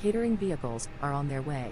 catering vehicles are on their way.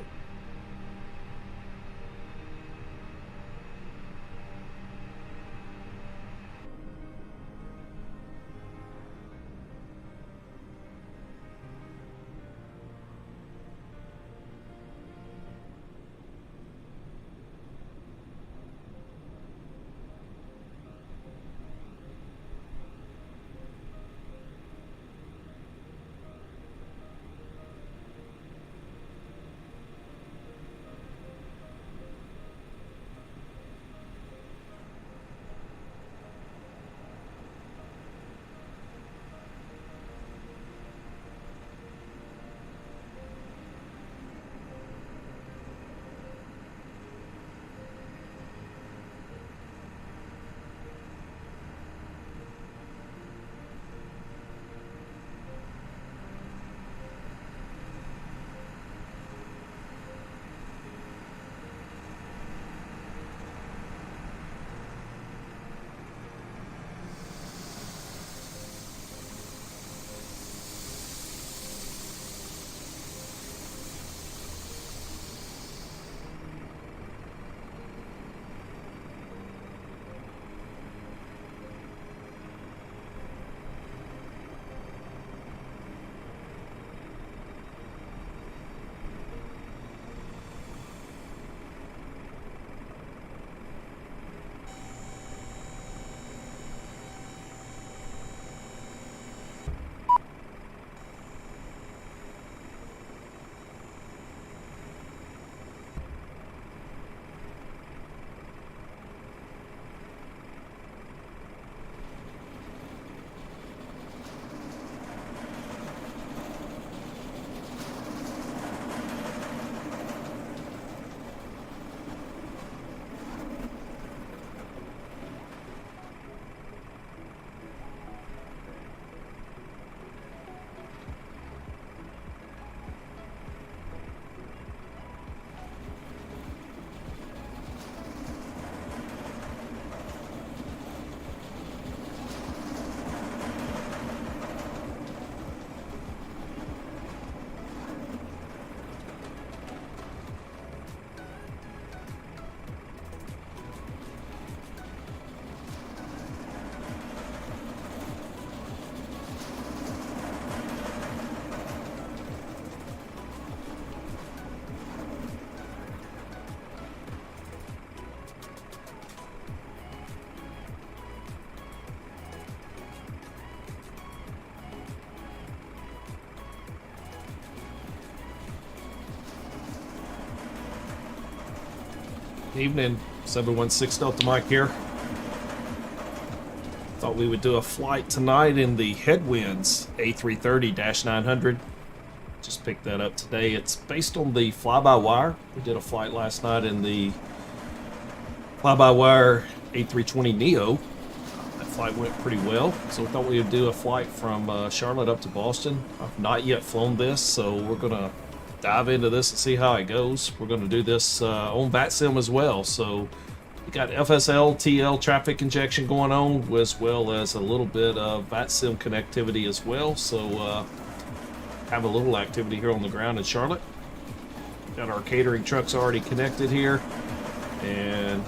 Evening, 716 Delta Mike here. Thought we would do a flight tonight in the Headwinds A330-900. Just picked that up today. It's based on the fly-by-wire. We did a flight last night in the fly-by-wire A320neo. That flight went pretty well, so we thought we would do a flight from Charlotte up to Boston. I've not yet flown this, so we're gonna dive into this and see how it goes. We're going to do this on VATSIM as well. So we got FSL, TL traffic injection going on, as well as a little bit of VATSIM connectivity as well. So have a little activity here on the ground in Charlotte. Got our catering trucks already connected here. And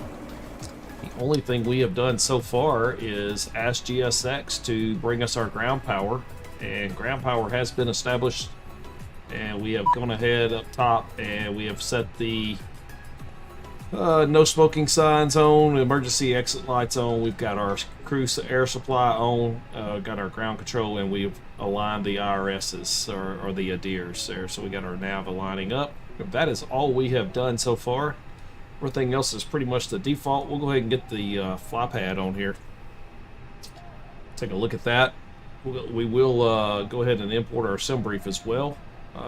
the only thing we have done so far is ask GSX to bring us our ground power. And ground power has been established. And we have gone ahead up top and we have set the no smoking signs on, emergency exit lights on. We've got our cruise air supply on, got our ground control, and we've aligned the IRSs or the ADIRs there. So we got our nav aligning up. That is all we have done so far. Everything else is pretty much the default. We'll go ahead and get the fly pad on here. Take a look at that. We will go ahead and import our sim brief as well.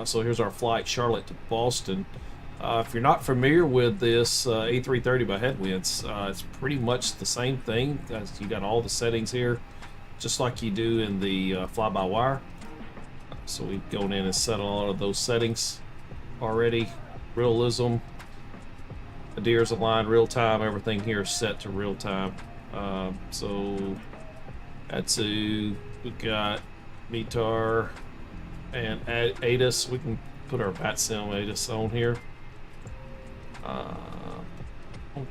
So here's our flight, Charlotte to Boston. If you're not familiar with this A330 by Headwinds, it's pretty much the same thing. You got all the settings here, just like you do in the fly-by-wire. So we've gone in and set a lot of those settings already. Realism, ADIRs aligned real time. Everything here is set to real time. So Atsu, we got METAR and ADIS. We can put our bat simulators on here.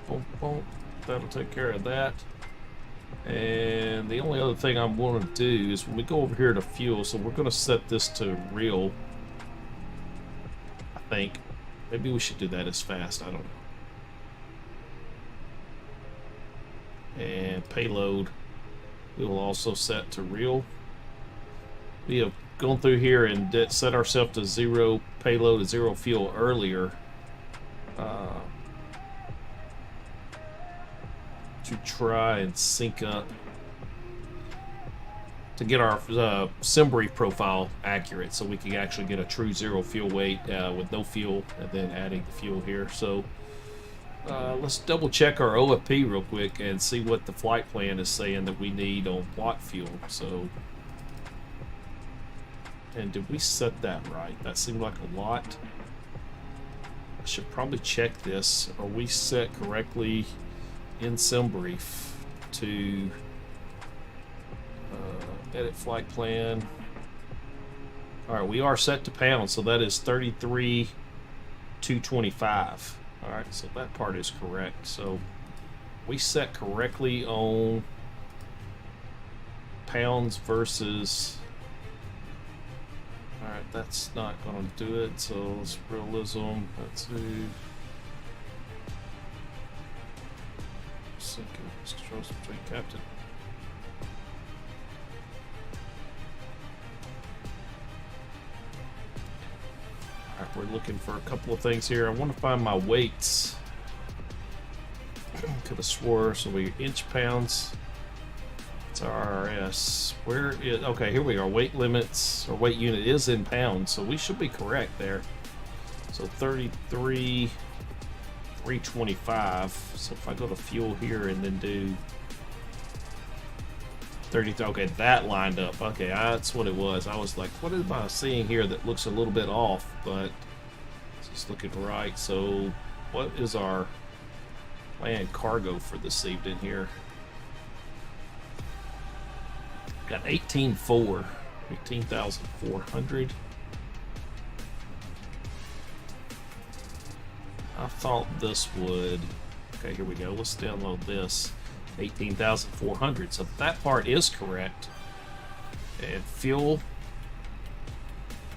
Boom, boom. That'll take care of that. And the only other thing I'm going to do is when we go over here to fuel, so we're going to set this to real. I think maybe we should do that as fast. I don't know. And payload, we will also set to real. We have gone through here and set ourselves to 0 payload and 0 fuel earlier. To try and sync up to get our sim brief profile accurate, so we can actually get a true 0 fuel weight with no fuel, and then adding the fuel here. So let's double check our OFP real quick and see what the flight plan is saying that we need on block fuel. So, and did we set that right? That seemed like a lot. I should probably check this. Are we set correctly in sim brief to edit flight plan? Alright, we are set to pounds, so that is 33,225. Alright, so that part is correct. So we set correctly on pounds versus. Alright, that's not going to do it, so let's realism. Let's do. Controls between captain. Alright, we're looking for a couple of things here. I want to find my weights. Could have swore, so we inch pounds. It's RRS. Where is, okay, here we are. Weight limits, or weight unit is in pounds, so we should be correct there. So 33,325. So if I go to fuel here and then do 30, okay, that lined up. Okay, that's what it was. I was like, what am I seeing here that looks a little bit off? But it's just looking right. So what is our land cargo for this evening here? Got 18,400. I thought this would. Okay, here we go. Let's download this. 18,400. So that part is correct. And fuel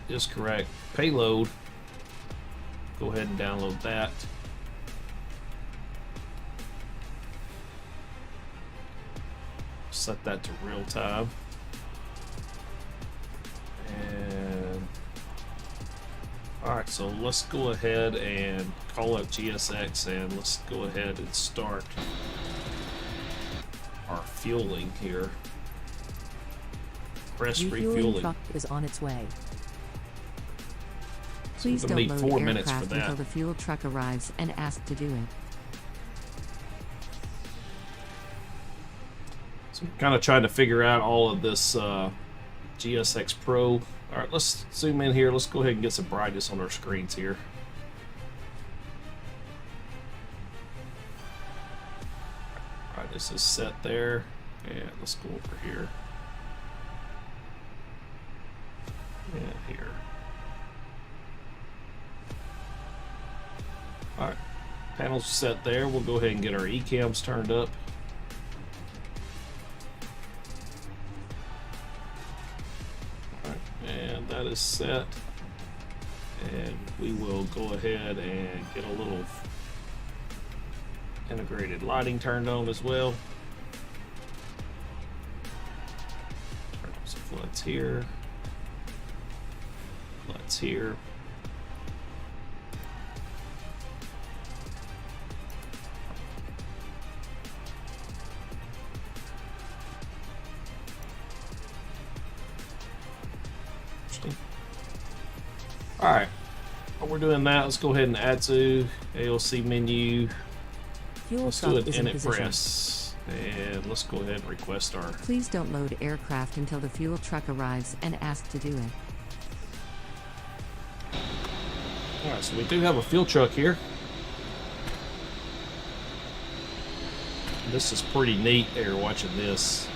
is correct. Payload. Go ahead and download that. Set that to real time. And alright, so let's go ahead and call up GSX and let's go ahead and start our fueling here. Press refueling. Truck is on its way. So Please don't need load 4 minutes for aircraft that. until the fuel truck arrives and ask to do it. So I'm kind of trying to figure out all of this GSX Pro. Alright, let's zoom in here. Let's go ahead and get some brightness on our screens here. Alright, this is set there. And let's go over here. And here. Alright, panels set there. We'll go ahead and get our eCams turned up. Alright, and that is set. And we will go ahead and get a little integrated lighting turned on as well. Turn on some floodlights here. Lights here. Alright, while we're doing that, let's go ahead and add to ALC menu. Fuel Let's do truck an is in init position. press. And let's go ahead and request our. Please don't load aircraft until the fuel truck arrives and ask to do it. Alright, so we do have a fuel truck here. This is pretty neat there watching this.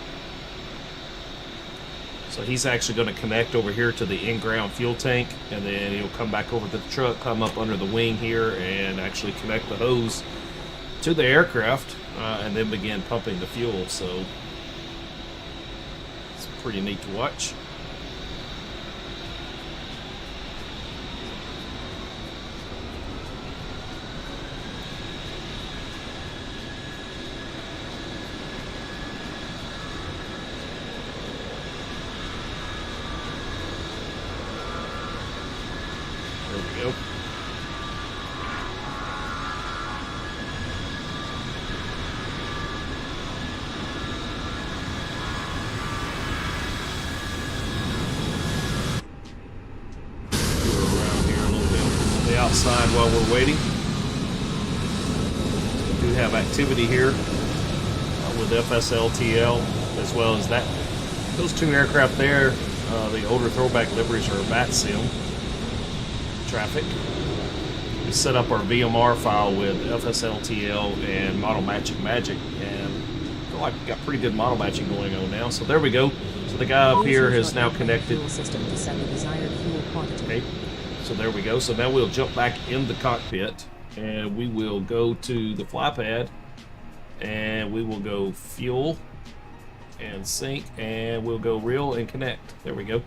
So he's actually going to connect over here to the in-ground fuel tank, and then he'll come back over to the truck, come up under the wing here, and actually connect the hose to the aircraft, and then begin pumping the fuel. So it's pretty neat to watch. There we go. Around here a little bit on the outside while we're waiting. We do have activity here with FSLTL, as well as that. Those two aircraft there, the older throwback liveries are VATSIM traffic. We set up our VMR file with FSLTL and model matching magic, and I feel like we got pretty good model matching going on now. So there we go. So the guy up here has now connected. Fuel system to set the desired fuel quantity. Okay, so there we go. So now we'll jump back in the cockpit, and we will go to the fly pad, and we will go fuel and sync, and we'll go reel and connect. There we go.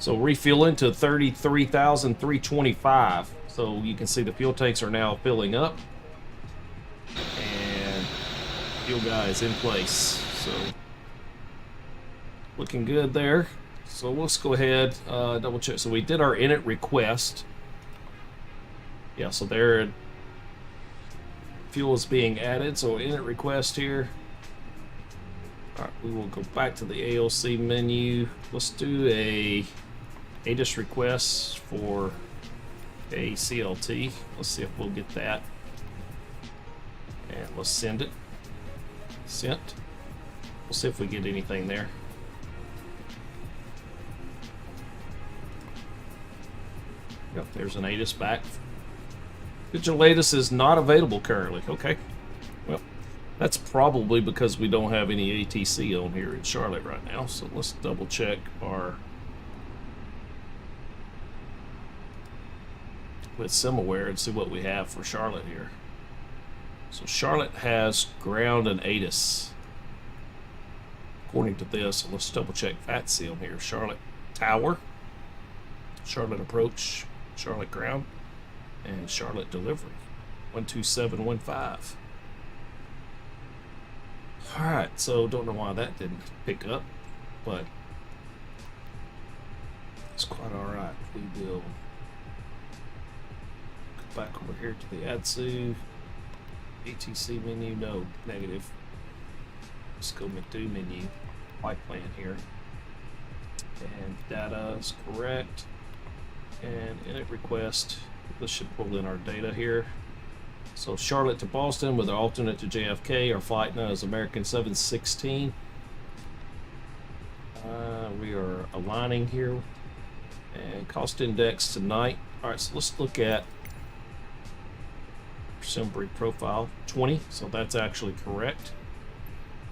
So refueling to 33,325. So you can see the fuel tanks are now filling up, and fuel guy is in place. So looking good there. So let's go ahead, double check. So we did our init request. Yeah, so there fuel is being added. So init request here. All right, we will go back to the ALC menu. Let's do a ADIS request for KCLT. Let's see if we'll get that. And let's send it. Sent. We'll see if we get anything there. Yep, there's an ADIS back. Digital ADIS is not available currently. Okay. Well, that's probably because we don't have any ATC on here in Charlotte right now. So let's double check our with SimAware and see what we have for Charlotte here. So Charlotte has ground and ATIS according to this. So let's double check VATSIM here. Charlotte Tower, Charlotte Approach, Charlotte Ground, and Charlotte Delivery 12715. Alright, so don't know why that didn't pick up, but it's quite alright. We will go back over here to the ADSU ATC menu. No, negative. Let's go do menu. Flight plan here. And data is correct. And init request. This should pull in our data here. So Charlotte to Boston with our alternate to JFK. Our flight now is American 716. We are aligning here. And cost index tonight. Alright, so let's look at SimBrief profile 20. So that's actually correct.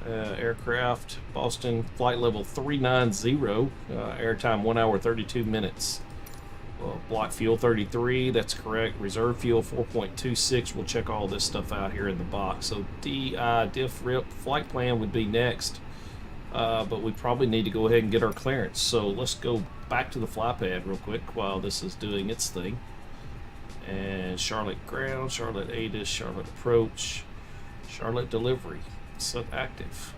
Aircraft Boston flight level 390. Airtime 1 hour 32 minutes. Block fuel 33, that's correct. Reserve fuel 4.26. We'll check all this stuff out here in the box. So DI diff rip flight plan would be next, but we probably need to go ahead and get our clearance. So let's go back to the fly pad real quick while this is doing its thing. And Charlotte Ground, Charlotte ADIS, Charlotte Approach, Charlotte Delivery, set active.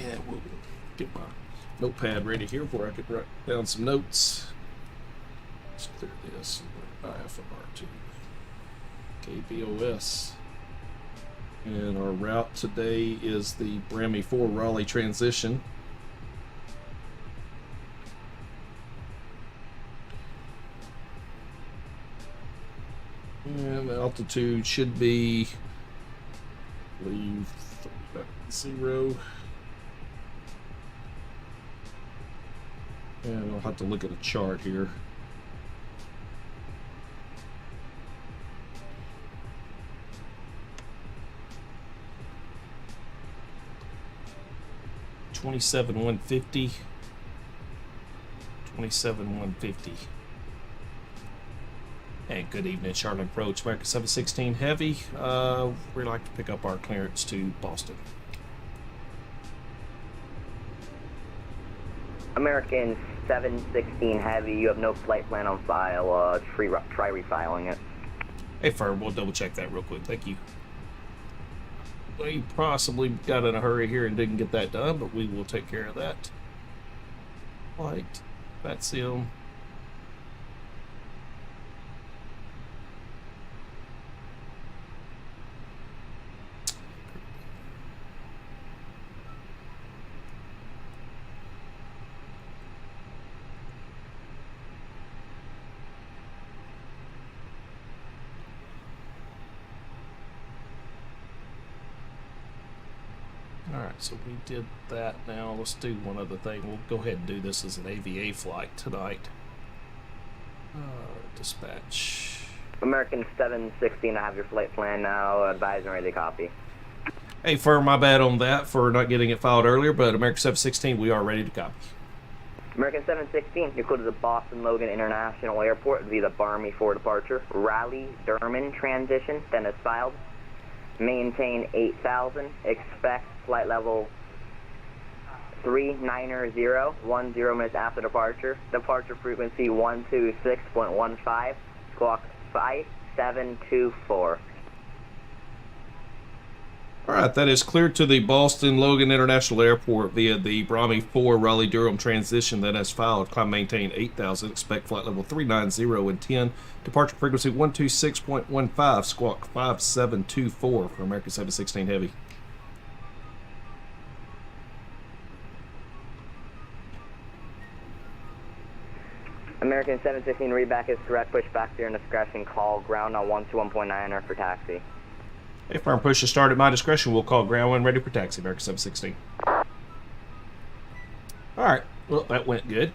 And we'll get my notepad ready here before I could write down some notes. Let's clear this. IFR to KBOS. And our route today is the Brammy 4 Raleigh transition. And the altitude should be, I believe, 0. And I'll have to look at a chart here. 27,150. 27,150. Hey, good evening, Charlotte Approach, American 716 Heavy. We'd like to pick up our clearance to Boston. American 716 Heavy, you have no flight plan on file. Try refiling it. Hey, firm, we'll double check that real quick. Thank you. We possibly got in a hurry here and didn't get that done, but we will take care of that. Flight, that's him. Alright, so we did that. Now let's do one other thing. We'll go ahead and do this as an AVA flight tonight. Dispatch. American 716, I have your flight plan now. Advise and ready to copy. Hey, firm, my bad on that for not getting it filed earlier, but American 716, we are ready to copy. American 716, you're close to the Boston Logan International Airport via the Barmy for departure. Raleigh-Durham transition, then is filed. Maintain 8,000. Expect flight level 390, 10 minutes after departure. Departure frequency 126.15. Squawk 5724. Alright, that is cleared to the Boston Logan International Airport via the Brahmi 4 Raleigh-Durham transition that has filed. Climb maintain 8,000. Expect flight level 390 and 10. Departure frequency 126.15. Squawk 5724 for American 716 Heavy. American 716, readback is correct. Push back to your discretion. Call ground on 121.9 for taxi. Hey, firm, push to start at my discretion. We'll call ground when ready for taxi, American 716. Alright, well, that went good.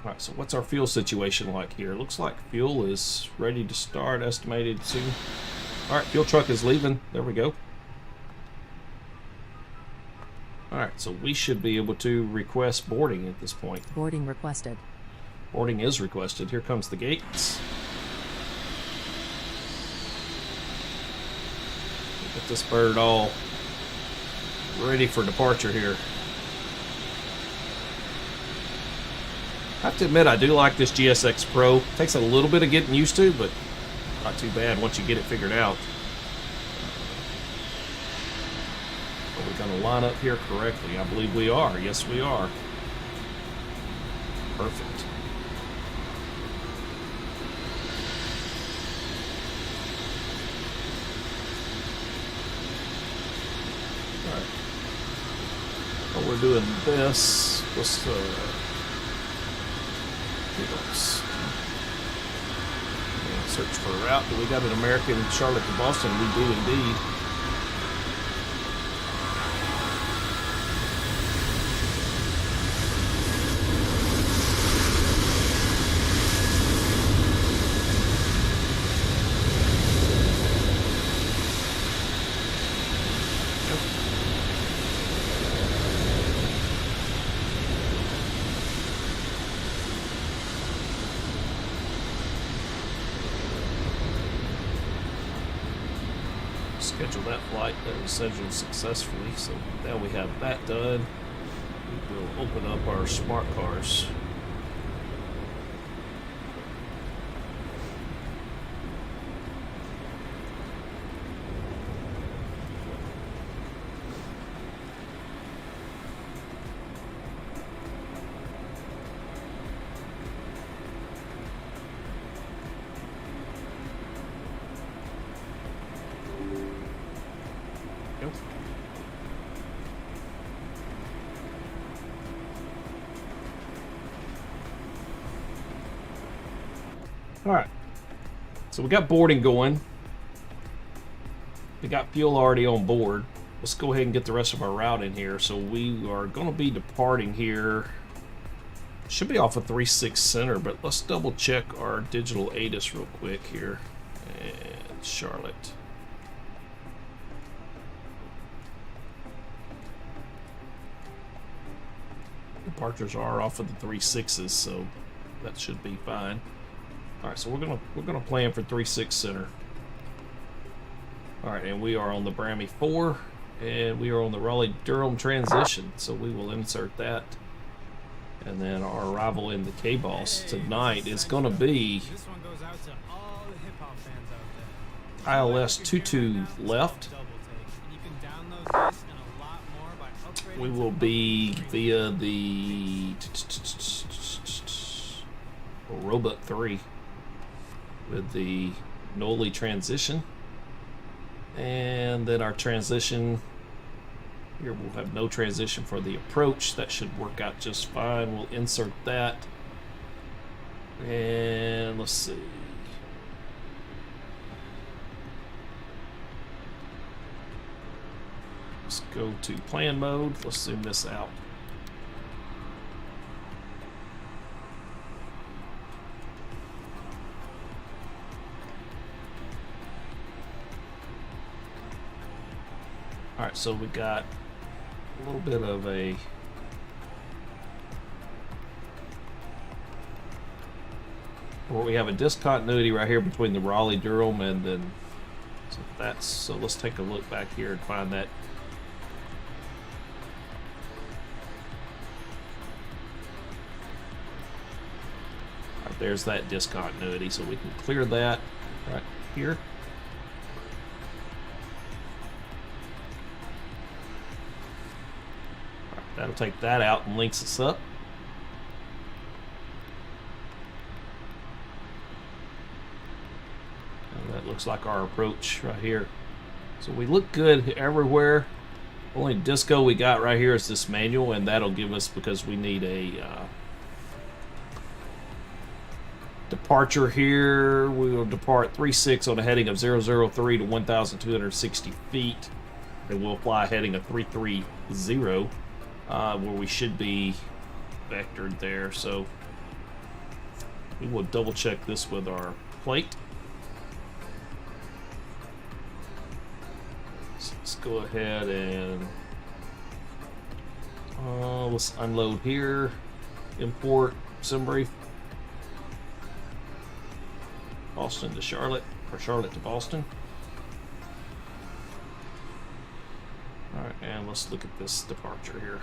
Alright, so what's our fuel situation like here? Looks like fuel is ready to start, estimated soon. Alright, fuel truck is leaving. There we go. Alright, so we should be able to request boarding at this point. Boarding requested. Boarding is requested. Here comes the gates. Get this bird all ready for departure here. I have to admit, I do like this GSX Pro. Takes a little bit of getting used to, but not too bad once you get it figured out. Are we going to line up here correctly? I believe we are. Yes, we are. Perfect. Alright. While we're doing this, let's search for a route. Do we got an American Charlotte to Boston? We do indeed. Schedule that flight that was scheduled successfully, so now we have that done. We will open up our smart cars. Alright, so we got boarding going. We got fuel already on board. Let's go ahead and get the rest of our route in here. So we are going to be departing here. Should be off of 36 Center, but let's double check our digital ATIS real quick here. And Charlotte. Departures are off of the 3.6s, so that should be fine. All right, so we're gonna plan for 3.6 center. All right, and we are on the Brammy 4, and we are on the Raleigh-Durham transition, so we will insert that. And then our arrival in the KBOS tonight is going to be This one goes out to all the hip hop fans out there. ILS 22 left. Double take. And you can download this and a lot more by upgrading. We will be via the Robot 3 with the Noli transition. And then our transition here, we'll have no transition for the approach. That should work out just fine. We'll insert that. And let's see. Let's go to plan mode. Let's zoom this out. All right, so we got a little bit of a we have a discontinuity right here between the Raleigh-Durham and then so let's take a look back here and find that. All right, there's that discontinuity, so we can clear that right here. That'll take that out and links us up. And that looks like our approach right here. So we look good everywhere. Only disco we got right here is this manual, and that'll give us, because we need a departure here. We will depart 3.6 on a heading of 003 to 1,260 feet. And we'll fly a heading of 330. Where we should be vectored there, so we will double check this with our plate. So let's go ahead and let's unload here, import SimBrief, Boston to Charlotte, or Charlotte to Boston. Alright, and let's look at this departure here.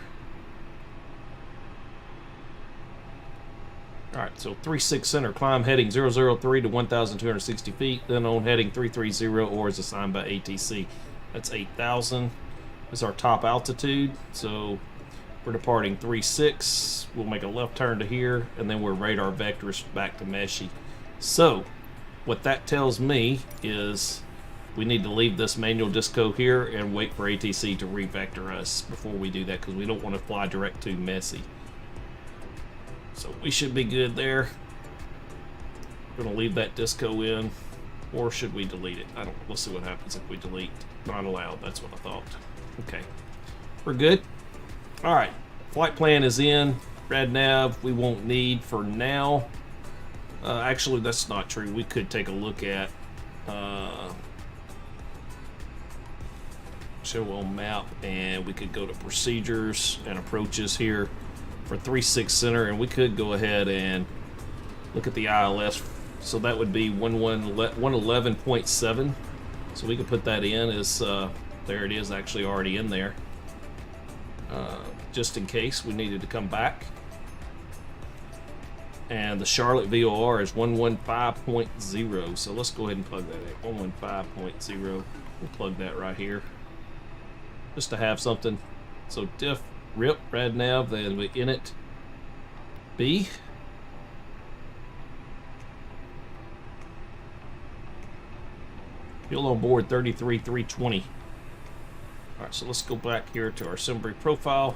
Alright, so 3.6 center, climb heading 003 to 1,260 feet, then on heading 330 or is assigned by ATC. That's 8,000 is our top altitude, so we're departing 3.6, we'll make a left turn to here, and then we'll radar vectors back to Meshy. So, what that tells me is we need to leave this manual disco here and wait for ATC to re-vector us before we do that, because we don't want to fly direct to Messy. So we should be good there. We're going to leave that disco in, or should we delete it? I don't know. Let's see what happens if we delete. Not allowed. That's what I thought. Okay. We're good. All right. Flight plan is in. Rad nav we won't need for now. Actually, that's not true. We could take a look at show on map, and we could go to procedures and approaches here for 3.6 center, and we could go ahead and look at the ILS. So that would be 111.7. So we could put that in as there it is, actually already in there, just in case we needed to come back. And the Charlotte VOR is 115.0. So let's go ahead and plug that in. 115.0. We'll plug that right here, just to have something. So diff rip rad nav, then we init B. Fuel on board 33,320. All right, so let's go back here to our SimBrief profile,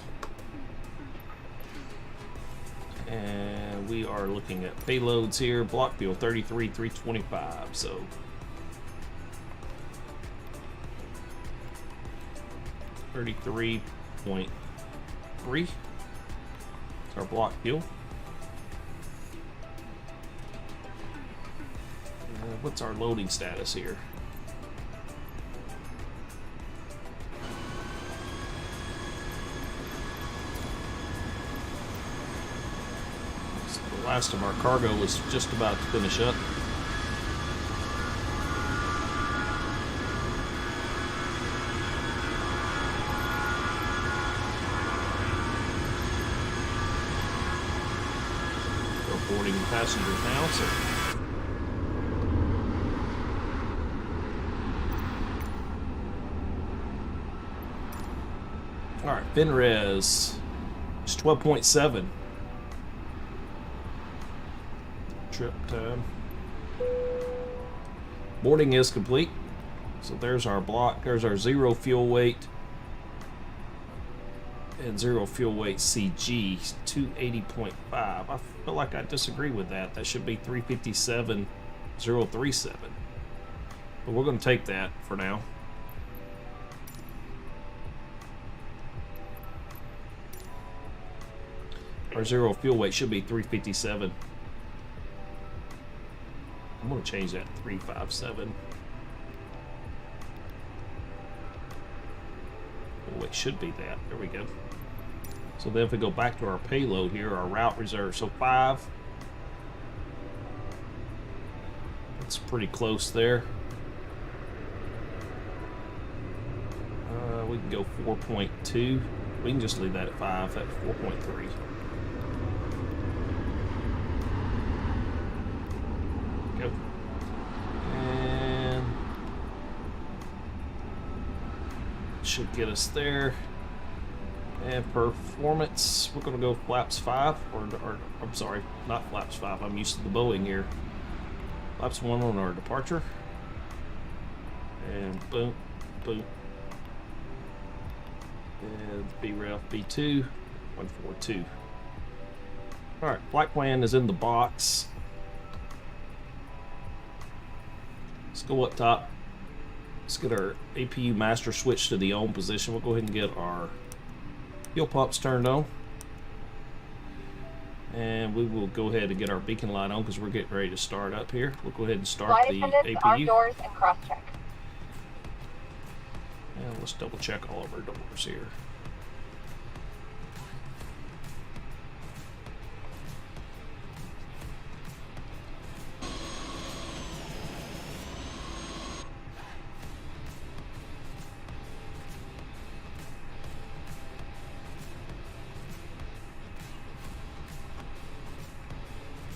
and we are looking at payloads here. Block fuel 33,325. So 33.3 is our block fuel. what's our loading status here? So the last of our cargo is just about to finish up. We're boarding passengers now, so all right, FinRes is 12.7. Trip time. Boarding is complete. So there's our block. There's our zero fuel weight and zero fuel weight CG 280.5. I feel like I disagree with that. That should be 357.037. But we're going to take that for now. Our zero fuel weight should be 357. I'm going to change that to 357. Oh, it should be that. There we go. So then if we go back to our payload here, our route reserve, so 5. That's pretty close there. We can go 4.2. We can just leave that at 5. That's 4.3. Go. And should get us there. And performance, we're going to go flaps 5, or I'm sorry, not flaps 5. I'm used to the Boeing here. Flaps 1 on our departure. And boom, boom. And BREF B2, 142. All right, flight plan is in the box. Let's go up top. Let's get our APU master switch to the on position. We'll go ahead and get our fuel pumps turned on. And we will go ahead and get our beacon light on because we're getting ready to start up here. We'll go ahead and start the APU. Our doors and cross check. And let's double check all of our doors here.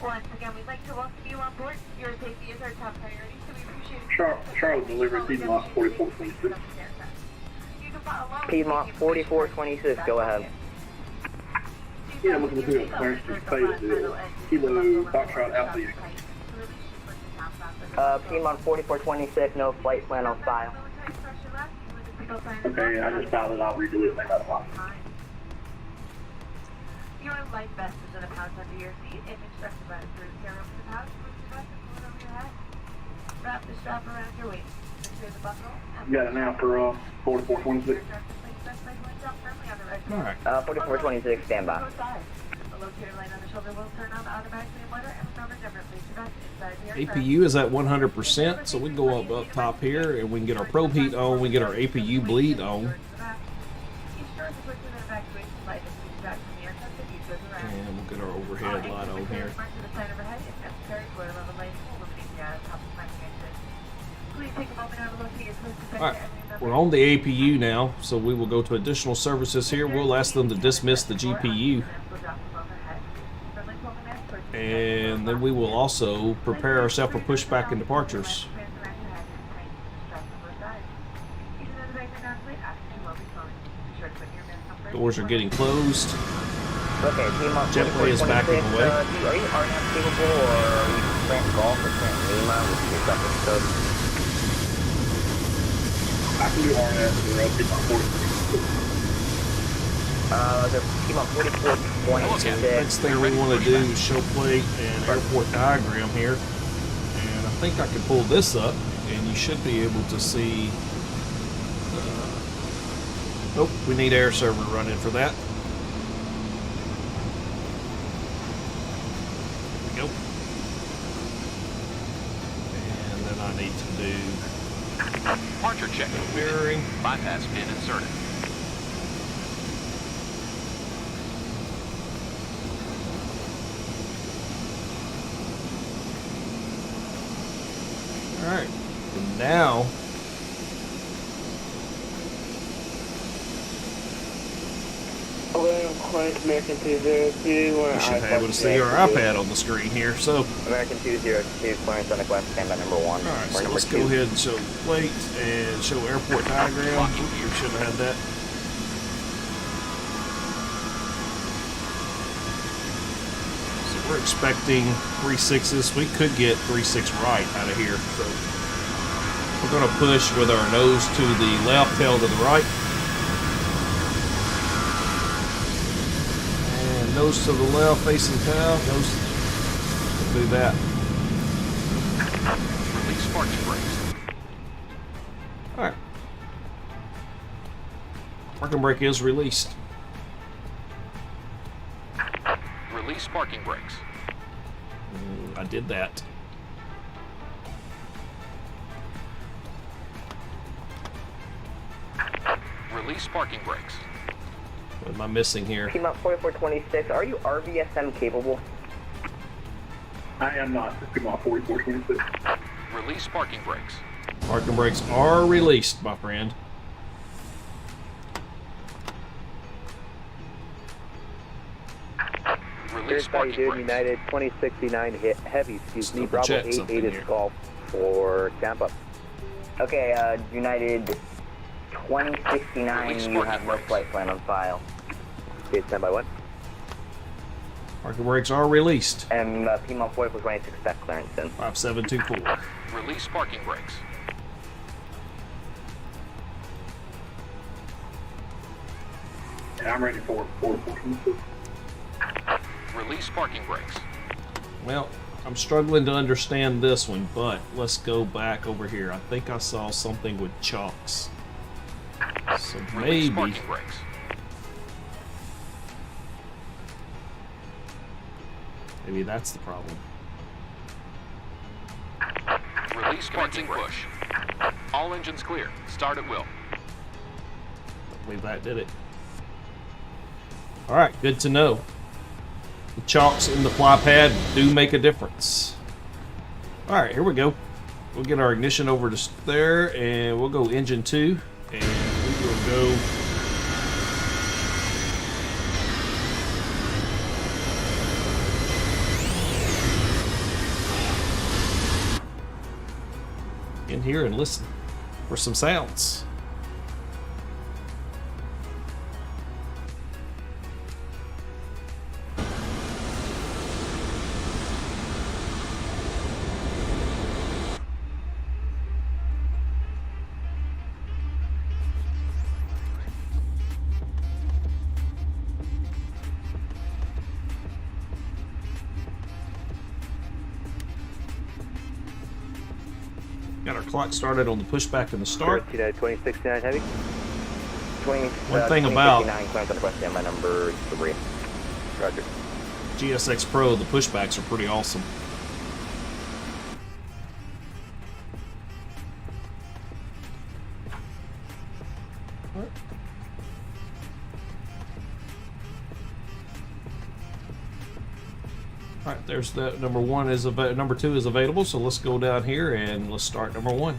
Once again, we'd like to welcome you on board. Your safety is our top priority, so we appreciate it. Charlotte delivery, Piedmont 4426. Piedmont 4426, go ahead. Yeah, I'm looking to clearance to pay the Kilo Foxtrot Alpha. Piedmont 4426, no flight plan on file. Okay, I just found it. I'll redo it. That's fine. Your life vest is in a pouch under your seat. Image specified through care over the pouch. Move the vest and pull it over your head. Wrap the strap around your waist. Secure the buckle. You got it now for 4426. All right. 4426, stand by. The locator light on the shoulder will turn on automatically in water and will never place your vest inside the aircraft. APU is at 100%, so we can go up top here and we can get our probe heat on. We can get our APU bleed on. And we'll get our overhead light on here. Alright, we're on the APU now, so we will go to additional services here. We'll ask them to dismiss the GPU. And then we will also prepare ourselves for pushback and departures. Doors are getting closed. Okay, Piedmont Jetway is backing away. Are you RNAV capable, or are we Plant Golf or Plant Lima with your separate code? I can do RNS and the Piedmont 4426. The Piedmont 4426. Next thing we want to do is show plate and airport diagram here. And I think I can pull this up, and you should be able to see. Nope, we need air server running for that. There we go. And I need to do Departure check completed. mirroring. Bypass pin inserted. Alright, and now American 202. we should be able to see our iPad on the screen here. So, American 202, clearance on the quest, stand by number 1. alright, or so number let's 2. go ahead and show plate and show airport diagram. Oops, we should have had that. So we're expecting 3.6s. We could get 3.6 right out of here. So we're going to push with our nose to the left, tail to the right. And nose to the left, facing tail. Nose. We'll do that. Release parking brakes. Alright. Parking brake is released. Release parking brakes. I did that. Release parking brakes. What am I missing here? Piedmont 4426, are you RVSM capable? I am not. This is my 4426. Release parking brakes. Parking brakes are released, my friend. Release parking brakes. United 2069 hit heavy, Let's double check something here. golf for Tampa. Okay, United 2069, Release you parking have no brakes. flight plan on file. Okay, stand by 1. Parking brakes are released. And Piedmont 4426, back clearance then. 5724. Release parking brakes. Yeah, I'm ready for 4426. Release parking brakes. Well, I'm struggling to understand this one, but let's go back over here. I think I saw something with chocks. So Release maybe parking brakes. maybe that's the problem. Release parking push. All engines clear. Start at will. I believe that did it. Alright, good to know. The chocks in the fly pad do make a difference. Alright, here we go. We'll get our ignition over to there, and we'll go engine 2, and we will go in here and listen for some sounds. Got our clock started on the pushback and the start. United 2069 heavy. 20, One thing about 2059, clearance on the quest, stand by number 3. Roger. GSX Pro, the pushbacks are pretty awesome. All right, there's the number 1 is number 2 is available, so let's go down here and let's start number 1.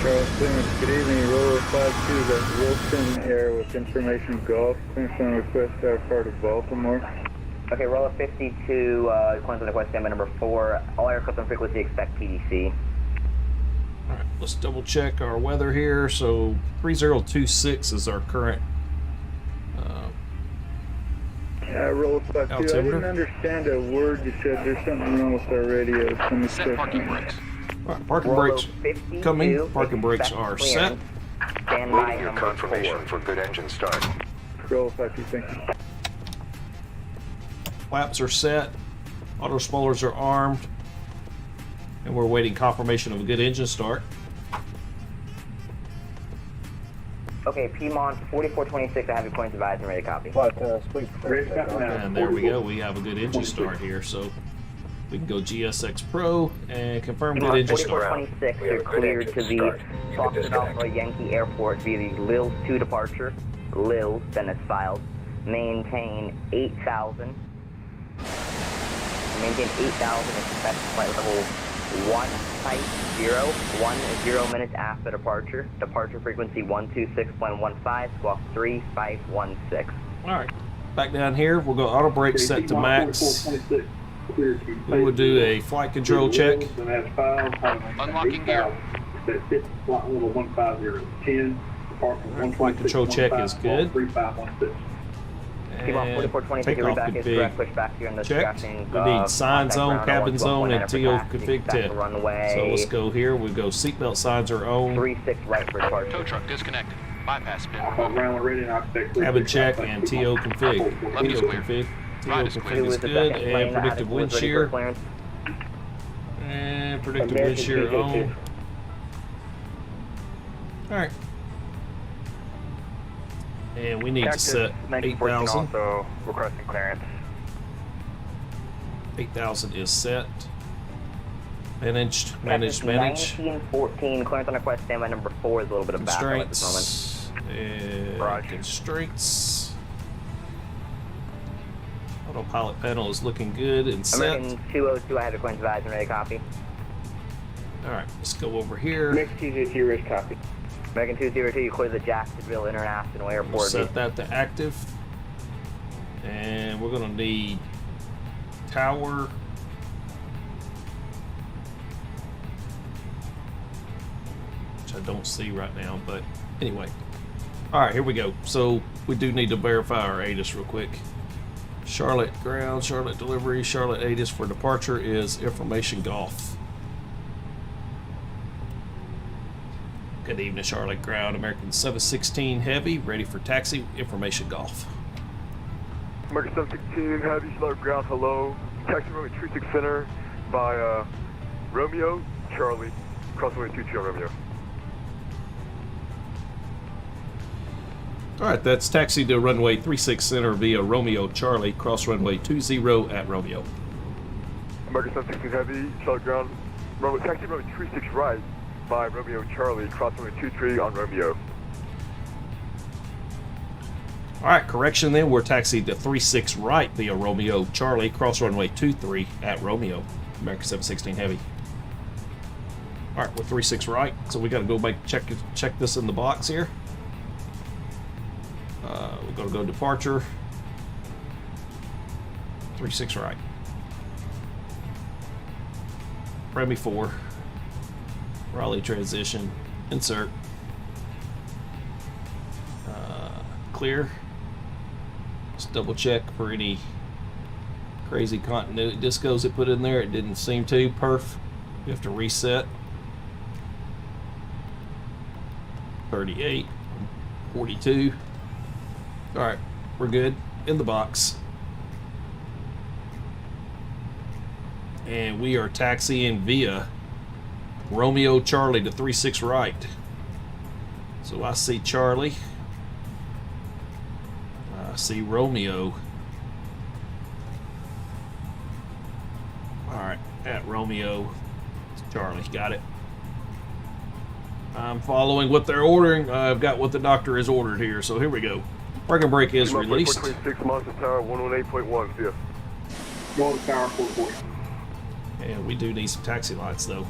Charles Simmons, good evening. Roller 52, that's Wilson Air with information golf. Clearance on request part of Baltimore. Okay, roller 52, clearance on the quest, stand by number 4. All aircraft on frequency expect PDC. All right, let's double check our weather here. So 3026 is our current Roller 52, I altimeter. didn't understand a word you said. There's something wrong with our radio. Let me Set check parking on brakes. All right, parking Roller brakes 52, coming. Parking brakes expect are set. clearance. Stand by Your number confirmation 4. for good engine start. Roller 52, thank you. Flaps are set. Auto spoilers are armed. And we're waiting confirmation of a good engine start. Okay, Piedmont 4426, I have your points advised and ready to copy. And there we go. We have a good engine start here, so we can go GSX Pro and confirm good engine start. 4426, you're cleared to the Boston Alpha Yankee Airport via the Lils 2 departure. Lils, then it's filed. Maintain 8,000. Maintain 8,000 expect flight level 1 type 0. 1 is 0 minutes after departure. Departure frequency 126.15, squawk 3516. Alright, back down here, we'll go auto brake set to max. We will do a flight control check. Unlocking gear. Flight control check is good. Piedmont And 4426, takeoff reback is config correct. Push back here in the checked. tracking. We need sign zone, cabin zone, and TO config tip. So let's go here. We go seatbelt signs are on. 36 right for departure. Tow truck disconnected. Bypass bin. Cabin check and TO config. Left is TO clear. config. TO Right is config clear. is good. And predictive wind shear. And predictive wind shear on. Alright. And we need to set 8,000. Also requesting clearance. 8,000 is set. Managed. 1914, clearance on request, standby number 4 is a little bit of backup at this moment. Constraints. And constraints. Autopilot panel is looking good and set. American 202, I have your points advised and ready to copy. Alright, let's go over here. Next 202, ready to copy. American 202, you clear the Jacksonville International We'll Airport. set that to active. And we're going to need tower. Which I don't see right now, but anyway. Alright, here we go. So we do need to verify our ATIS real quick. Charlotte ground, Charlotte delivery, Charlotte ATIS for departure is information golf. Good evening, Charlotte ground, American 716 Heavy, ready for taxi, information golf. American 716 Heavy, Charlotte ground, hello. Taxi runway 36 center by Romeo, Charlie, cross runway 22 on Romeo. Alright, that's taxi to runway 36 center via Romeo Charlie, cross runway 20 at Romeo. American 716 Heavy, Charlotte ground, taxi runway 36 right by Romeo Charlie, cross runway 23 on Romeo. Alright, correction then, we're taxied to 36 right via Romeo Charlie, cross runway 23 at Romeo, American 716 Heavy. Alright, we're 36 right, so we gotta go check this in the box here. We're gonna go departure, 36 right. Remy 4, Raleigh transition, insert, clear. Let's double check for any crazy continuity discos it put in there. It didn't seem to. Perf. We have to reset. 38, 42. Alright, we're good. In the box. And we are taxiing via Romeo Charlie to 36 right. So I see Charlie. I see Romeo. Alright, at Romeo. Charlie, got it. I'm following what they're ordering. I've got what the doctor has ordered here, so here we go. Parking brake is released. 426 Monster Tower 118.1, see ya. Monster Tower 440. And we do need some taxi lights though.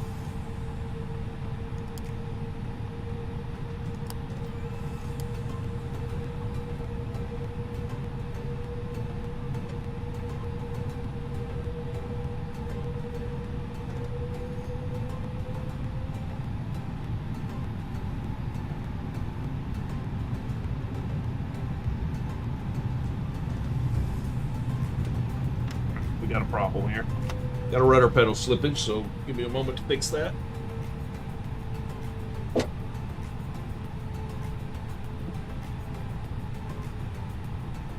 We got a problem here. Got a rudder pedal slippage, so give me a moment to fix that.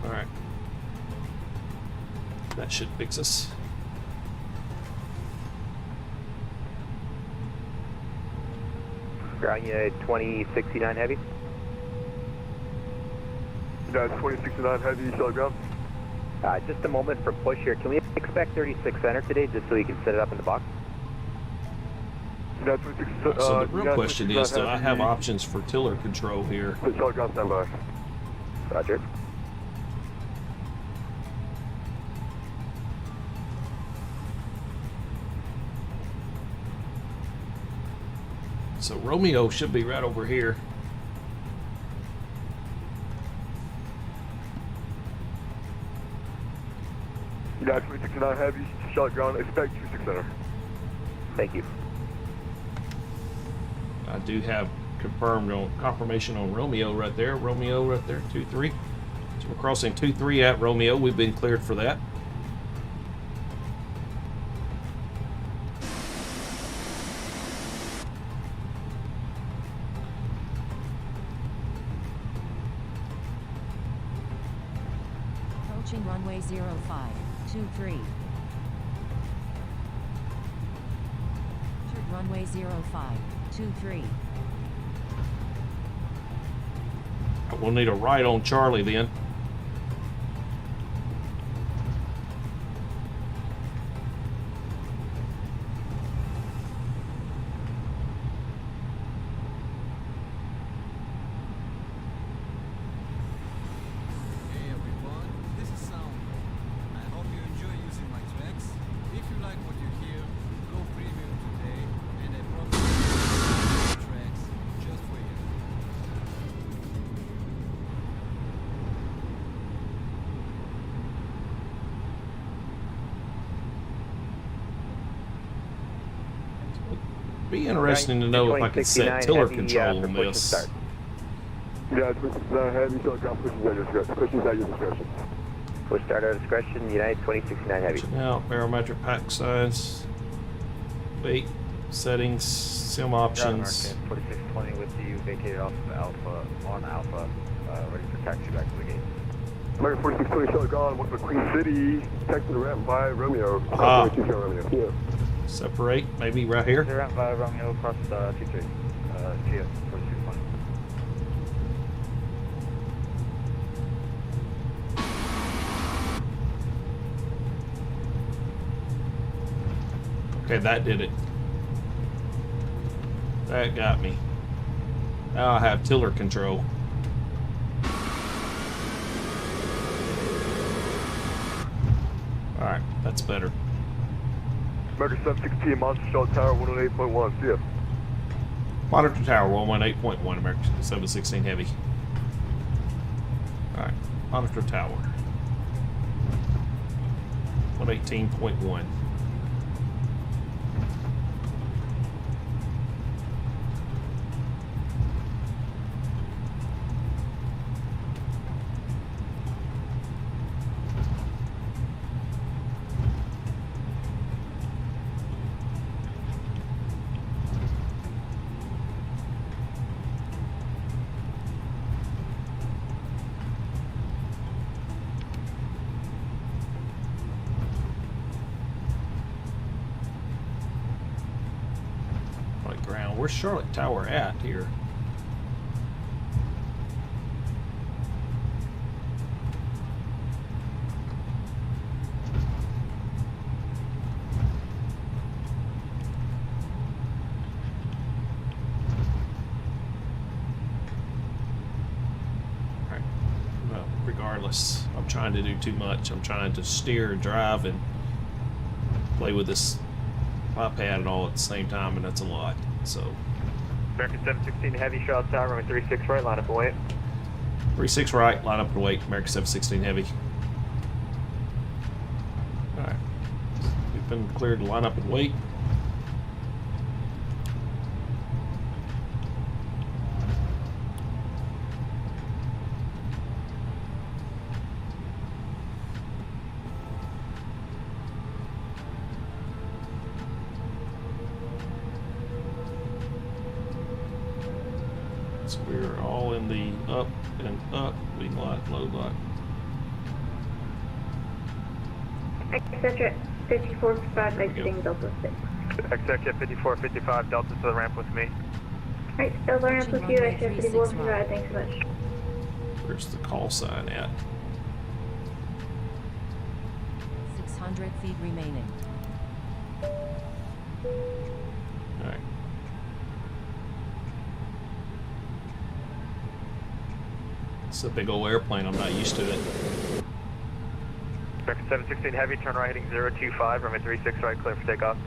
Alright. That should fix us. Ground United 2069 Heavy. United 2069 Heavy, solid ground. Just a moment for push here. Can we expect 36 center today just so you can set it up in the box? United 26, So the real United question is, 26 do I have Heavy. options for tiller control here? Solid ground, stand by. Roger. So Romeo should be right over here. United 2069 Heavy, solid ground, expect 26 center. Thank you. I do have confirmation on Romeo right there. Romeo right there, 2-3. So we're crossing 2-3 at Romeo. We've been cleared for that. Approaching runway 0523. Entered runway 0523. We'll need a right on Charlie then. Hey everyone, this is Sound. I hope you enjoy using my tracks. If you like what you hear, go premium today and I promise tracks just for you. Be interesting to know if I can set tiller control on push and this. start. United 2069 Heavy, solid ground, pushing at your discretion. Push start at discretion. United 2069 Heavy. Now, barometric pack size, weight, settings, sim options. 4620 with you, vacated off of Alpha, on Alpha, ready for taxi back to the gate. American 4620, solid ground, what's the Queen City, text to the ramp by Romeo. Ah. 22 Romeo. Yeah. Separate, maybe right here. The ramp by Romeo across T3, GS 4620. Okay, that did it. That got me. Now I have tiller control. Alright, that's better. American 716, Monster Shell Tower 118.1, see ya. Monitor Tower 118.1, American 716 Heavy. Alright, Monitor Tower 118.1. Ground. Where's Charlotte Tower at here? Alright. Well, regardless, I'm trying to do too much. I'm trying to steer, drive, and play with this iPad and all at the same time, and that's a lot. So, American 716 Heavy, Charlotte Tower, runway 36 right, line up and wait. 36 right, line up and wait, American 716 Heavy. Alright. We've been cleared to line up and wait. So we're all in the up and up, lead light, low light. Etc. 5455 There we go. exiting Delta 6. Executive 5455 Delta to the ramp with me. Alright, still learning Approaching with you. runway I should 36 Wolverine right. Drive. Thanks so much. Where's the call sign at? 600 feet remaining. Alright. It's a big old airplane, I'm not used to it. American 716 Heavy, turn right heading 025, runway 36 right, clear for takeoff.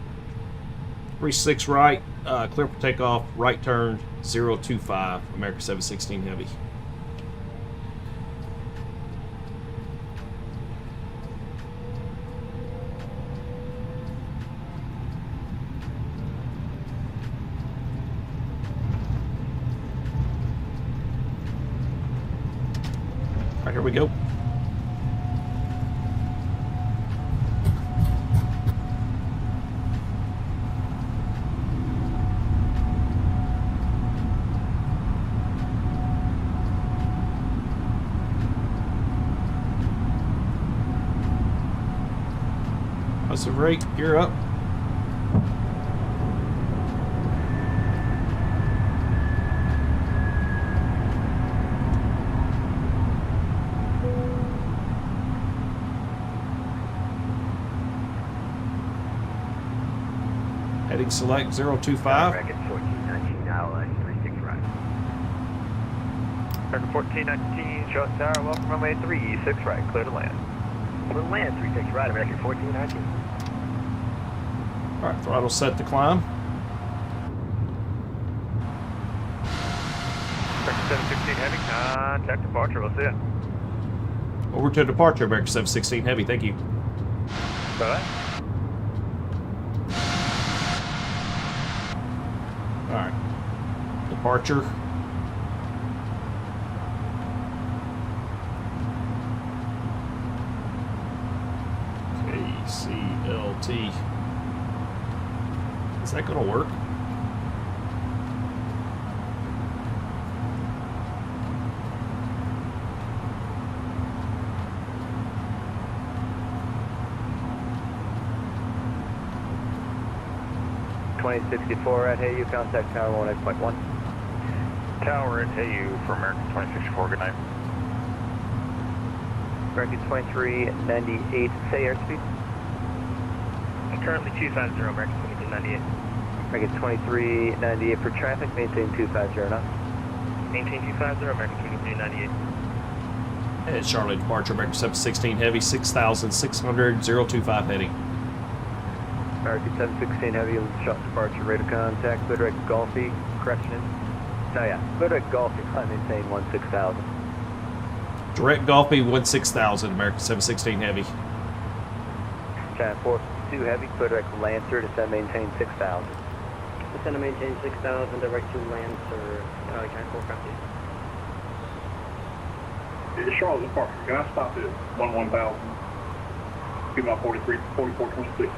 36 right, clear for takeoff, right turn 025, American 716 Heavy. Alright, here we go. Positive rate, gear up. Heading select 025. American 1419 now, 36 right. American 1419, short tower, welcome runway 36 right, clear to land. Clear to land, 36 right, American 1419. Alright, throttle set to climb. American 716 Heavy, contact departure, we'll see ya. Over to departure, American 716 Heavy, thank you. Bye-bye. Alright. Departure. KCLT. Is that gonna work? .64 at Hey, you contact tower 18.1. Tower at Hey, you for American 2064, good night. American 2398, say airspeed. Currently 250, American 2298. American 2398 for traffic, maintain 250 knots. Maintain 250, American 2398. Head Charlotte departure, American 716 Heavy, 6,600, 025 heading. American 716 Heavy, shot departure, rate of contact, clear direct Golfy, correction. No, yeah, clear direct Golfy, climb maintain 16,000. Direct Golfy, 16,000, American 716 Heavy. Giant 452 Heavy, clear direct Lancer, descend maintain 6,000. Descend to maintain 6,000, direct to Lancer, Giant 450. Charlotte departure, can I stop at 11,000? Be my 4426.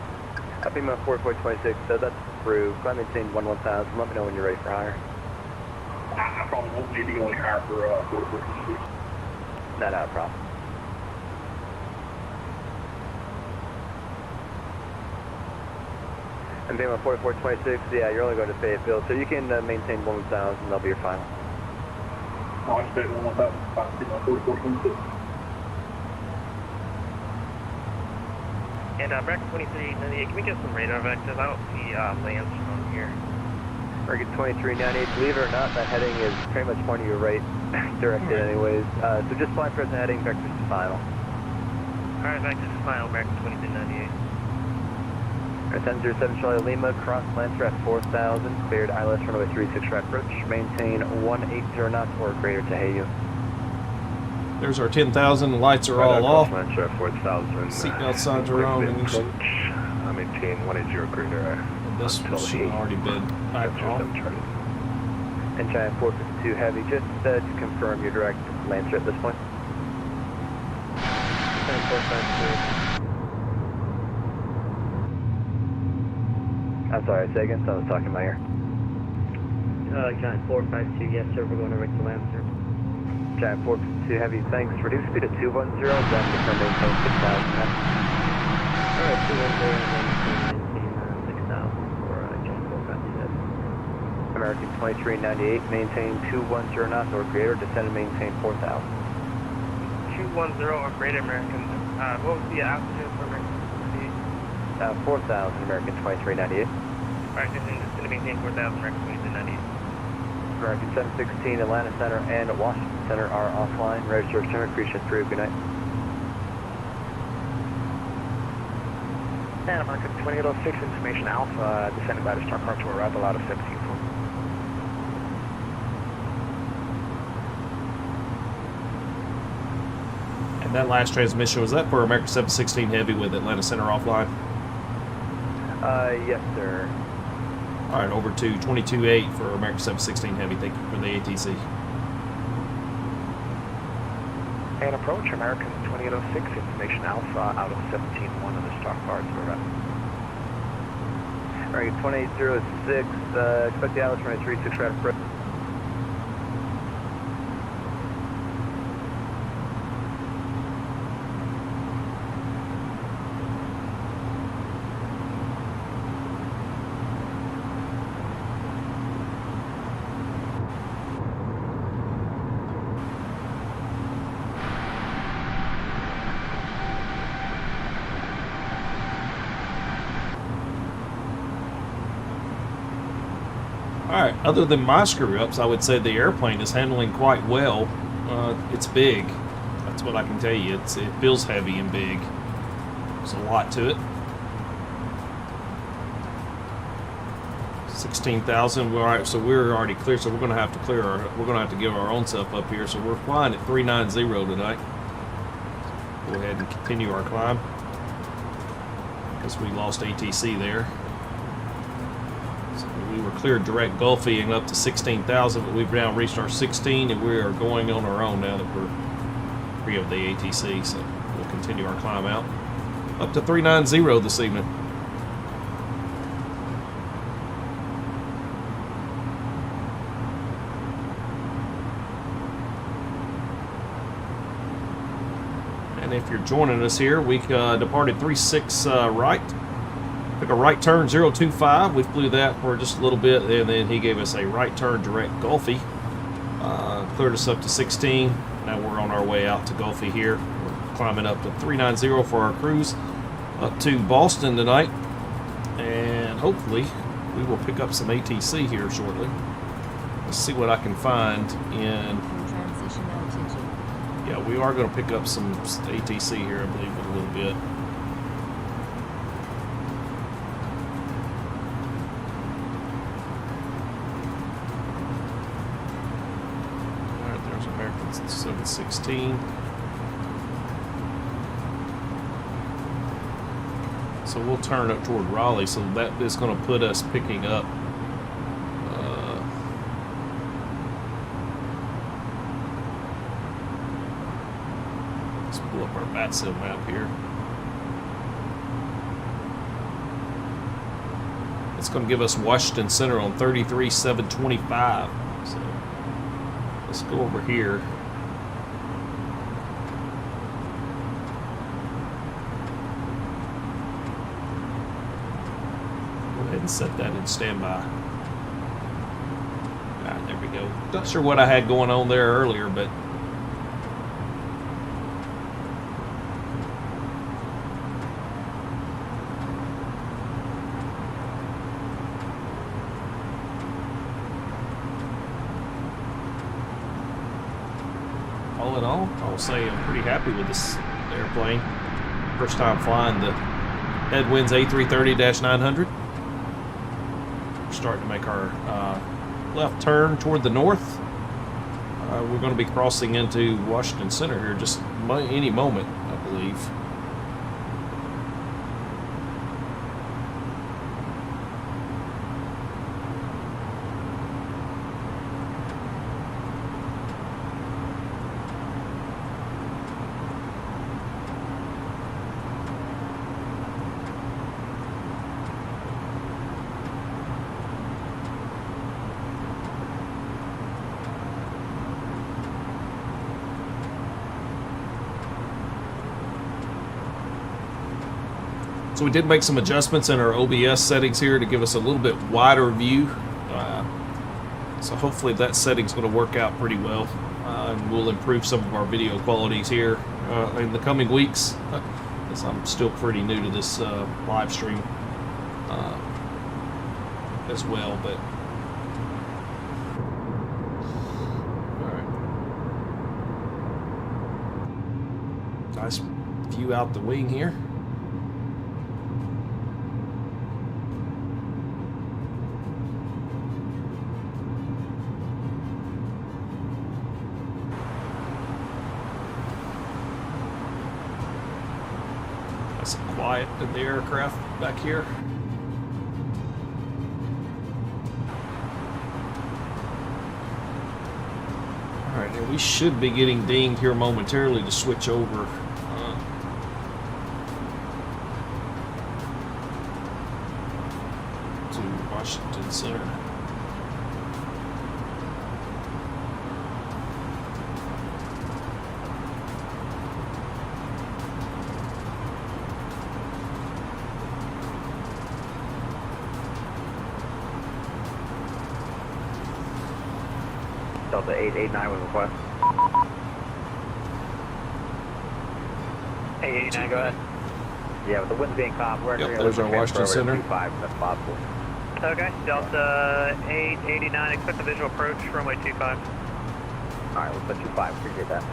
Copy my 4426, so that's through. Climb maintain 11,000. Let me know when you're ready for higher. I probably won't need to go any higher for 4426. Not a problem. And being my 4426, yeah, you're only going to Fayetteville, so you can maintain 1,000, that'll be your final. I expect 11,000 to be my 4426. And American 2398, can we get some radar vectors? I don't see lands from here. American 2398, believe it or not, that heading is pretty much pointing you right directed anyways. So just fly present heading, vectors to final. Alright, vectors to final, American 2398. 1007 Charlie Lima, cross Lancer at 4,000, cleared ILS runway 36 right approach, maintain 180 knots or greater to Hayu. There's our 10,000, the lights are all off. Lancer at 4,000. Seatbelt signs are on. And I maintain 180 greater. this should have already been backed off. And Giant 452 Heavy, just to confirm your direct Lancer at this point. Giant 452. I'm sorry, say again, someone's talking in my ear. Giant 452, yes sir, we're going direct to Lancer. Giant 452 Heavy, thanks. Reduce speed to 210, then confirm maintain 6,000. Alright, 210 and then maintain 6,000 for Giant 452. American 2398, maintain 210 knots or greater, descend and maintain 4,000. 210 or greater American. What was the altitude for American? 4,000 American 2398. Alright, just going to maintain 4,000 American 2398. American 716, Atlanta Center and Washington Center are offline. Register center, appreciate approved. Good night. And American 2806, information Alpha, descending by the star car to arrival out of 17. And that last transmission, was that for American 716 Heavy with Atlanta Center offline? Yes, sir. All right, over to 22.8 for American 716 Heavy. Thank you for the ATC. And approach American 2806, information Alpha out of 17-1 of the stock car to arrival. American 2806, expect the Alice 2336 right approach. All right, other than my screw-ups, I would say the airplane is handling quite well. It's big. That's what I can tell you. It feels heavy and big. There's a lot to it. 16,000. All right, so we're already clear. So we're going to have to clear our. We're going to have to give our own stuff up here. So we're flying at 390 tonight. Go ahead and continue our climb because we lost ATC there. We were cleared direct Gulfing up to 16,000, but we've now reached our 16, and we are going on our own now that we're free of the ATC. So we'll continue our climb out up to 390 this evening. And if you're joining us here, we departed 36 right. Took a right turn 025. We flew that for just a little bit, and then he gave us a right turn direct Gulfy. Cleared us up to 16. Now we're on our way out to Gulfy here. We're climbing up to 390 for our cruise up to Boston tonight. And hopefully we will pick up some ATC here shortly. Let's see what I can find in... Transition altitude. Yeah, we are going to pick up some ATC here, I believe, in a little bit. Alright, there's American 716. So we'll turn up toward Raleigh, so that is going to put us picking up let's pull up our BATSIM map here. It's going to give us Washington Center on 33,725. So let's go over here. Go ahead and set that in standby. Alright, there we go. Not sure what I had going on there earlier, but all in all, I'll say I'm pretty happy with this airplane. First time flying the Headwinds A330-900. We're starting to make our left turn toward the north. We're going to be crossing into Washington Center here just any moment, I believe. So we did make some adjustments in our OBS settings here to give us a little bit wider view. So hopefully that setting's going to work out pretty well, and we'll improve some of our video qualities here in the coming weeks, because I'm still pretty new to this live stream as well. But all right, nice view out the wing here. Nice and quiet in the aircraft back here. Alright, and we should be getting dinged here momentarily to switch over to Washington Center. Delta 889 with request. 889, go ahead. Yeah, with the winds being calm, we're Yep, there's our Washington Center. 25, that's possible. Okay, Delta 889, expect a visual approach, runway 25. Alright, let's put 25, appreciate that.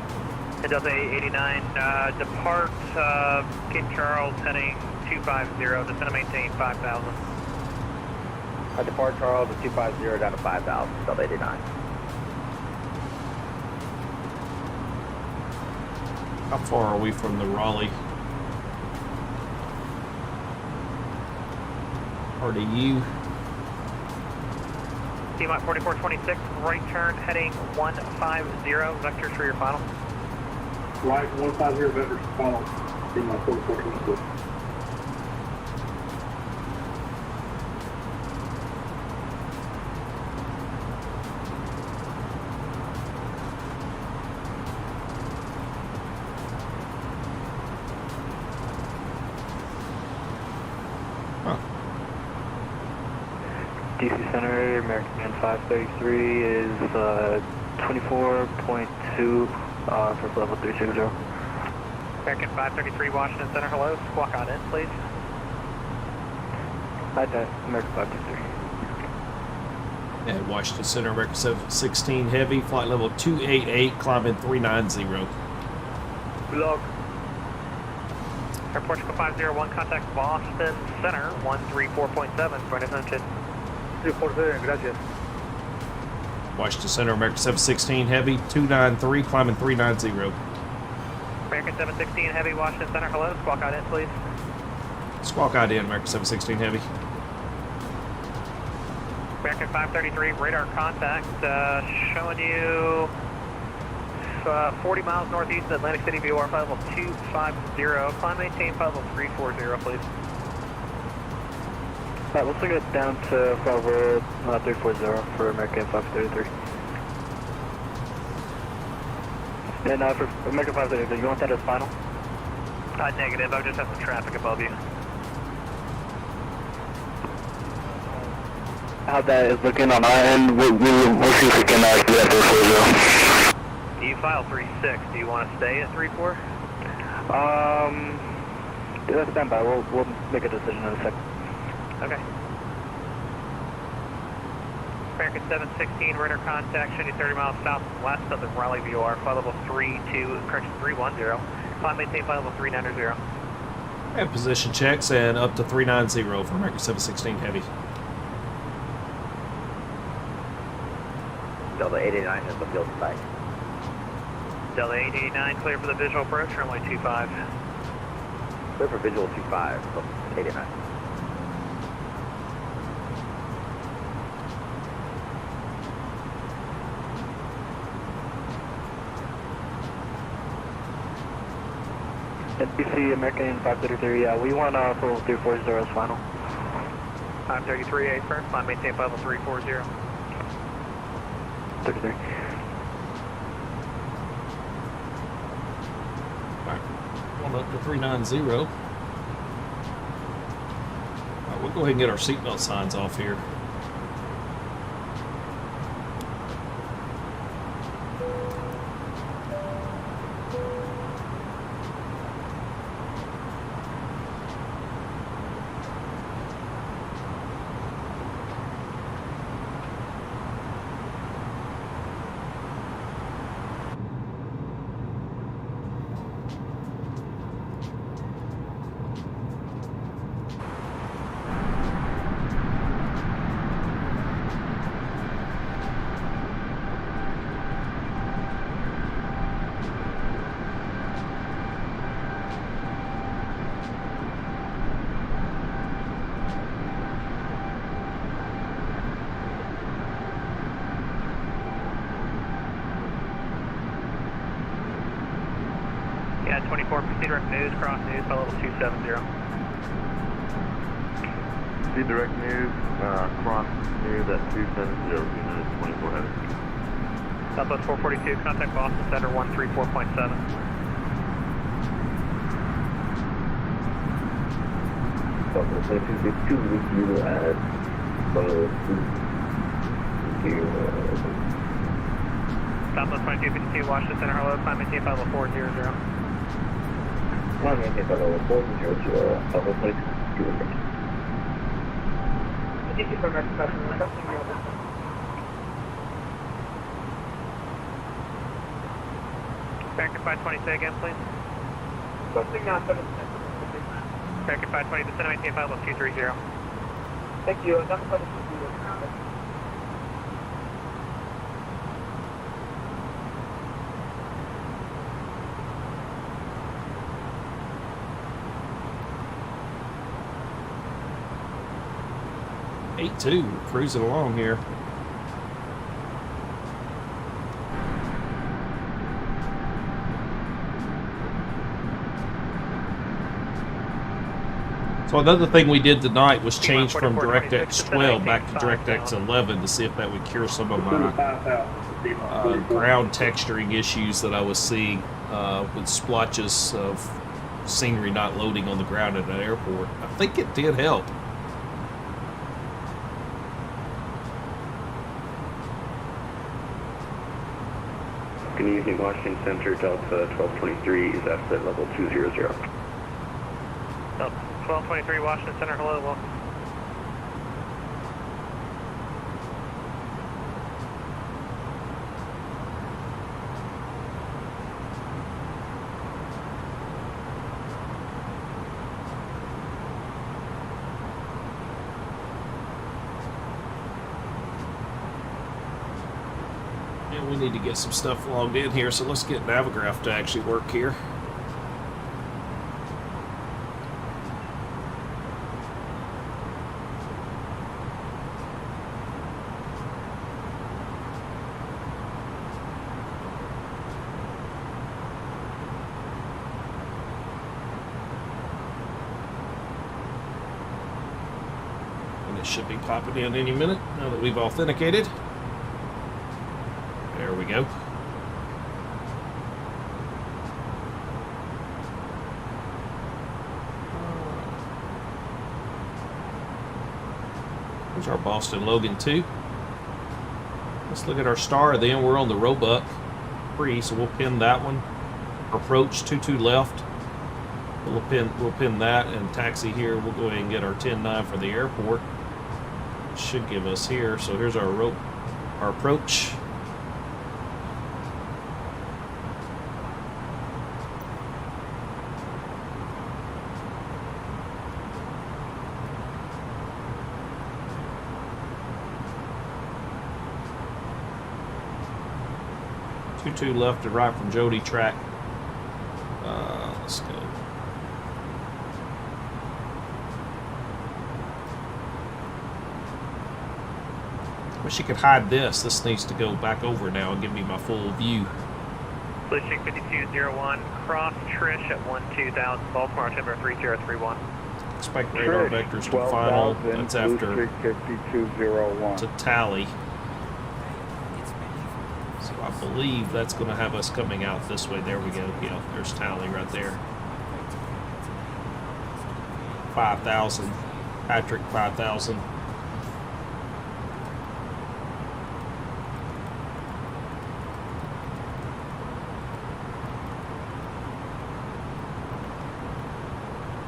Hey, Delta 889, depart Cape Charles heading 250, descend and maintain 5,000. Depart Charles at 250 down to 5,000, Delta 889. How far are we from the Raleigh RDU? T-Mach 4426, right turn heading 150, vectors for your final. Right, 150 vectors final. See my 4426. DC Center, American 533 is 24.2 for level 360. American 533, Washington Center, hello. Squawk on in, please. Hi, American 533. At Washington Center, American 716 Heavy, flight level 288, climbing 390. Log. Air Portugal 501, contact Boston Center, 134.7 for attention. 340, gracias. Washington Center, American 716 Heavy, 293, climbing 390. American 716 Heavy, Washington Center, hello. Squawk out in, please. Squawk ID in, American 716 Heavy. American 533, radar contact, showing you 40 miles northeast of Atlantic City, VOR, flight level 250. Climb maintain, flight level 340, please. Alright, let's look it down to flight level 340 for American 533. And for American 533, you want that as final? Negative, I just have some traffic above you. How that is looking on our end, we'll see if we can do that 340. You file 36. Do you want to stay at 34? Let's stand by. We'll make a decision in a second. Okay. American 716, radar contact, showing you 30 miles southwest of the Raleigh VOR, flight level 310. Climb maintain, flight level 390. And position checks and up to 390 for American 716 Heavy. Delta 889 has the field site. Delta 889, clear for the visual approach, runway 25. Clear for visual 25, so 889. NBC American 533, we want full 340 as final. 533, A firm, climb maintain, flight level 340. 33. Going up to 390. Alright, we'll go ahead and get our seatbelt signs off here. Yeah, 24, proceed direct news, cross news by level 270. See direct news, cross news at 270, unit 24 headed. Southwest 442, contact Boston Center 134.7. Southwest 262 with you at Southwest 2252, Washington Center, hello, climb maintain by level 400. Climb maintain by level 400, Southwest 2262. Thank you for my discussion. American 520, say again, please. Something not 7. American 520, descend maintain by level 230. Thank you. Nothing for the 2. We're cruising along here. So another thing we did tonight was change from DirectX 12 back to DirectX 11 to see if that would cure some of my ground texturing issues that I was seeing with splotches of scenery not loading on the ground at an airport. I think it did help. Good evening, Washington Center, Delta 1223 is at level 200. Delta 1223, Washington Center, hello, welcome. We need to get some stuff logged in here, so let's get Navigraph to actually work here. And it should be popping in any minute now that we've authenticated. There we go. There's our Boston Logan 2. Let's look at our star then. We're on the Roebuck 3, so we'll pin that one. Approach 22 left. We'll pin that and taxi here. We'll go ahead and get our 10-9 for the airport. Should give us here. So here's our approach. Two left and right from Jody track. Let's go. Wish you could hide this. This needs to go back over now and give me my full view. Blue Chick 5201, cross Trish at 12,000, Baltimore, Timber 3031. Expect radar vectors to final. That's after 5201 to tally. So I believe that's going to have us coming out this way. There we go. Yeah, there's tally right there. 5,000. Patrick 5,000.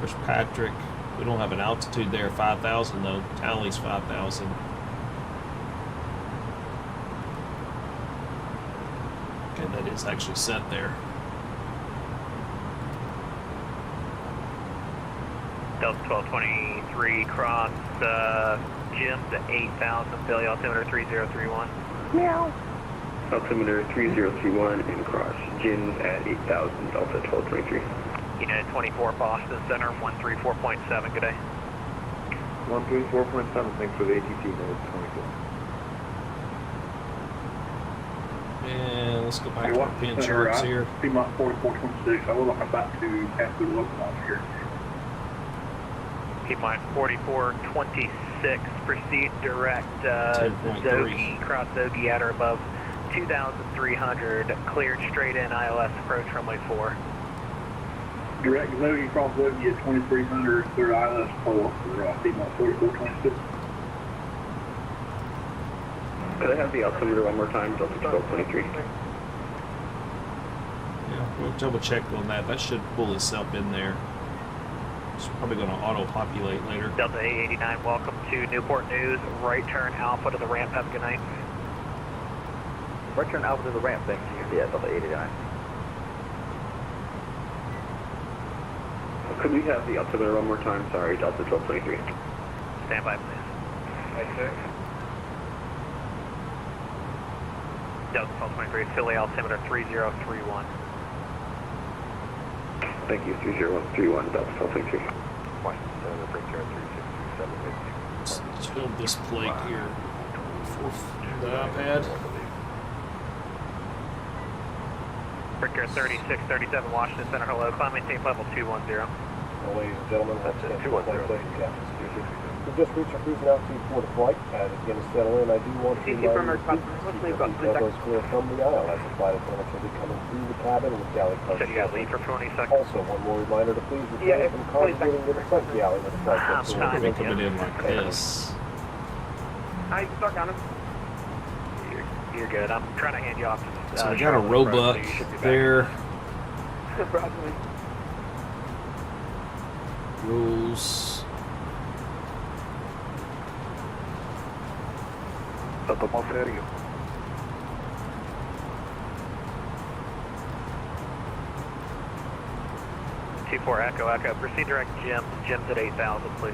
There's Patrick. We don't have an altitude there. 5,000 though. Tally's 5,000. Okay, that is actually set there. Delta 1223 cross Jim's at 8,000, Billy altimeter 3031. Meow. Altimeter 3031 and cross Jim's at 8,000, Delta 1223. Unit 24 Boston Center, 134.7, good day. 134.7, thanks for the ATC, node 24. And let's go back to our pin charts here. Piedmont 4426. I will look back to pass through the local ones here. Piedmont 4426, proceed direct 10.3. Zogi, cross Zogi at or above 2,300, cleared straight in ILS approach runway 4. Direct Zogi cross Zogi at 2300 through ILS 4 for Piedmont 4426. Could I have the altimeter one more time, Delta 1223? Yeah, we'll double check on that. That should pull itself in there. It's probably going to auto-populate later. Delta 889, welcome to Newport News. Right turn Alpha to the ramp. Have a good night. Right turn Alpha to the ramp, thank you. Yeah, Delta 889. Could we have the altimeter one more time? Sorry, Delta 1223. Stand by, please. Delta 1223, Philly altimeter 3031. Thank you, 3031, Delta 1223. Let's build this plate here before the iPad. Breaker 3637, Washington Center, hello. Climb maintain level 210. Ladies and gentlemen, that's it. 210. We just reached our cruising altitude for the flight. As it begins to settle in, I do want to remind you to keep elbows clear from the aisle as the flight attendants will be coming through the cabin with galley cars. Said you got leave for 20 seconds. Also, one more reminder to please refrain from congregating in the front galley with the flight So we're going to be coming in like this. I stuck on him. You're good. I'm trying to hand you off. So we got a Roebuck there. Rules. Tomo serio. T4 Echo Echo. Proceed direct Jim. Jim's at 8,000, please.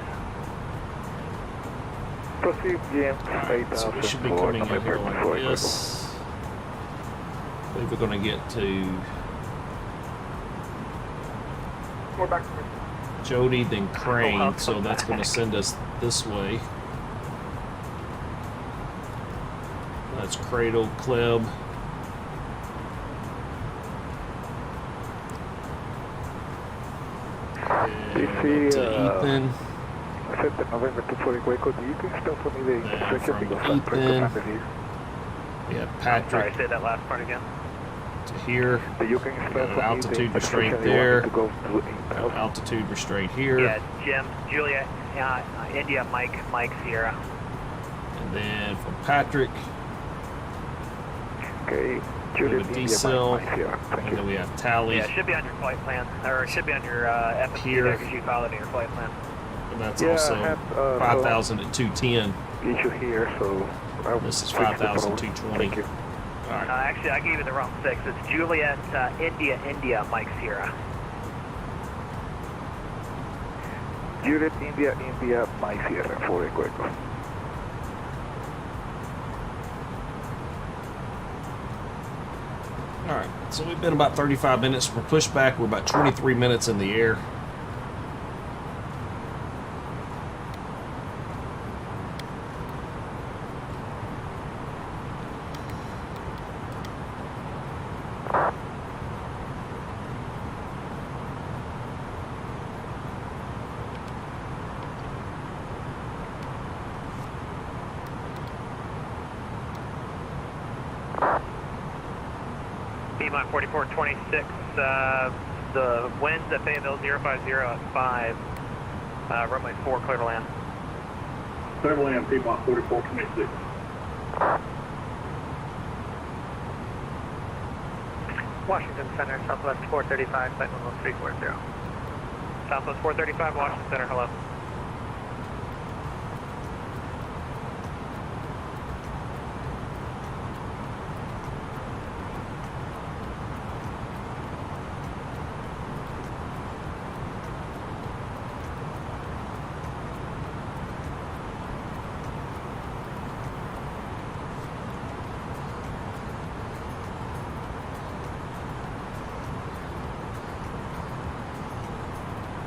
Proceed, Jim. 8,000. So we should be coming in here like this. I believe we're going to get to We're back. Jody, then Crane, so that's going to send us this way. That's Cradle, Kleb. And to Ethan. November 240 code. You can spell for me the From Ethan. We have Patrick. Sorry, say that last part again. To here. You can spell for me altitude restraint there. Altitude restraint here. Yeah, Jim, Juliet, India, Mike, Sierra. And then from Patrick. Okay, We have a D-cell, and then we have Tally. Yeah, it should be on your flight plan, or it should be on your FMC Here. there because you followed in your flight plan. And that's also 5,000 at 210. Issue here, so This is 5,220. Thank you. All right. Actually, I gave you the wrong 6. It's Juliet, India, Mike, Sierra. Juliet, India, Mike Sierra, for Ecuador. All right. So we've been about 35 minutes. We're pushed back. We're about 23 minutes in the air. Piedmont 4426, the winds at Fayetteville 050 at 5, runway 4, clear to land. Clear to land, Piedmont 4426. Washington Center, Southwest 435, flight level 340. Southwest 435, Washington Center, hello.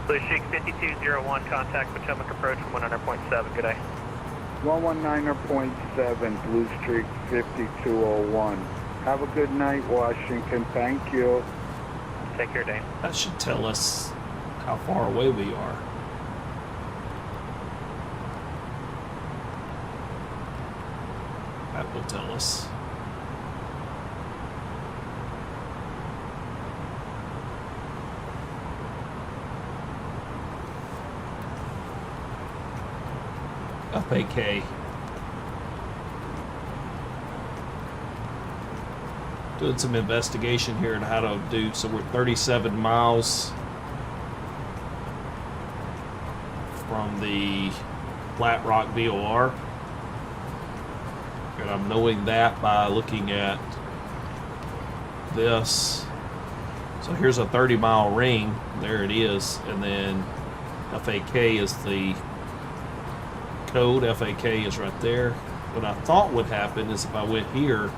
Blue Chic 5201, contact Potomac approach from 100.7, good day. 119.7, Blue Streak 5201. Have a good night, Washington. Thank you. Take care, Dane. That should tell us how far away we are. That will tell us. FAK. Doing some investigation here on how to do, so we're 37 miles from the Flat Rock VOR. And I'm knowing that by looking at this. So here's a 30-mile ring, there it is, and then FAK is the code. FAK is right there. What I thought would happen is if I went here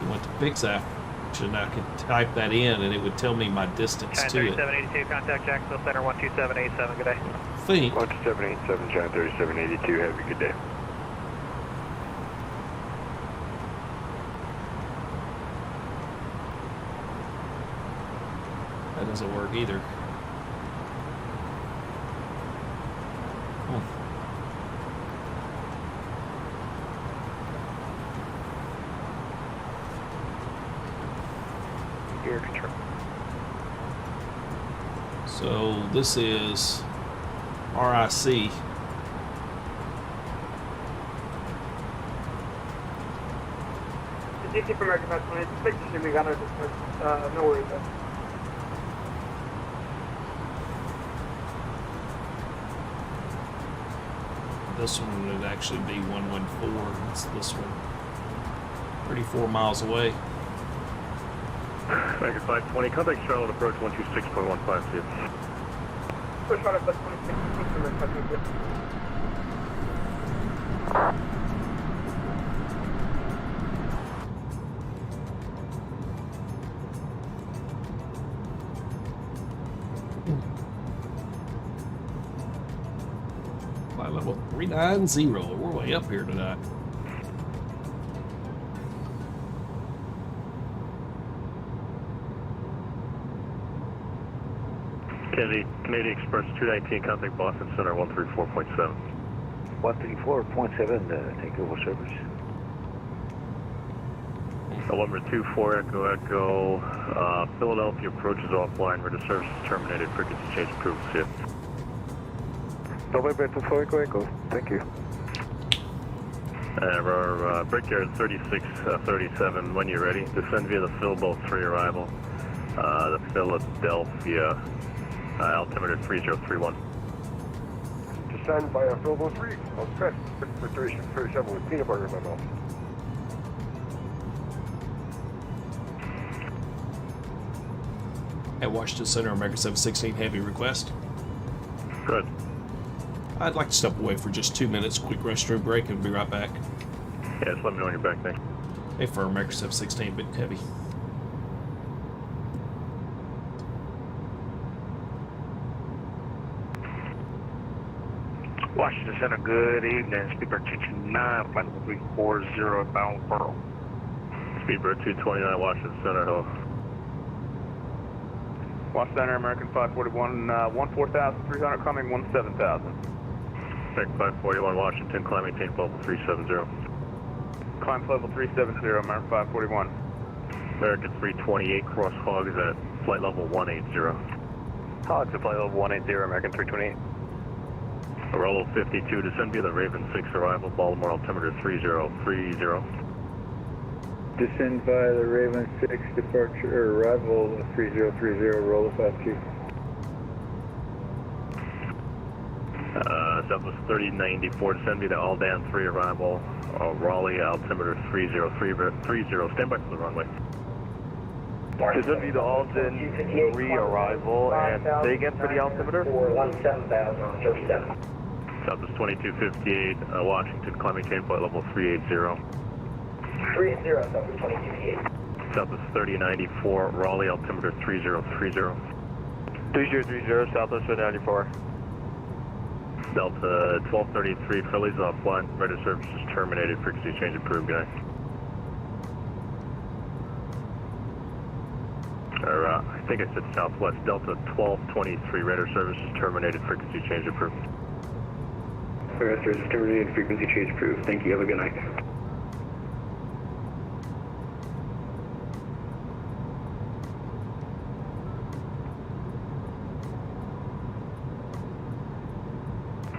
and went to fix action, I could type that in and it would tell me my distance to it. 3782, contact Jacksonville Center 12787, good day. I think 12787, John 3782, have a good day. that doesn't work either. Gear control. So this is RIC. The DC from American Pass 26 should be gone. No worries. This one would actually be 114. It's this one. 34 miles away. American 520, contact Charlotte approach 126.156. Push Charlotte plus 26. Flight level 390. We're way up here tonight. Kennedy, Canadian Express 219, contact Boston Center 134.7. 134.7, take over service. November 24 Echo Echo, Philadelphia approach is offline, radio service is terminated, frequency change approved, see ya. November 24 Echo Echo, thank you. And our break yard 3637, when you're ready, descend via the Philboat 3 arrival, the Philadelphia, altimeter 3031. Descend via Philboat 3, on set, for 37 with peanut butter in my mouth. At Washington Center, American 716, heavy request. Good. I'd like to step away for just 2 minutes, quick restroom break, and be right back. Yeah, just let me know when you're back, thanks. Hey, for American 716, bit heavy. Washington Center, good evening. Speedbird 229, flight level 340, bound Pearl. Speedbird 229, Washington Center, hello. Washington Center, American 541, 14,300, climbing 17,000. American 541, Washington, climb maintain level 370. Climb level 370, American 541. American 328, cross hogs at flight level 180. Hogs at flight level 180, American 328. Rollo 52, descend via the Raven 6 arrival, Baltimore altimeter 3030. Descend via the Raven 6 departure, arrival 3030, roll 52. Southwest 3094, descend me to all down 3 arrival, Raleigh, altimeter 3030, stand by for the runway. Descend me to Alden 3 arrival, and say again for the altimeter? 17,037. Southwest 2258, Washington, climbing maintain flight level 380. 380, Southwest 2258. Southwest 3094, Raleigh, altimeter 3030. 3030, Southwest 3094. Delta 1233, Philly's offline, radar services terminated, frequency change approved, guys. Or, I think I said Southwest, Delta 1223, radar services terminated, frequency change approved. Radar services terminated, frequency change approved. Thank you, have a good night.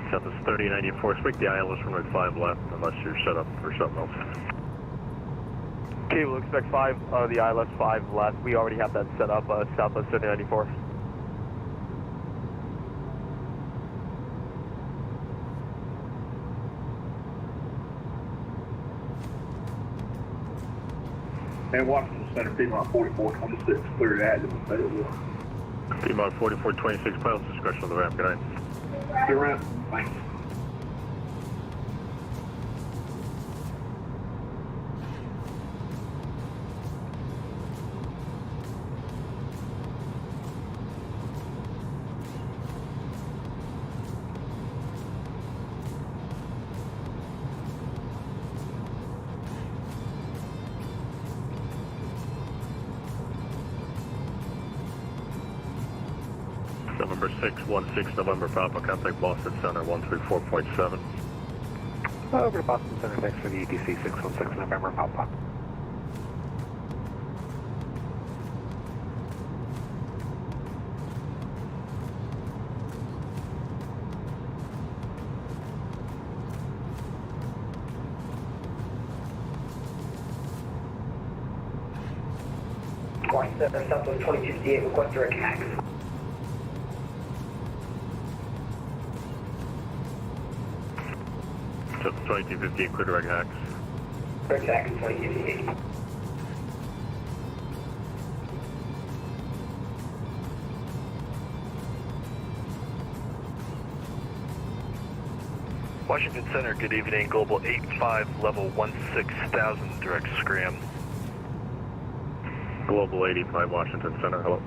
Southwest 3094, speak the ILS runway 5 left, unless you're set up for something else. Okay, we'll expect 5, the ILS 5 left. We already have that set up, Southwest 3094. And Washington Center, Piedmont 4426, cleared active and available. Piedmont 4426, pilot's discretion on the ramp, good night. Good ramp, thanks. November 616, November Papa, contact Boston Center 134.7. Over to Boston Center, thanks for the ETC 616, November Papa. Southwest 2258, request direct hack. Southwest 2258, clear direct hacks. Direct hack is 2258. Washington Center, good evening. Global 85, level 16,000, direct scram. Global 85, Washington Center, hello.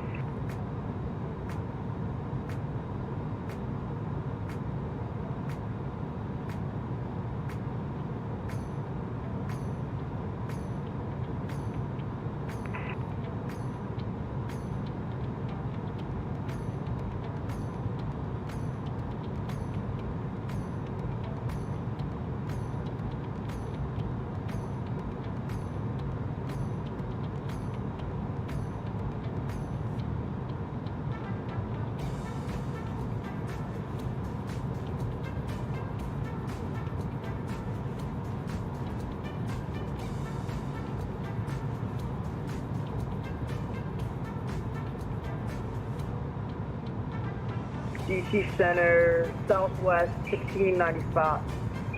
DC Center, Southwest 1695.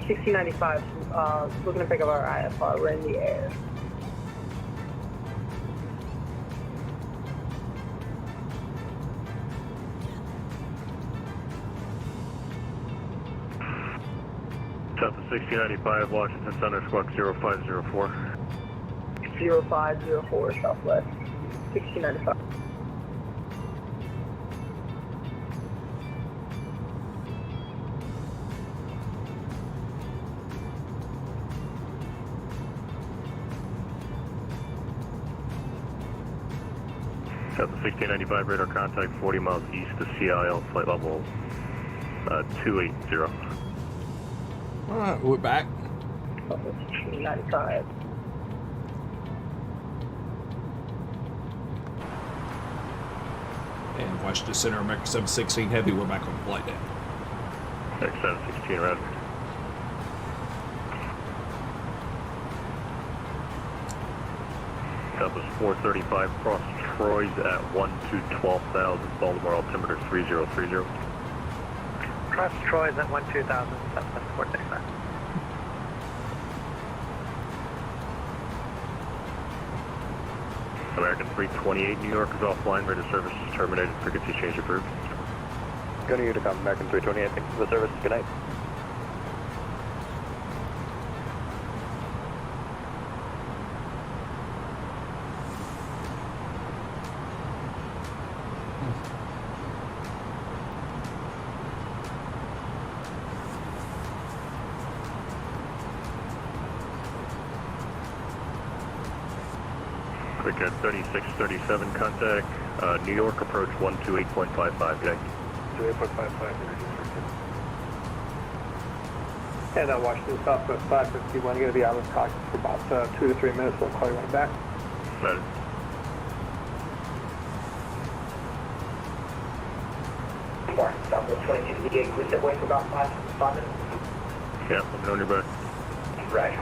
1695, looking to pick up our IFR. We're in the air. Southwest 1695, Washington Center, squawk 0504. 0504, Southwest 1695. Southwest 1695, radar contact 40 miles east to CIL, flight level 280. Alright, we're back. 1695. And Washington Center, America 716 Heavy, we're back on flight deck. X716, roger. Southwest 435, cross Troy's at 12,000, Baltimore altimeter 3030. Cross Troy is at 12000, Southwest 469. American 328, New York is offline. Radar service is terminated. Frequency change approved. Go to Utica, American 328. Thanks for the service. Good night. Quick at 3637 contact. New York approach 128.55. Good night. 28.55. And Washington Southwest 551, going to be out of cockpit for about 2 to 3 minutes. We'll call you right back. Got it. Southwest 22 to the gate. We sit wait for about 5 minutes. Yeah, let me know when you're back. Right.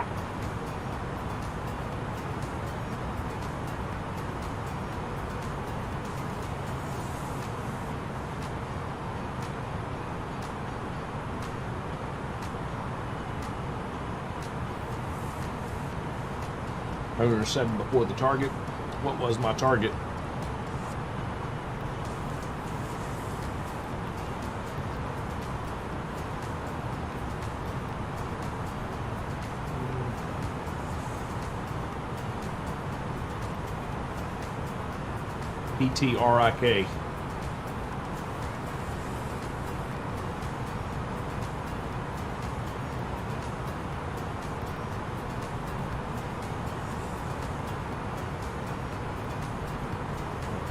I was 7 before the target. What was my target? PTRIK.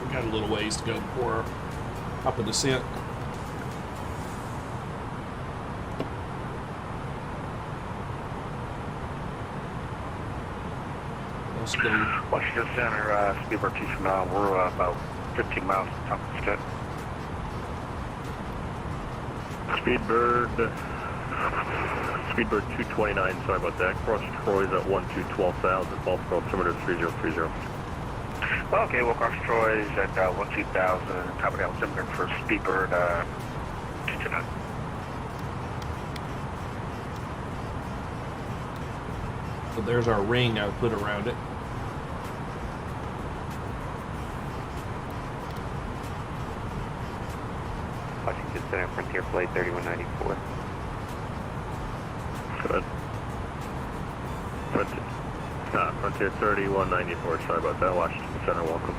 We got a little ways to go before up a descent. Let's go. Washington Center, Speedbird 2 from now. We're about 15 miles from top of the state. Speedbird 229, sorry about that. Cross Troy's at 12,000, Baltimore altimeter 3030. Okay, we'll cross Troy's at 12,000, top of the altimeter for Speedbird 229. So there's our ring I put around it. Washington Center, Frontier Flight 3194. Good. Frontier 3194, sorry about that. Washington Center, welcome.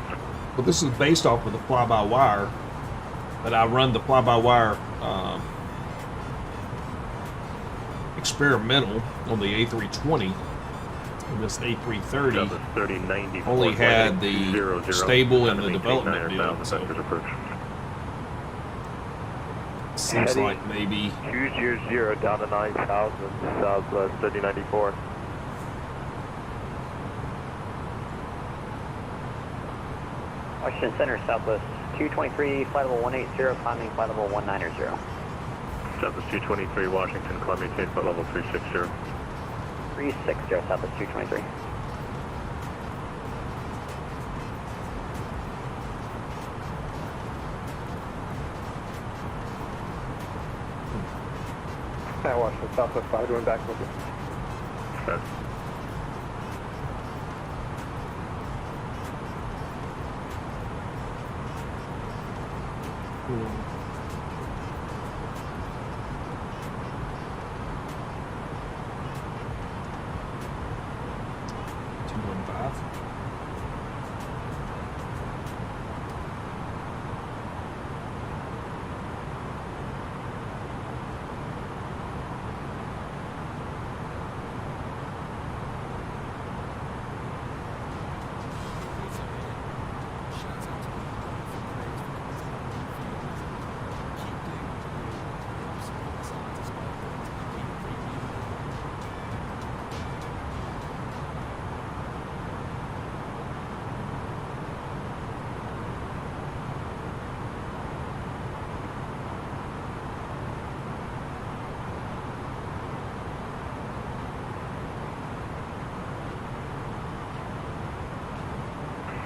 Well, this is based off of the fly-by-wire, but I run the fly-by-wire experimental on the A320. And this A330 only had the stable and the development deal, so seems like maybe 200 down to 9,000, Southwest 3094. Washington Center, Southwest 223, flight level 180, climbing flight level 190. Southwest 223, Washington, climb maintain flight level 360. 360, Southwest 223. Hi, Washington Southwest 5, going back with you. Okay.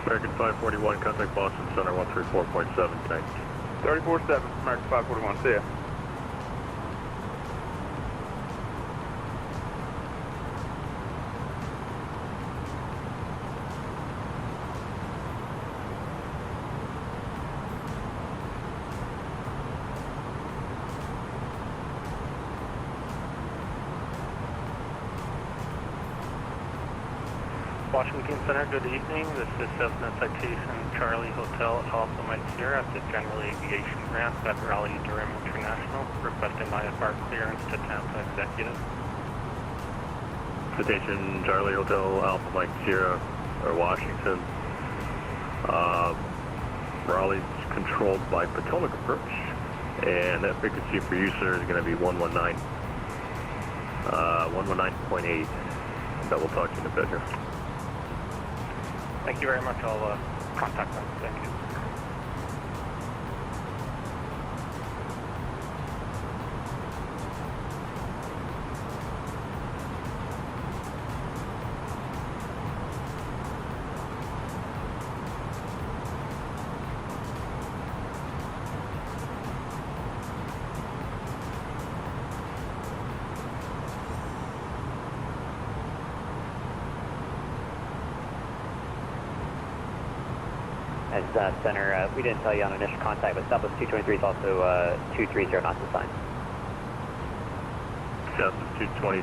American 541, contact Boston Center 134.7, thanks. 34-7, American 541, see ya. Washington Center, good evening. This is Cessna Citation Charlie Hotel Alpha Mike Sierra at the General Aviation Ramp at Raleigh-Durham International, requesting IFR clearance to Tampa Executive. Citation Charlie Hotel Alpha Mike Sierra, or Washington. Raleigh's controlled by Potomac approach, and that frequency for you, sir, is going to be 119. 119.8. Double talk to you in a bit here. Thank you very much. I'll contact them. Thank you. As Center, we didn't tell you on initial contact, but Southwest 223 is also 230 knots of sign. Southwest 220,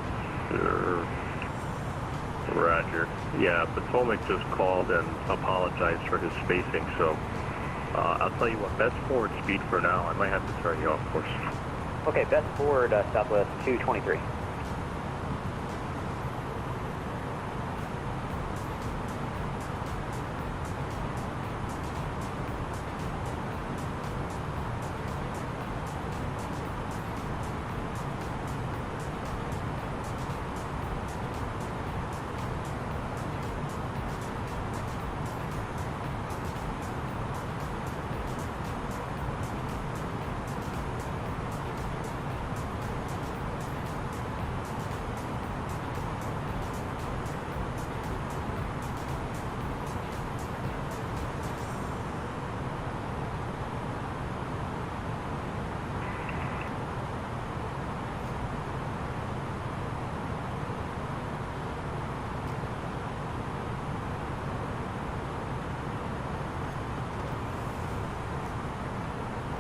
roger. Yeah, Potomac just called and apologized for his spacing, so I'll tell you what, best forward speed for now. I might have to turn you off course. Okay, best forward Southwest 223.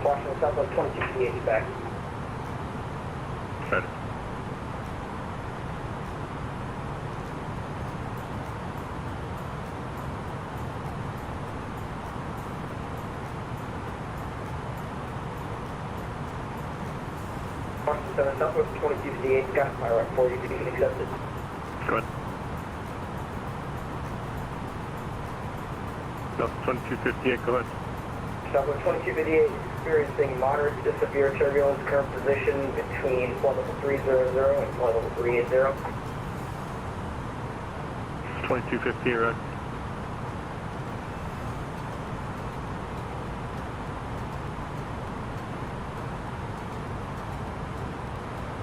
Washington Southwest 2258 back. Right. Washington 7 Southwest 2258, got my right 40, you can accept it. Go ahead. Southwest 2258, go ahead. Southwest 2258, experiencing moderate to severe turbulence, current position between flight level 300 and flight level 380. 2250, right?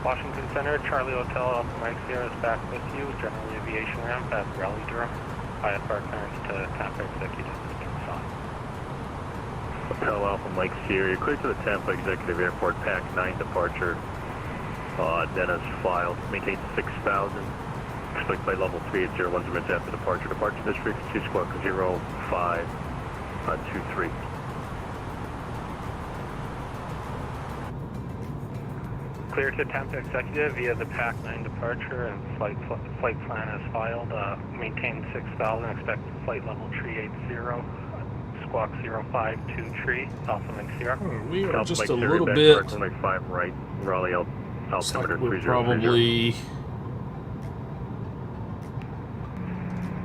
Washington Center, Charlie Hotel Alpha Mike Sierra is back with you. General Aviation Ramp at Raleigh-Durham. IFR clearance to Tampa Executive has been sought. Hotel Alpha Mike Sierra, you're clear to the Tampa Executive Airport, Pack 9 departure. Dennis filed, maintain 6,000. Expect flight level 380, 1 minutes after departure. Departure this frequency, squawk 0523. Clear to Tampa Executive via the Pack 9 departure and flight plan is filed. Maintain 6,000, expect flight level 380, squawk 0523, Alpha Mike Sierra. We are Alpha just Mike a Sierra, little back bit. correct, runway 5 right, Raleigh altimeter We're 3030. probably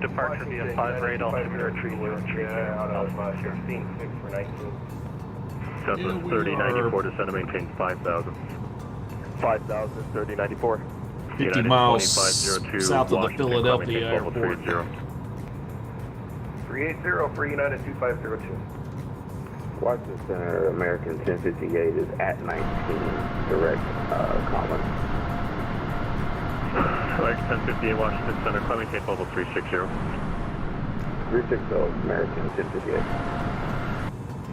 Departure via 5 right, altimeter 303, Alpha 16.6 for 19. Southwest 3094, descend to maintain 5,000. 5,000, 3094. 50 United miles 2502, south of the Washington, Philadelphia maintain level airport. 380 for United 2502. Washington Center, American 1058 is at 19, direct common. American 1058, Washington Center, climb maintain level 360. 360, American 1058.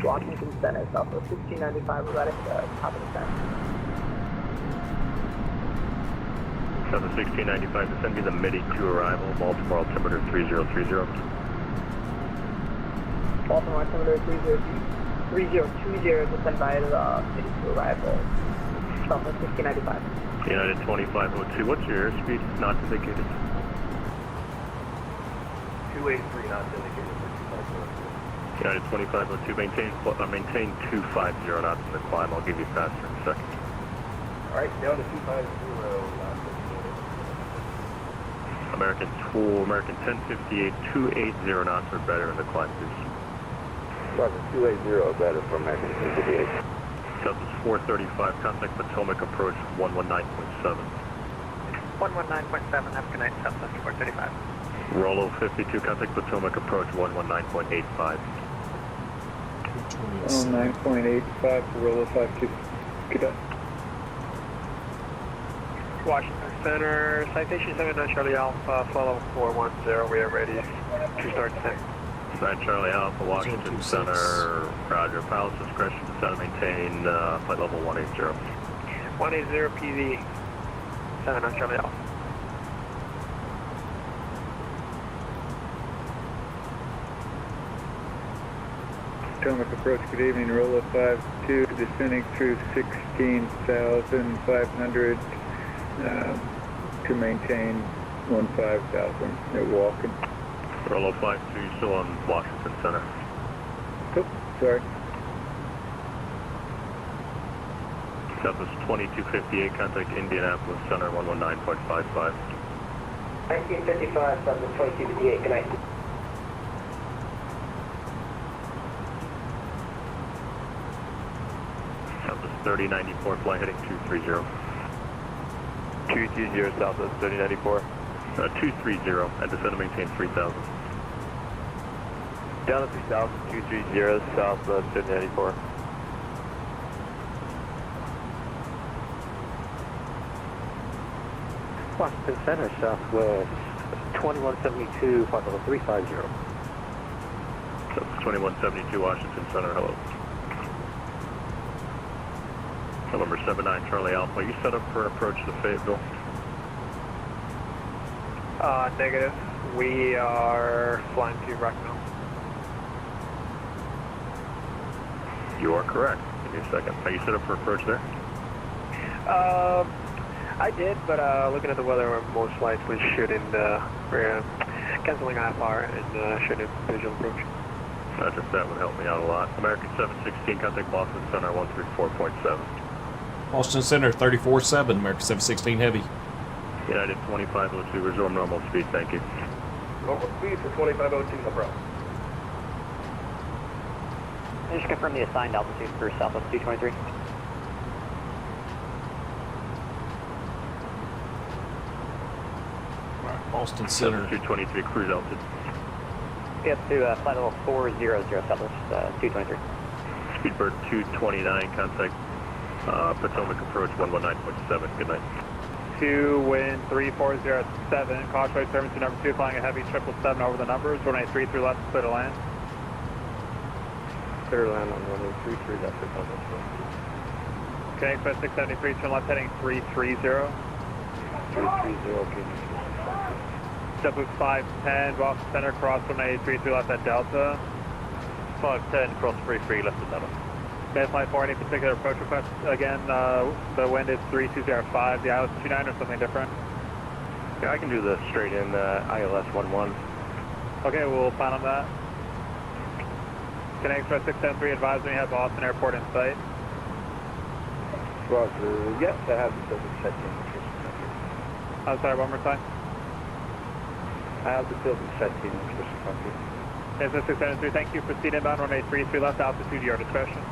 Washington Center, Southwest 1695, erratic, top of the center. Southwest 1695, descend via the Midi to arrival, Baltimore altimeter 3030. Baltimore altimeter 3020, descend via the city to arrival. Southwest 1695. United 2502, what's your airspeed? Not indicated. 283 knots indicated for 2502. United 2502, maintain 250 knots in the climb. I'll give you faster in a second. Alright, down to 250 knots indicated. American 1058, 280 knots or better in the climb, please. Roger, 280 or better for American 1058. Southwest 435, contact Potomac approach 119.7. 119.7, have a good night, Southwest 435. Rollo 52, contact Potomac approach 119.85. 9.85 for Rollo 52. Cadet. Washington Center, citation 79 Charlie Alpha, flight level 410, we are ready to start descent. 9 Charlie Alpha, Washington Center, Roger, pilot's discretion, descend and maintain flight level 180. 180 PV, 79 Charlie Alpha. Potomac approach, good evening, Rollo 52, descending through 16,500 to maintain 15,000, no walking. Rollo 52, you're still on Washington Center. Oh, sorry. Southwest 2258, contact Indianapolis Center 119.55. 1955, Southwest 2258, good night. Southwest 3094, fly heading 230. 230 Southwest 3094. 230, and descend and maintain 3000. Down to 3000, 230 Southwest 3094. Washington Center, Southwest 2172, flight level 350. Southwest 2172, Washington Center, hello. November 79 Charlie Alpha, you set up for approach to Fayetteville? Negative. We are flying to Rockville. You are correct. Give me a second. Are you set up for approach there? I did, but looking at the weather, we're most likely shooting, we're canceling IFR and shooting visual approach. Just that would help me out a lot. American 716, contact Boston Center 134.7. Boston Center 34-7, American 716 Heavy. United 2502, resume normal speed, thank you. Normal speed for 2502, no problem. Just confirm the assigned altitude for Southwest 223. Boston Center 223, cruise altitude. Get to flight level 400, Southwest 223. Speedbird 229, contact Potomac approach 119.7, good night. 2, wind 3407, causeway service to number 2, flying a heavy 777 over the numbers, 183 left, clear to land. Clear to land on 1833, that's the contact. Okay, express 673, turn left heading 330. 330, okay. JetBlue 510, Boston Center, cross 183 left at Delta. 510, cross 33 left at Delta. Okay, flight 4, any particular approach request? Again, the wind is 3205, the ILS 29 or something different? Yeah, I can do the straight in ILS 11. Okay, we'll plan on that. Can Express 673 advise when you have Boston Airport in sight? Roger, yes, I have the building set in. I'm sorry, one more time? I have the building set in. Express 673, thank you for seat inbound 183 left, altitude, your discretion.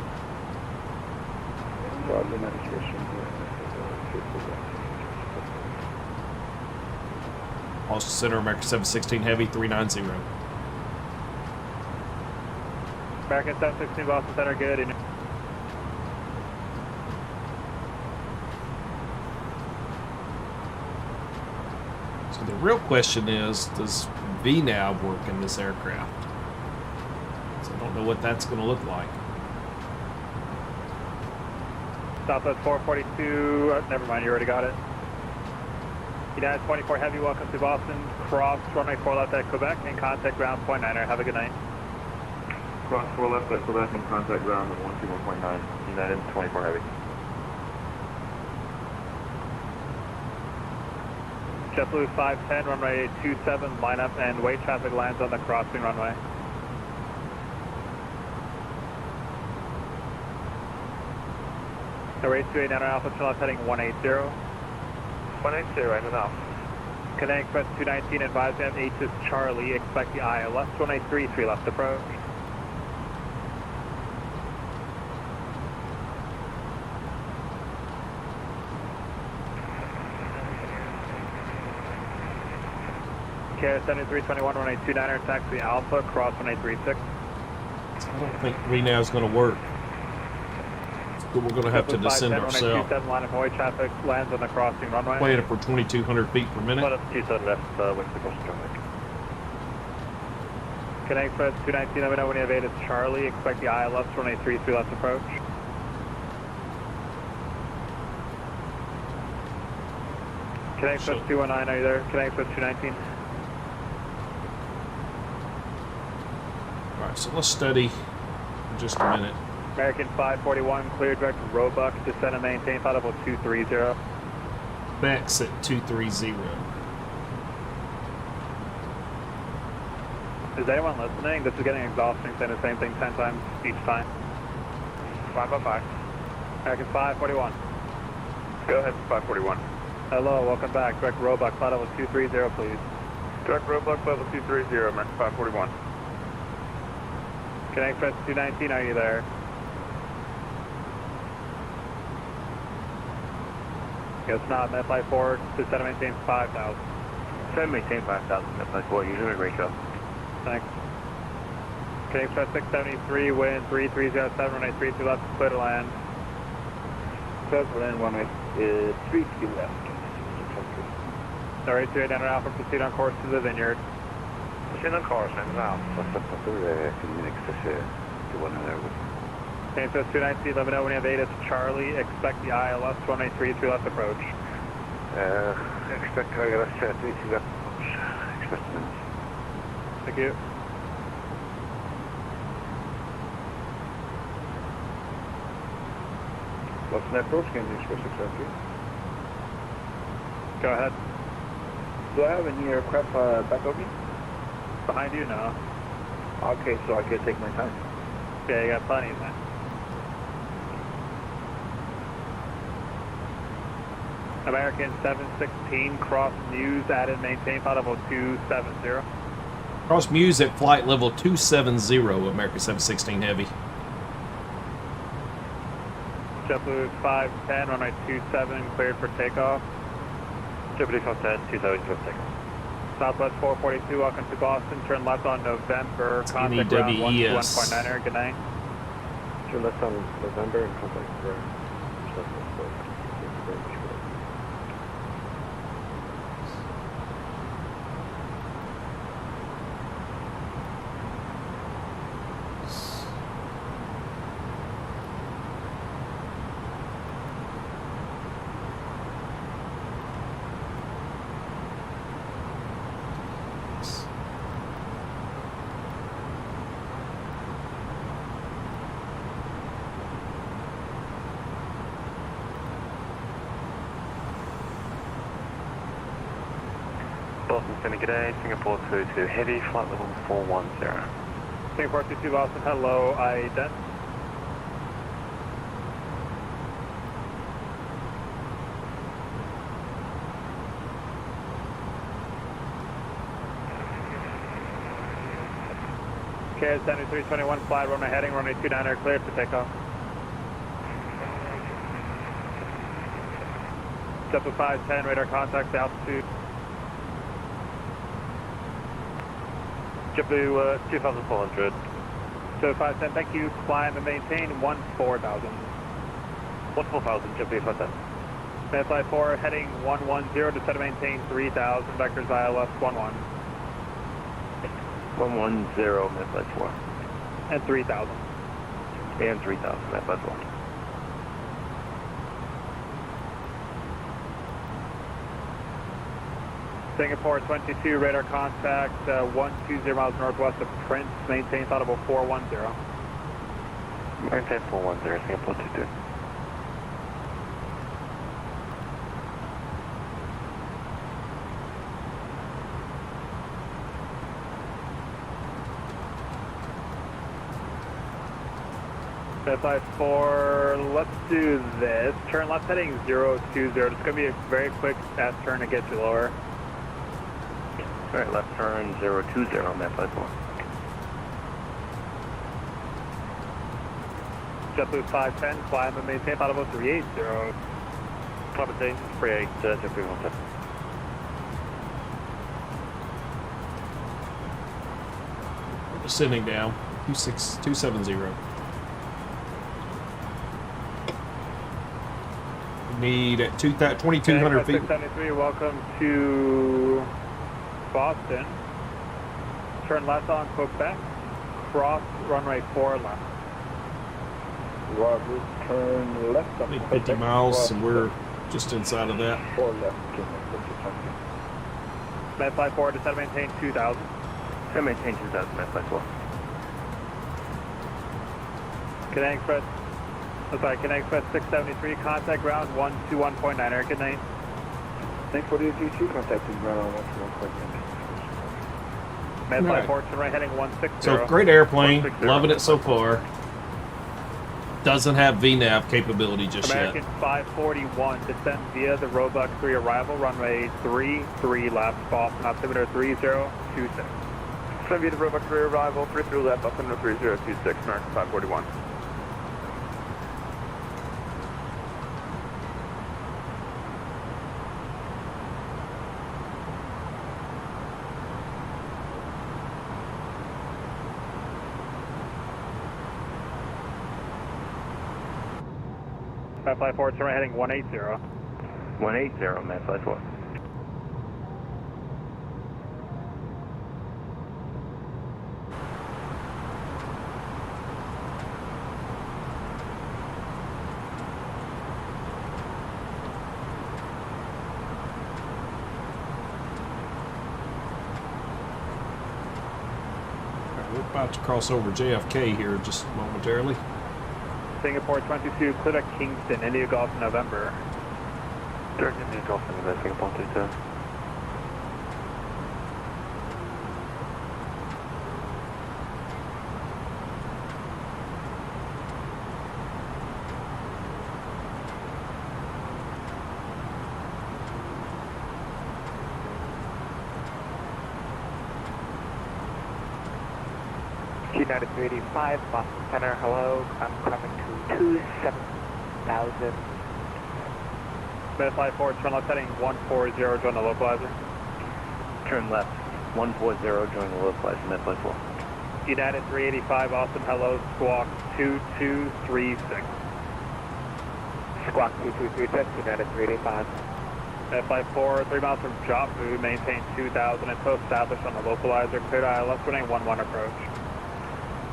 Roger, navigation. Boston Center, American 716 Heavy, 390. American 716 Boston Center, good. So the real question is, does VNAV work in this aircraft? So I don't know what that's going to look like. Southwest 442, never mind, you already got it. United 24 Heavy, welcome to Boston. Cross runway 4 left at Quebec and contact ground point 9er. Have a good night. Cross 4 left at Quebec and contact ground at 121.9. United 24 Heavy. JetBlue 510, runway 27, line up and wait. Traffic lands on the crossing runway. Array 28 Nano Alpha, turn left heading 180. 180, right enough. Connect Express 219, advise you have H is Charlie, expect the ILS 1833 left approach. KS 7321, runway 29er, taxi Alpha, cross 1836. I don't think renav's going to work. But we're going to have to descend ourselves. 27 line of Hawaii traffic lands on the crossing runway. Playing it for 2,200 feet per minute. Line up 27 left, west of crossing traffic. Connect Express 219, let me know when you have 8 is Charlie, expect the ILS 1833 left approach. Connect Express 219, are you there? Connect Express 219. Alright, so let's study in just a minute. American 541, clear direct to Roebuck, descend and maintain, flight level 230. Bex at 230. Is anyone listening? This is getting exhausting, saying the same thing 10 times each time. 555. American 541. Go ahead, 541. Hello, welcome back. Direct Roebuck, flight level 230, please. Direct Roebuck, level 230, American 541. Connect Express 219, are you there? Guess not. Met flight forward, descend and maintain 5,000. Descend maintain 5,000, met flight forward, usually ratio. Thanks. Connect Express 673, wind 3307, runway 32 left, clear to land. Clear to land, runway 32 left. Alright, 28 Nano Alpha, proceed on course to the vineyard. Proceed on course, Nano Alpha. Connect Express 219, let me know when you have 8 is Charlie, expect the ILS 1833 left approach. Expect ILS 32 left approach. Expect a minute. Thank you. What's an approach? Can you express exactly? Go ahead. Do I have any aircraft back of me? Behind you, no. Okay, so I can take my time. Yeah, you got plenty of that. American 716, cross Muse, added, maintain, flight level 270. Cross Muse at flight level 270, American 716 Heavy. JetBlue 510, runway 27, cleared for takeoff. JetBlue 510, 270 for takeoff. Southwest 442, welcome to Boston. Turn left on November. Contact ground 1.9er. Good night. Turn left on November and contact ground. Boston, sending good day, Singapore 22 Heavy, flight level 410. Singapore 22 Boston, hello, ident. KS 7321, fly runway heading, runway 29er, cleared for takeoff. JetBlue 510, radar contact, altitude. JetBlue 2400. JetBlue 510, thank you. Climb and maintain 14,000. 14,000, JetBlue 510. May flight 4, heading 110, descend and maintain 3,000, vectors ILS 11. 110, met flight 4. And 3,000. And 3,000, met flight 4. Singapore 22, radar contact 120 miles northwest of Prince, maintain flight level 410. Maintain 410, Singapore 22. 5-4, let's do this. Turn left heading 020. It's going to be a very quick fast turn to get you lower. Alright, left turn 020 on that 5-4. JetBlue 510, climb and maintain audible 380. Climb and maintain 38, JetBlue 17. Descending down, 270. Need at 2,200 feet. 673, welcome to Boston. Turn left on Quebec, cross runway 4 left. Roger, turn left on Need 50 miles, and we're just inside of that. 4 left, Met 54, descend maintain 2000. Descend maintain 2000, Met 54. Connect Express, Connect Express 673, contact ground 121.9, Air, good night. Thanks for the GT, contacting ground on 121.9. Met Right. 54, turn right heading 160. So great airplane, 160. loving it so far. Doesn't have VNAV capability just American yet. 541, descend via the Roebuck 3 arrival, runway 33 left, Boston, altimeter 3026. Descend via the Roebuck 3 arrival, 33 left, altimeter 3026, American 541. Fly forward, turn right heading 180. 180, Met 54. We're about to cross over JFK here just momentarily. Singapore 22, clear to Kingston, India Golf, November. Direct India Golf, Singapore 22. United 385, Boston Center, hello, I'm coming to 27,000. Met fly forward, turn left heading 140, join the localizer. Turn left 140, join the localizer, Met 54. United 385, Austin, hello, squawk 2236. Squawk 2236, United 385. Met fly forward, 3 miles from Jopu, maintain 2000 and post established on the localizer, cleared ILS, running 11 approach.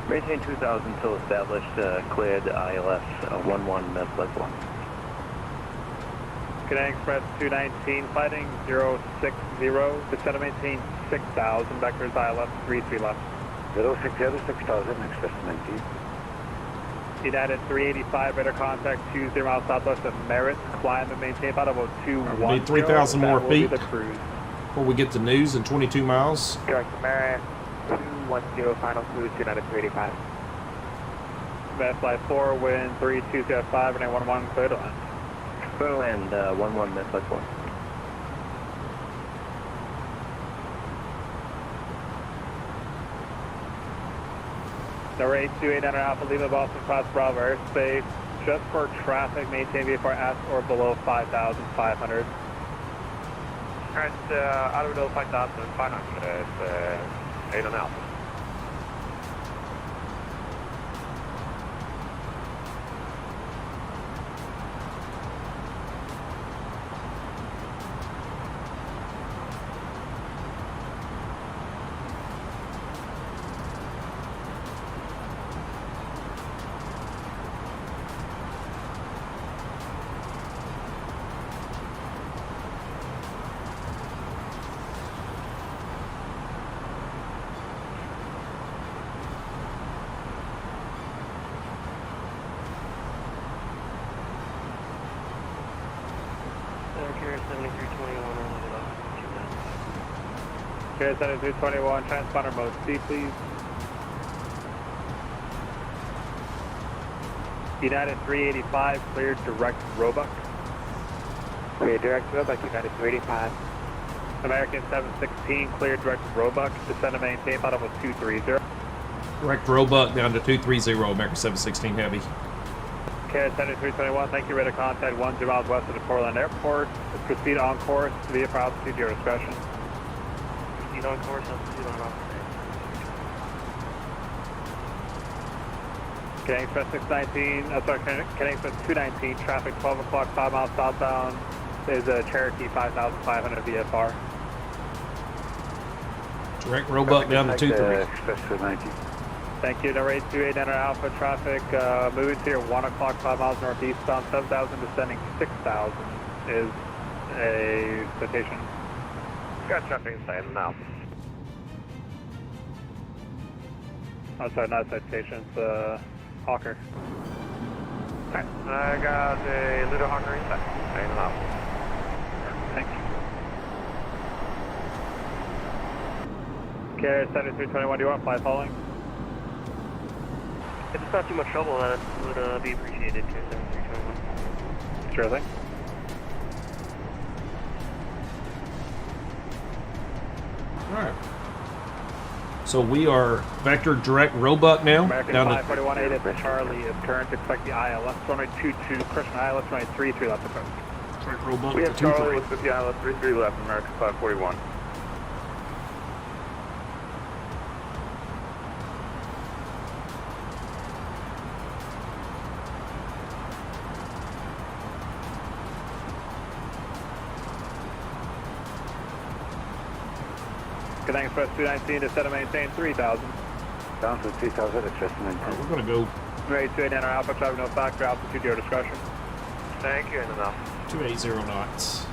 Maintain 2000 until established, cleared ILS 11, Met 54. Connect Express 219, fighting 060, descend and maintain 6000, vectors ILS 33 left. 060, 6000, Express 19. United 385, radar contact 20 miles southwest of Merritt, climb and maintain about about 210. Need 3,000 more feet the cruise. before we get to news in 22 miles. Direct Merritt 210, final cruise, United 385. Met fly 4, wind 3205, and 11 clear to land. Clear to land 11, Met 54. Number 828 Alpha Lima, Boston, Class Bravo, airspace, just for traffic, maintain VFR at or below 5,500. Alright, out of below 5,500, 8 on Alpha. Okay, 7321, transponder mode C, please. United 385, cleared direct Roebuck. Clear direct Roebuck, United 385. American 716, cleared direct Roebuck, descend and maintain, flight level 230. Direct Roebuck down to 230, American 716 Heavy. KCLT 321, thank you, radar contact 10 miles west of the Portland Airport. Proceed on course, via for altitude, your discretion. Proceed on course, altitude on altitude. Canadian Express 619, Canadian Express 219, traffic 12 o'clock, 5 miles southbound. There's a Cherokee 5500 VFR. Direct Roebuck down to 23. Express 219. Thank you, number 828 Alpha traffic, moving to your 1 o'clock, 5 miles northeastbound, 7,000 descending 6,000 is a citation. Got traffic inside now. Oh, sorry, not a citation, it's Hawker. Alright, I got a little Hawker inside. Staying out. Thank you. KCLT 321, do you want fly following? If it's not too much trouble, that would be appreciated. KCLT 321. Sure thing. Alright. So we are vector direct Roebuck now. American Down to 541 at Charlie is current. Expect the ILS runway 22, Christian ILS runway 33 left approach. direct Roebuck We to have 23. Charlie with the ILS 33 left, American 541. Canadian Express 219 to set and maintain 3,000. Down to 3,000, Express 219. Alright, we're going to go Ready to enter Alpha, traffic no factor, altitude your discretion. Thank you, and enough. 280 knots.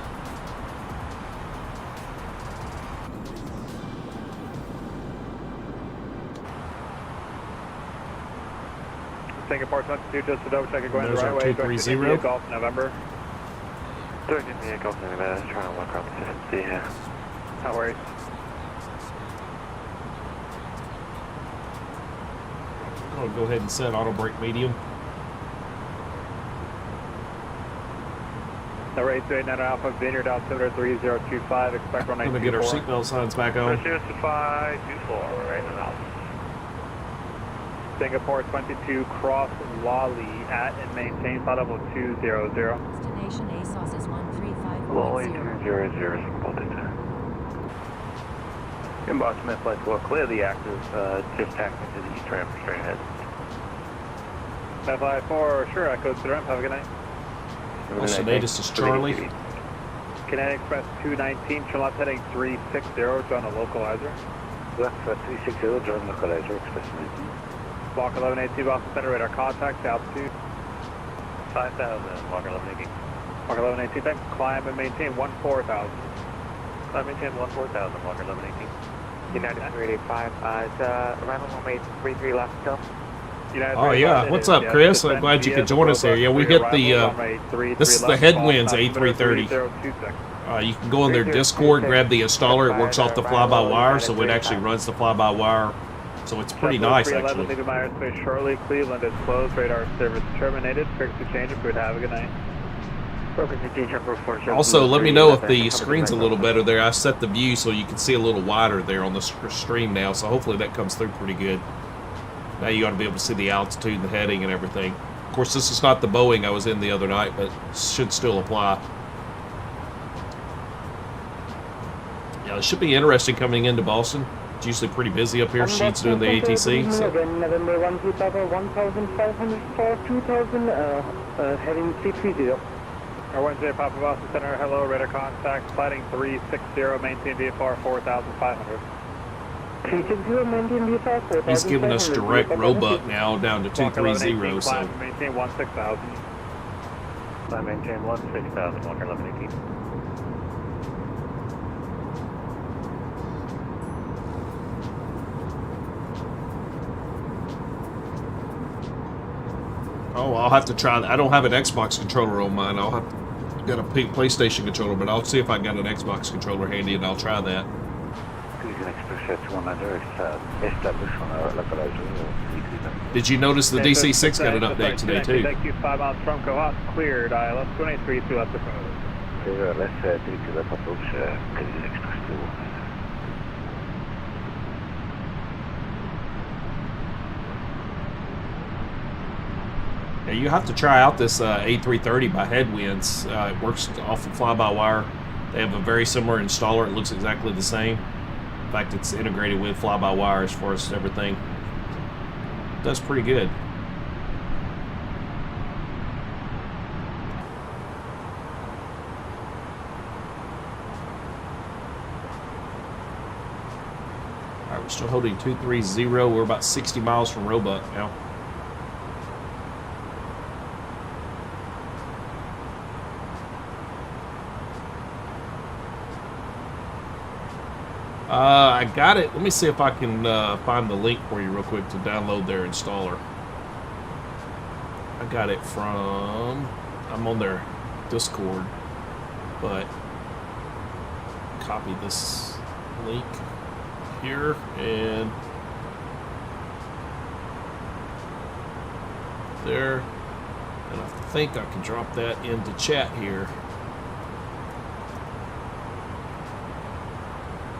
Singapore 22, just to double check you're going Those the are right way. 230. India Golf, November. Don't give me a Golf November, I was trying to work out the system here. No worries. I'll go ahead and set auto brake medium. Number 828 Alpha, Vineyard altimeter 3025, expect runway I'm going to get our 24. seatbelt signs back on. Pursuit to 524, right now. Singapore 22, cross Lally at and maintain flight level 200. Destination ASOS is 13510. Lolly 200, Singapore Delta. Inbox Smith, flight 4, clear the active, just tack into the east ramp straight ahead. Flight 4, sure, echo to the ramp, have a good night. Also, latest is Charlie. Canadian Express 219, turn left heading 360, join a localizer. Left 360, join localizer, Express 219. Block 1118, Boston Center, radar contact, altitude. 5,000, Walker 1118. Block 1118, thanks. Climb and maintain 14,000. Climb maintain 14,000, Walker 1118. United 385, arrival runway 33 left still. Oh yeah, what's up, Chris? I'm glad you could join us here. Yeah, we hit the, this is the Headwinds A330. You can go on their Discord, grab the installer. It works off the fly-by-wire, so it actually runs the fly-by-wire. So it's pretty nice, actually. Leaving my airspace shortly. Cleveland is closed. Radar service terminated. Frequency change. If we'd have a good night. Also, let me know if the screen's a little better there. I set the view so you can see a little wider there on the stream now, so hopefully that comes through pretty good. Now you ought to be able to see the altitude and the heading and everything. Of course, this is not the Boeing I was in the other night, but should still apply. Yeah, it should be interesting coming into Boston. It's usually pretty busy up here. Sheets doing the ATC. So. November 1, 2000, 1,504, 2,000, heading 330. Our Wednesday, Papa Boston Center, hello, radar contact, flighting 360, maintain VFR 4,500. 360, maintain VFR 4,500. He's giving us direct Roebuck now down to 230, so. Climb, maintain 16,000. Climb, maintain 16,000, Walker 1118. Oh, I'll have to try that. I don't have an Xbox controller on mine. I'll have to get a PlayStation controller, but I'll see if I got an Xbox controller handy, and I'll try that. You can express 100, establish on our localizer. Did you notice the DC-6 got an update today too? Thank you, 5 miles from Cohos, cleared, ILS 283 left approach. Let's 32 left approach, clear extra still. Yeah, you have to try out this A330 by Headwinds. It works off of fly-by-wire. They have a very similar installer. It looks exactly the same. In fact, it's integrated with fly-by-wire as far as everything. It does pretty good. All right, we're still holding 230. We're about 60 miles from Roebuck now. I got it. Let me see if I can find the link for you real quick to download their installer. I got it from, I'm on their Discord, but copy this link here and there, and I think I can drop that into chat here.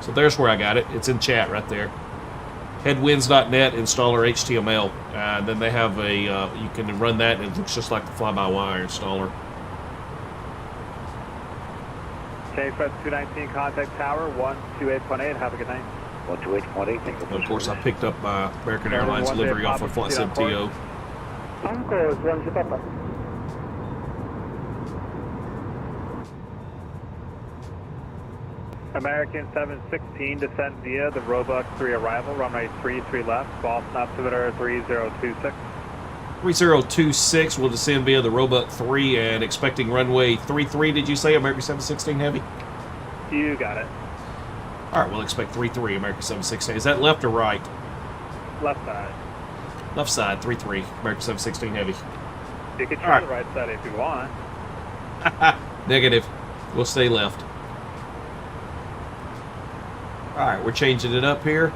So there's where I got it. It's in chat right there. Headwinds.net installer HTML. And then they have a, you can run that and it looks just like the fly-by-wire installer. KFS 219, contact tower 128.8. Have a good night. 128.8, thank you. Of course, I picked up my American Airlines delivery off of Flight MTO. Anchor 1 Papa. American 716, descend via the Roebuck 3 arrival, runway 33 left, Boston altimeter 3026. 3026 will descend via the Roebuck 3 and expecting runway 33, did you say, American 716 Heavy? You got it. Alright, we'll expect 33, American 716. Is that left or right? Left side. Left side, 33, American 716 Heavy. You can try the right side if you want. Negative. We'll stay left. Alright, we're changing it up here.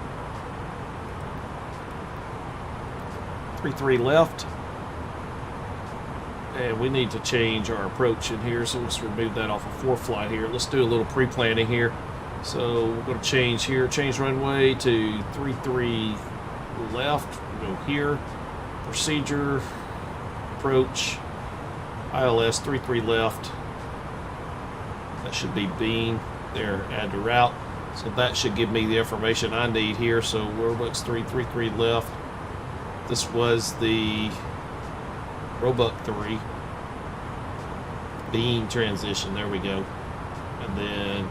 33 left. And we need to change our approach in here, so let's remove that off of 4-flight here. Let's do a little pre-planning here. So we're going to change here, change runway to 33 left. We'll go here. Procedure, approach, ILS 33 left. That should be beam. There, add to route. So that should give me the information I need here. So Roebuck's 333 left. This was the Roebuck 3 beam transition. There we go. And then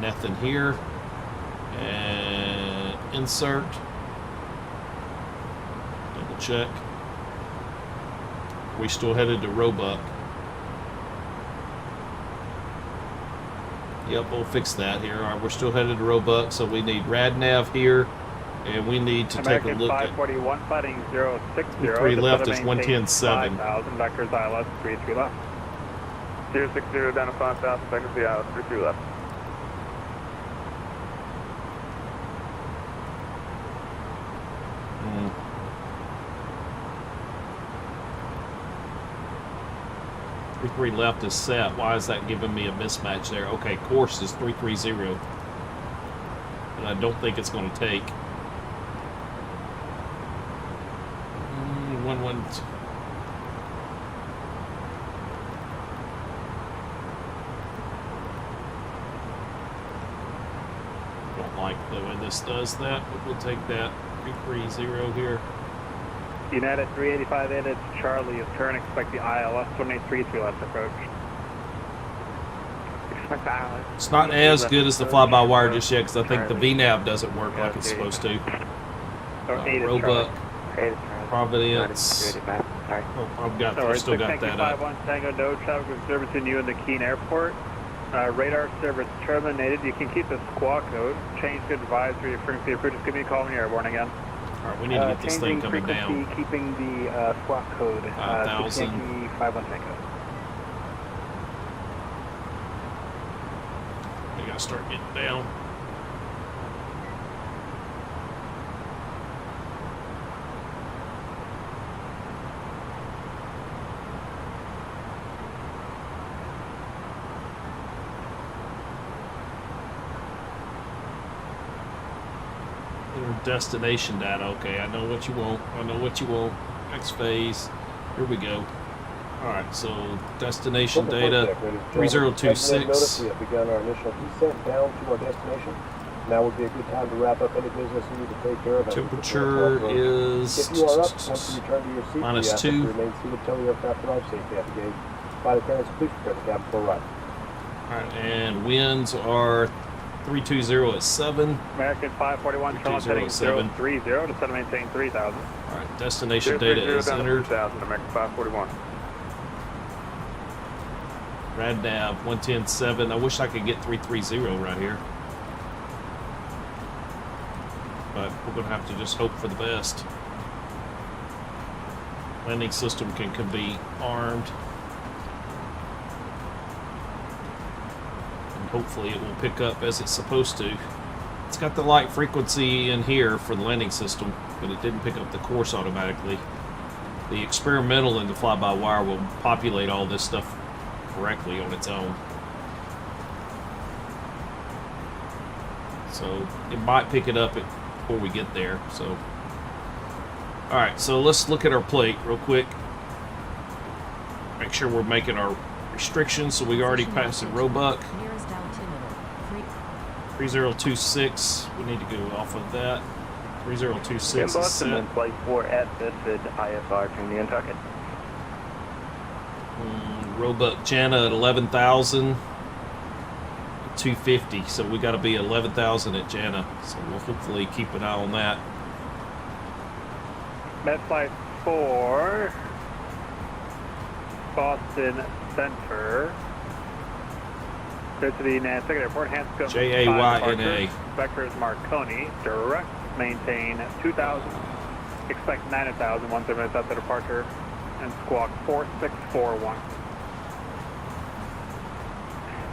nothing here. And insert. Double check. We still headed to Roebuck. Yep, we'll fix that here. All right, we're still headed to Roebuck, so we need RadNav here, and we need to American take a look 541, fighting 060. 3 left is 110.7. 5,000, vectors ILS 33 left. 060 down to 5,000, vectors ILS 33 left. Hmm. Three left is set. Why is that giving me a mismatch there? Okay, course is 330. And I don't think it's going to take. 11. Don't like the way this does that, but we'll take that 330 here. United 385 it's Charlie is turn, expect the ILS 183 left approach. Expect the ILS. It's not as good as the fly-by-wire just yet because I think the VNAV doesn't work like it's supposed to. Roebuck, Providence. Oh, I've still got that up. 51 Tango, no traffic observed between you and the Keene Airport. Radar service terminated. You can keep the squawk code. Change to advisory frequency approach. Just give me a call when you're airborne again. Alright, we need to get this thing coming down. Keeping the squawk code. 5,000. 51 Tango. We gotta start getting down. destination data. Okay, I know what you want. I know what you want. Next phase. Here we go. Alright, so destination data 3026. Notice we have begun our initial descent down to our destination. Now would be a good time to wrap up any business you need to take care of. Temperature is if you are up, once you return to your seat, -2. we ask that you remain seated until the aircraft arrives safely at the gate. Flight attendants, please prepare the cabin for a ride. Alright, and winds are 320 at 7. American 541, Charlotte heading 030 to set and maintain 3000. Alright, destination data is entered. 3000, American 541. RadNav 110.7. I wish I could get 330 right here. But we're going to have to just hope for the best. Landing system can be armed. And hopefully it will pick up as it's supposed to. It's got the light frequency in here for the landing system, but it didn't pick up the course automatically. The experimental and the fly-by-wire will populate all this stuff correctly on its own. So it might pick it up before we get there. So, alright, so let's look at our plate real quick. Make sure we're making our restrictions. So we already passed the Roebuck. 3026. We need to go off of that. 3026 is set. Flight 4 at Bedford IFR from the Nantucket. Roebuck Jana at 11,000. 250, so we got to be 11,000 at Jana, so we'll hopefully keep an eye on that. Met Flight 4, Boston Center, go to the Nantucket Airport, Hanscom JAYNA. Vector is Marconi, direct, maintain 2,000, expect 9,000, 1 minutes after departure, and squawk 4641.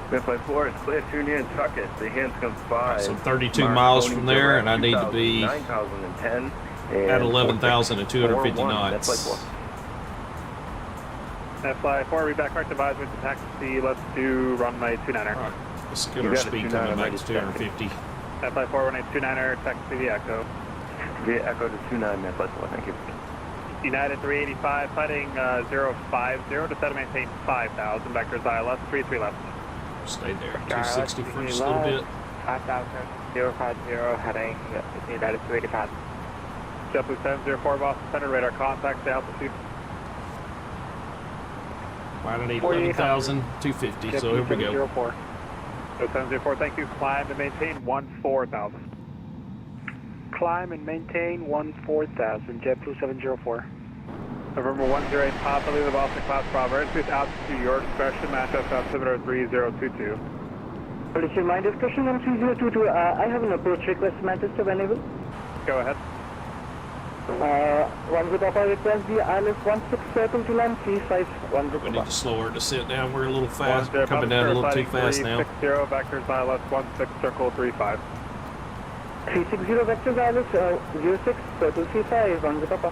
Flight 4 is clear to Nantucket. The Hanscom 5. So 32 miles from there, and I need to be 9,010 at 11,250 knots. That Flight 4, read back correct advisement to taxi. Let's do runway 29er. Alright, let's get our speed coming back to 250. That Flight 4, runway 29er, taxi via Echo. Via Echo to 29, Met Flight 4, thank you. United 385, fighting 050 to set and maintain 5,000. Vectors ILS, 33 left. Stay there. 260 for just a little bit. 5,050 heading United 285. JetBlue 704 Boston Center, radar contact to altitude. Might need 11,250, so here we go. 704. 704, thank you. Climb and maintain 14,000. Climb and maintain 14,000. JetBlue 704. November 108 Papa, leave the Boston Clouds Bravo. Airspace altitude, your discretion, Manchester altimeter 3022. Police, my discretion on 3022. I have an approach request, Manchester, whenever. Go ahead. One with Papa request the ILS 16 circle to land 351. We need to slow our descent down. We're a little fast. We're coming down a little too fast now. 360 vectors ILS 16 circle 35. 360 vectors ILS 06 circle 35. One with Papa.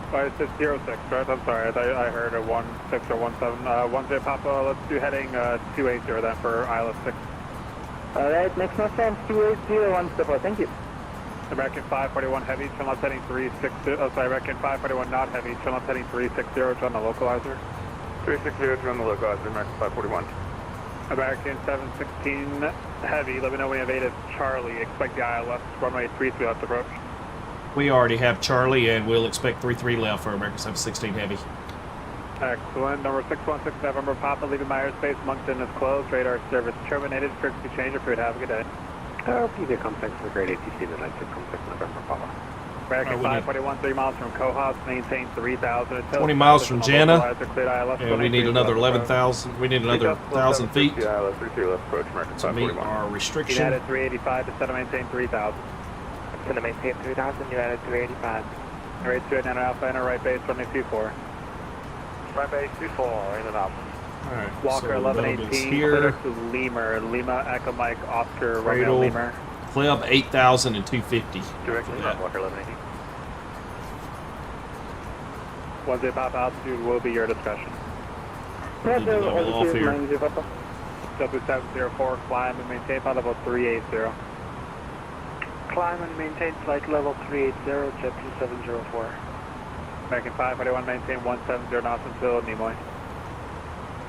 It says 06, right? I'm sorry, I heard a 16 or 17. 10 Papa, let's do heading 280 then for ILS 6. Alright, next one stands 280, 1 Papa, thank you. American 541 heavy, turn left heading 360, American 541 not heavy, turn left heading 360, on the localizer. 360 on the localizer, American 541. American 716 heavy, let me know when you have 8 at Charlie, expect the ILS, runway 33 left approach. We already have Charlie, and we'll expect 3-3 left for American 716 Heavy. Excellent. Number 616 November Papa, leaving my airspace. Moncton is closed. Radar service terminated. Frequency change. Approved. Have a good day. PV complex for grade ATC, the night 6 complex November Papa. American 541, 3 miles from Cohos, maintain 3,000. 20 miles from Jana, and we need another 11,000. We need another 1,000 feet to meet our restriction. United 385 to set and maintain 3,000. Set and maintain 3,000, United 385. Right 289 Alpha, enter right base, runway 24. Right base 24, in and out. Alright, Walker so 1118, here. to Lemur, Lima, Echo Mike, Oscar, Romeo, Cradle, Lemur. Club 8,000 and 250. Directly that. Walker 1118. Wednesday Pop altitude will be your discretion. Need to level off here. W704, climb and maintain flight level 380. Climb and maintain flight level 380, jet 2704. American 541, maintain 170 knots until Nimoy.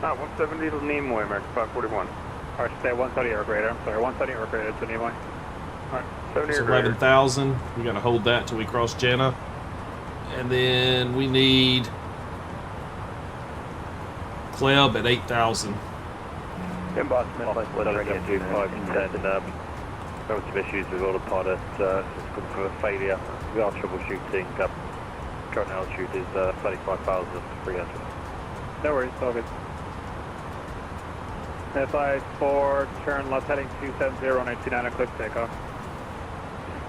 170 to Nimoy, American 541. Or stay 170 or greater, I'm sorry, 170 or greater to Nimoy. Alright, 70 It's or greater. 11,000. We got to hold that till we cross Jenna. And then we need Kleb at 8,000. Boss, Midwest, Another 510. There were some issues with autopilot. It's come through a failure. We are troubleshooting. Current altitude is 35,300. No worries, all good. Flight 4, turn left heading 270, 189, and clip takeoff.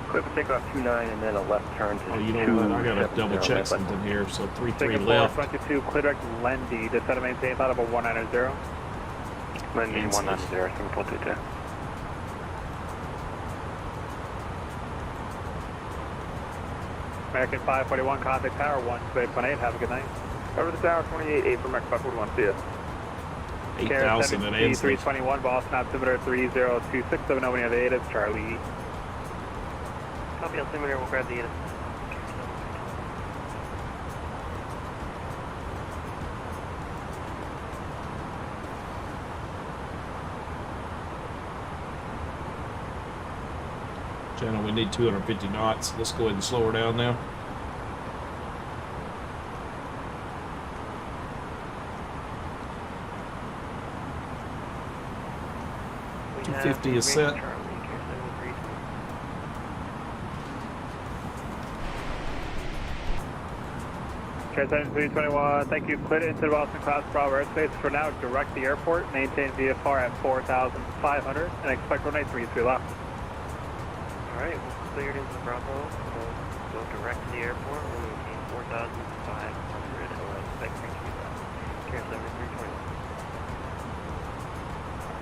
Clip takeoff 29 and then a left turn to Oh, you know what? I got to double check something here. So 33 Take left. 22, clear direct Lendy, descend and maintain flight level 190. Lendy 190, simple 22. American 541, contact tower 128, have a good night. Over the tower, 28-8 for American 541, see ya. 8,000 at Ansley. 321, Boston, altimeter 3026, 7 over near the 8 is Charlie. Copy altimeter, we'll grab the 8. Jenna, we need 250 knots. Let's go ahead and slow her down now. We 250 is set. Transition 321, thank you. Clear into the Boston Class Bravo airspace. For now, direct the airport. Maintain VFR at 4,500 and expect runway 33 left. Alright, we're cleared into the Bravo. We'll go direct to the airport. We'll maintain 4,500 and we'll expect 33 left. Transition 321.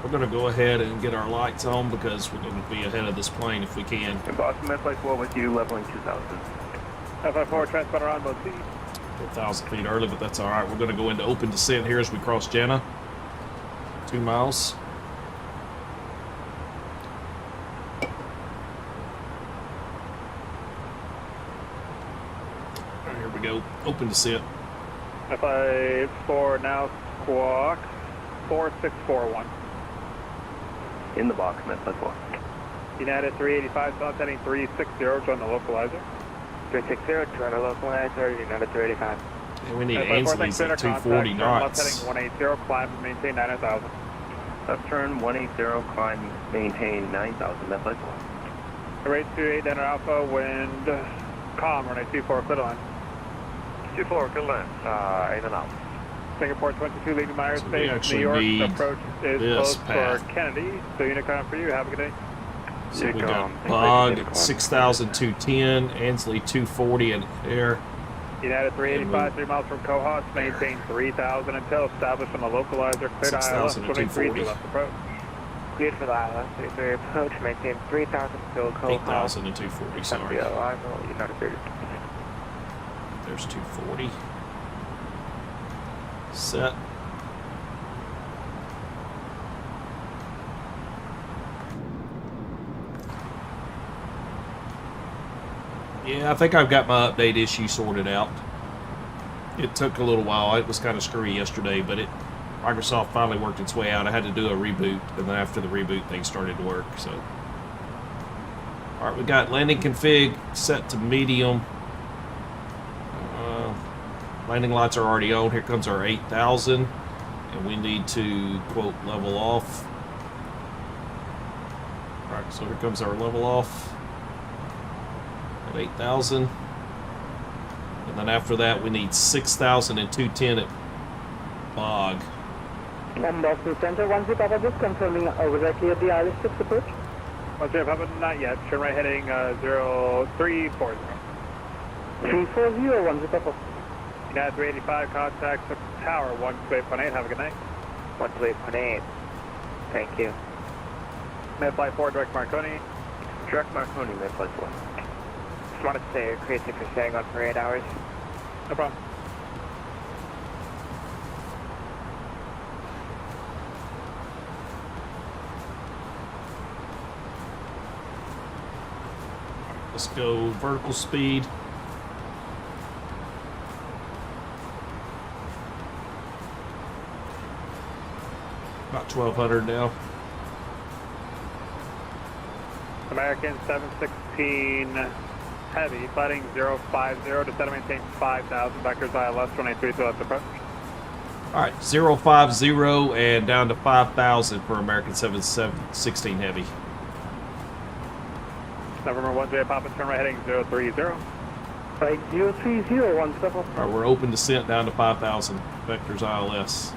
We're going to go ahead and get our lights on because we're going to be ahead of this plane if we can. Boston, Flight 4 with you, leveling 2,000. FI4, transponder on mode C. 1,000 feet early, but that's all right. We're going to go into open descent here as we cross Jenna. 2 miles. Here we go. Open descent. FI4 now, squawk 4641. In the box, Flight 4. United 385, south heading 360, join the localizer. 360, join the localizer, United 385. And we need Ansley's at 240 knots. Left heading 180, climb and maintain 9,000. Left turn 180, climb, maintain 9,000, Flight 4. Rate 28, Denver Alpha, wind calm, runway 24, clear line. 24, good line, 8.5. Singapore 22, leaving my So we airspace. actually New York need approach is this closed path. for Kennedy, so Unicom for you, have a good day. So we got Bog 6,210, Ansley 240 in air. United 385, 3 miles from Cohos, maintain 3,000 until established on the localizer, cleared ILS 23 to left approach. Cleared for the ILS 33 approach, maintain 3,000 until Cohos. 8,240, sorry. Arrival, United 30. There's 240. Set. Yeah, I think I've got my update issue sorted out. It took a little while. It was kind of screwy yesterday, but Microsoft finally worked its way out. I had to do a reboot, and then after the reboot, things started to work. So, all right, we got landing config set to medium. Landing lights are already on. Here comes our 8,000, and we need to quote level off. All right, so here comes our level off. At 8,000, and then after that we need 6,000 and 210 at Bog. Boston Center, 1 zip Papa, just confirming over clear the ILS 6 approach. 1 zip Papa, not yet. Turn right heading 0340. 340, 1 zip Papa. United 385, contact the tower 128.8. Have a good night. 128.8. Thank you. Flight 4, direct Marconi. Direct Marconi, Flight 4. Just wanted to say crazy for staying on for 8 hours. No problem. Let's go vertical speed. About 1200 now. American 716 Heavy, fighting 050, descend and maintain 5,000, vectors ILS 183 to left approach. Alright, 050 and down to 5,000 for American 716 Heavy. November 1J Papa, turn right heading 030. Right, 030, one step up. Alright, we're open descent down to 5,000, vectors ILS.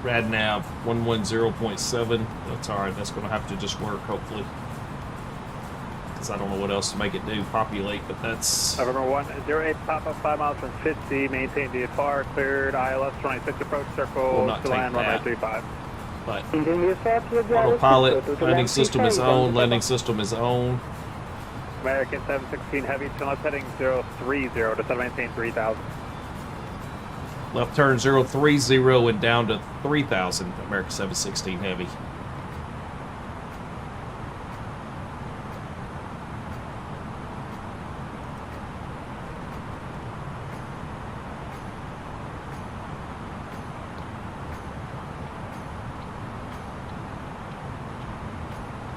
RadNav 110.7. That's alright, that's going to have to just work, hopefully. Because I don't know what else to make it do, populate, but that's... November 108 Papa, 5 miles from 50, maintain VFR, cleared ILS 26 approach, circle to land 1935. But autopilot, landing system is on, landing system is on. American 716 Heavy, turn left heading 030, descend and maintain 3,000. Left turn 030 and down to 3,000, American 716 Heavy.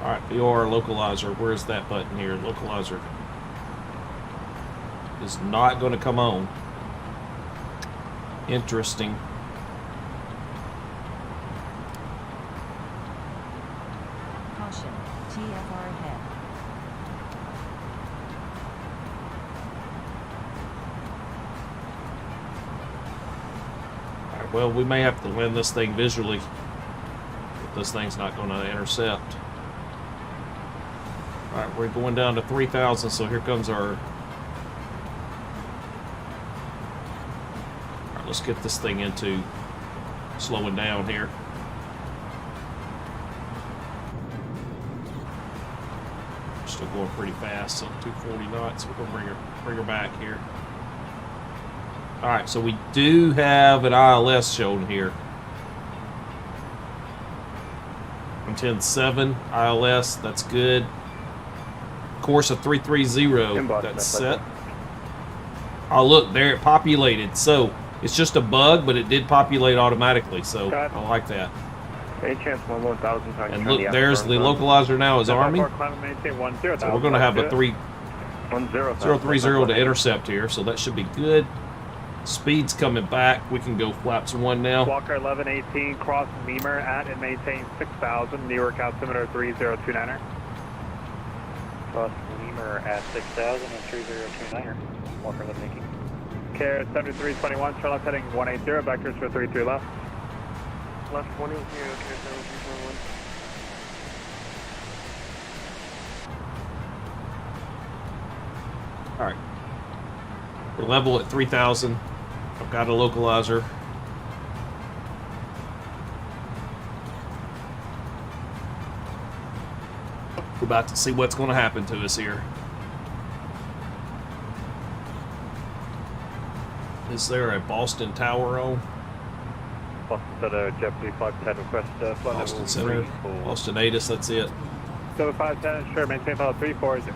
Alright, VOR localizer, where's that button here? Localizer is not going to come on. Interesting. Caution, TFR ahead. Alright, well, we may have to land this thing visually if this thing's not going to intercept. Alright, we're going down to 3,000, so here comes our... Alright, let's get this thing into slowing down here. We're still going pretty fast, so 240 knots. We're going to bring her back here. Alright, so we do have an ILS shown here. 110.7 ILS, that's good. Course of 330, that's set. Oh look, there it populated. So it's just a bug, but it did populate automatically, so I like that. Any chance 11000? And look, there's the localizer now is Army. So we're going to have a 030 to intercept here, so that should be good. Speed's coming back. We can go flaps 1 now. Walker 1118, cross Lemur at and maintain 6,000, New York altimeter 3029er. Cross Lemur at 6,000 and 3029er. Walker 1118. Care 7321, turn left heading 180, vectors for 33 left. Left 180, Care 7321. Alright. We're level at 3,000. I've got a localizer. We're about to see what's going to happen to us here. Is there a Boston Tower on? Boston Center, JetBlue 510, request flight Boston level Center, 34. Boston ATIS, that's it. 7510, sure, maintain flight 340.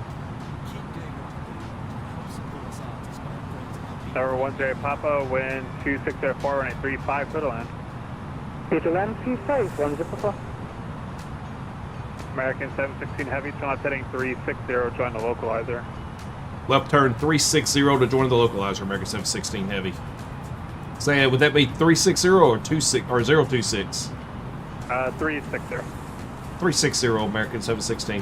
Tower 1J Papa, wind 2604, running 35, clear to land. Clear to land, 35, 1 Papa. American 716 Heavy, turn left heading 360, join the localizer. Left turn 360 to join the localizer, American 716 Heavy. Say, would that be 360 or 26 or 026? 360. 360, American 716.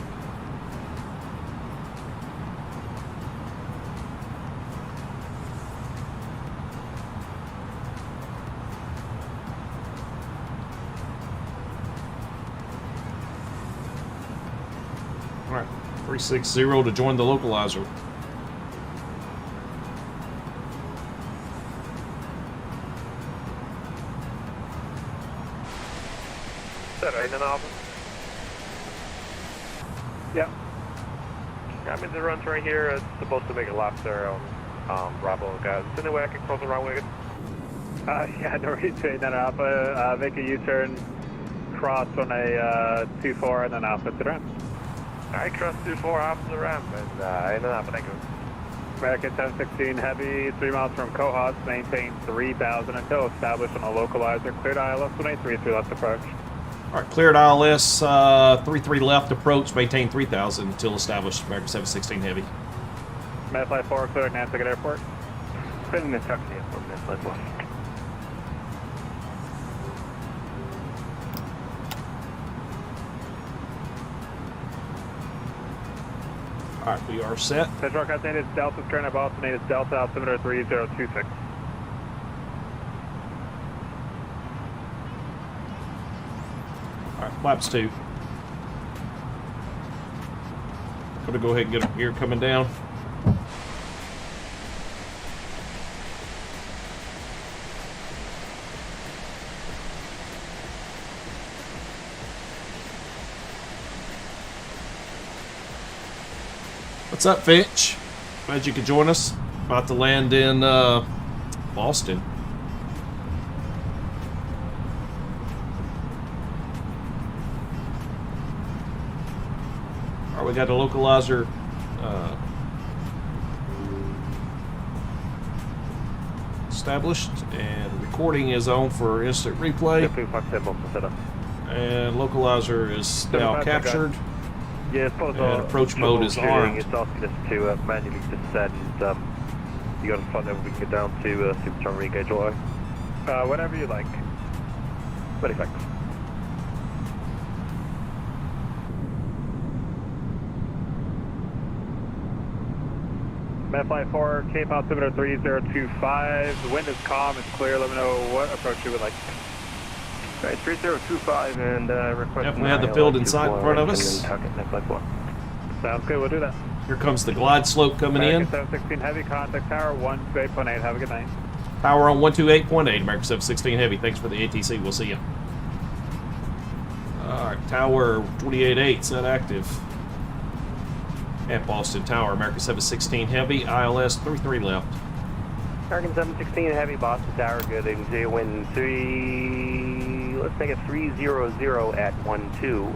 Alright, 360 to join the localizer. Yeah. I mean, the run's right here. It's supposed to make a left there on Bravo, guys. Is there any way I can cross the wrong way? Yeah, no reason. Then Alpha, make a U-turn, cross on a 2-4, and then Alpha to run. Alright, trust 2-4 off the ramp and in and out, thank you. American 716 Heavy, 3 miles from Cohos, maintain 3000 until established on a localizer. Cleared ILS 183 left approach. Alright, cleared ILS 33 left approach, maintain 3000 until established. American 716 Heavy. Medflight 4, clear Nantucket Airport. Clear Nantucket Airport, Medflight 4. Alright, we are set. Central Continent is Delta, turn at Boston, is Delta, altimeter 3026. Alright, flaps 2. Gonna go ahead and get our gear coming down. What's up, Finch? Glad you could join us. About to land in Boston. Alright, we got a localizer established, and recording is on for instant replay. And localizer is now captured. Yeah, and approach mode is armed. It's asking us to manually descend. You got to find out we can get down to Supertron re-engage auto. Whatever you like. Ready, thanks. Medflight 4, Cape altimeter 3025. The wind is calm, it's clear. Let me know what approach you would like. Alright, 3025 and request. Yep, we have the field in sight in front of us. Sounds good, we'll do that. Here comes the glide slope coming in. 716 Heavy, contact tower 128.8. Have a good night. Power on 128.8, American 716 Heavy. Thanks for the ATC. We'll see you. Alright, tower 28.8, set active. At Boston Tower, American 716 Heavy, ILS 33 left. American 716 Heavy, Boston Tower, good. They wind 3, let's make it 300 at 12.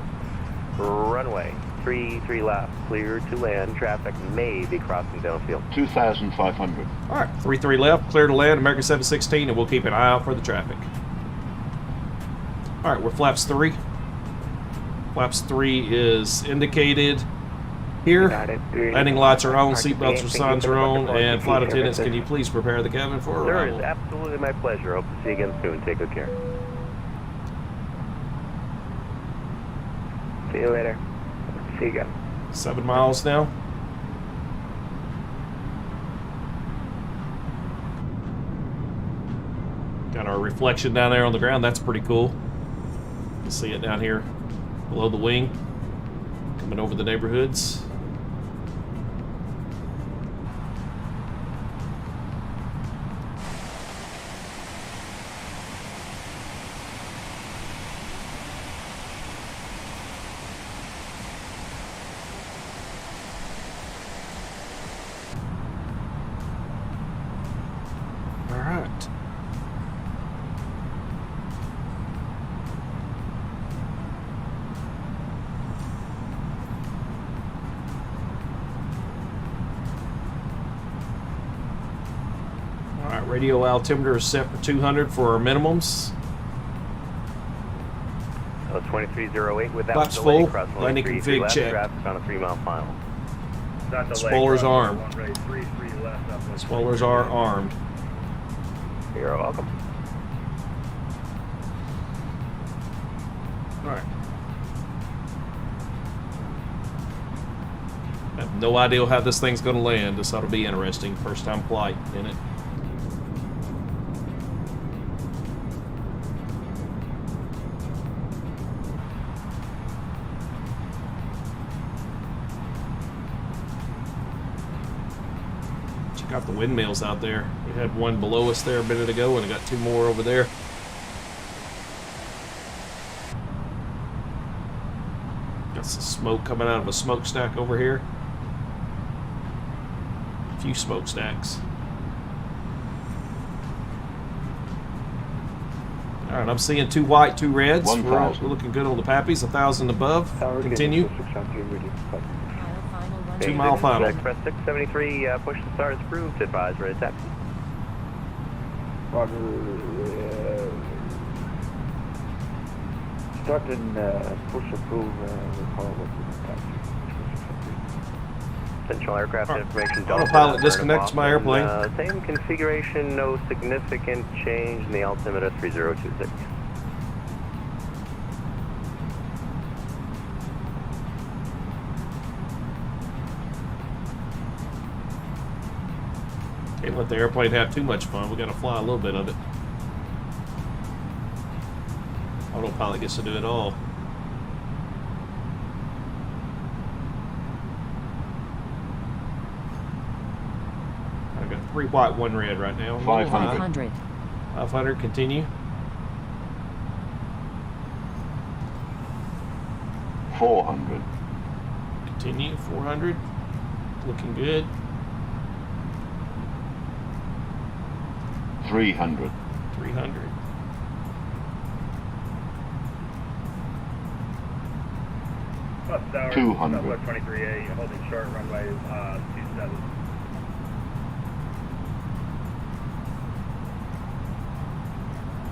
Runway 33 left, clear to land. Traffic may be crossing downfield. 2,500. Alright, 33 left, clear to land, American 716, and we'll keep an eye out for the traffic. Alright, we're flaps 3. Flaps 3 is indicated here. Landing lights are on, seatbelts or signs are on, and flight attendants, can you please prepare the cabin for arrival? Sir, it's absolutely my pleasure. Hope to see you again soon. Take good care. See you later. See you again. 7 miles now. Got our reflection down there on the ground. That's pretty cool. You can see it down here below the wing, coming over the neighborhoods. Radio altimeter is set for 200 for our minimums. 2308 without Flaps delay. full. Landing config check. Traffic on a 3-mile final. Spoilers armed. Spoilers are armed. You're welcome. Alright. I have no idea how this thing's going to land. This ought to be interesting. First time flight in it. Got the windmills out there. We had one below us there a minute ago, and I got 2 more over there. Got some smoke coming out of a smokestack over here. A few smokestacks. All All right, I'm seeing 2 white, 2 reds. We're looking good on the Pappies. 1,000 above. Continue. 2 mile final. Express 673, push the start is approved. Advise ready to taxi. Roger. Start and push approve. Central aircraft information. Autopilot disconnects my airplane. Same configuration, no significant change in the altimeter 3026. Can't let the airplane have too much fun. We got to fly a little bit of it. Autopilot gets to do it all. I got 3 white, 1 red right now. 500. 500, continue. 400. Continue, 400. Looking good. 300. 300. Bus tower, 200. Southwest 23A, holding short runway 27.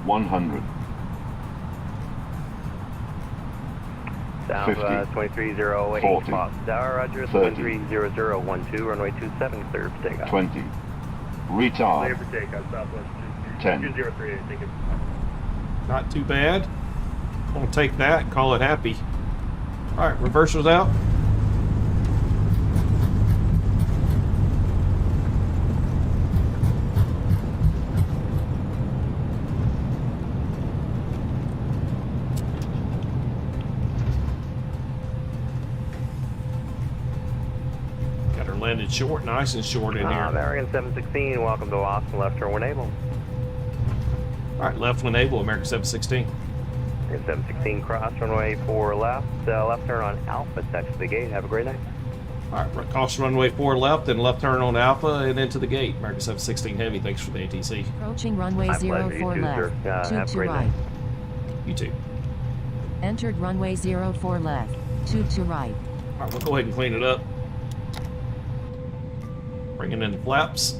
$100. Southwest 2308, 40, Bus tower, Roger, 130012, runway 27, clear for takeoff. 20. Clear Retard. for takeoff, Southwest 10. 2038, thank you. Not too bad. We'll take that and call it happy. All right, reversals out. Got her landed short, nice and short in here. American 716, welcome to Austin, left turn when able. All right, left when able, American 716. 716 cross runway 4 left, left turn on Alpha, touch the gate. Have a great night. All right, caution runway 4 left and left turn on Alpha and into the gate. American 716 Heavy, thanks for the ATC. Approaching runway My 04 pleasure. You too, left. sir. Have 2 a to great right. night. You too. Entered runway 04 left. 2 to right. All right, we'll go ahead and clean it up. Bringing in the flaps.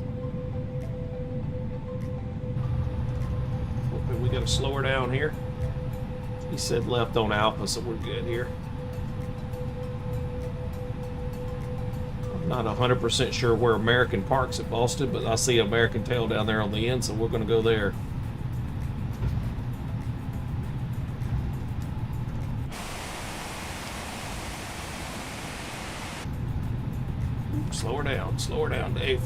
Hopefully we got to slow her down here. He said left on Alpha, so we're good here. I'm not 100% sure where American parks at Boston, but I see American tail down there on the end, so we're going to go there. Slow her down, Dave.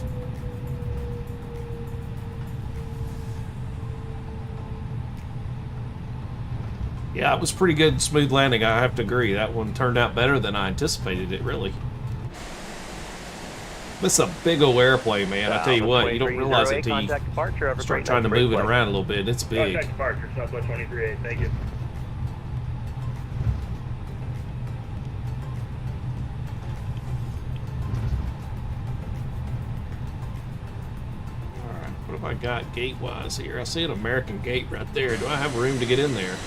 Yeah, it was pretty good, smooth landing. I have to agree. That one turned out better than I anticipated it, really. This is a big old airplane, man. I tell you what, you don't realize it till you start trying to move it around a little bit. It's big. Contact departure, Southwest 23A, thank you. Alright, what have I got gate-wise here? I see an American gate right there. Do I have room to get in there?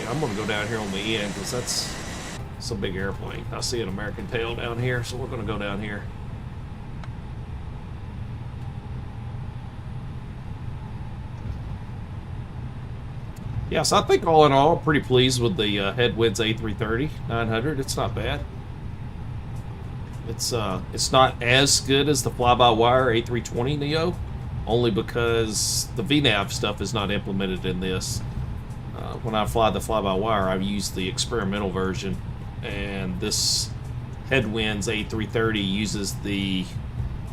I'm going to go down here on the end because that's a big airplane. I see an American tail down here, so we're going to go down here. Yeah, so I think all in all, I'm pretty pleased with the Headwinds A330-900. It's not bad. It's not as good as the fly-by-wire A320neo, only because the VNAV stuff is not implemented in this. When I fly the fly-by-wire, I use the experimental version, and this Headwinds A330 uses the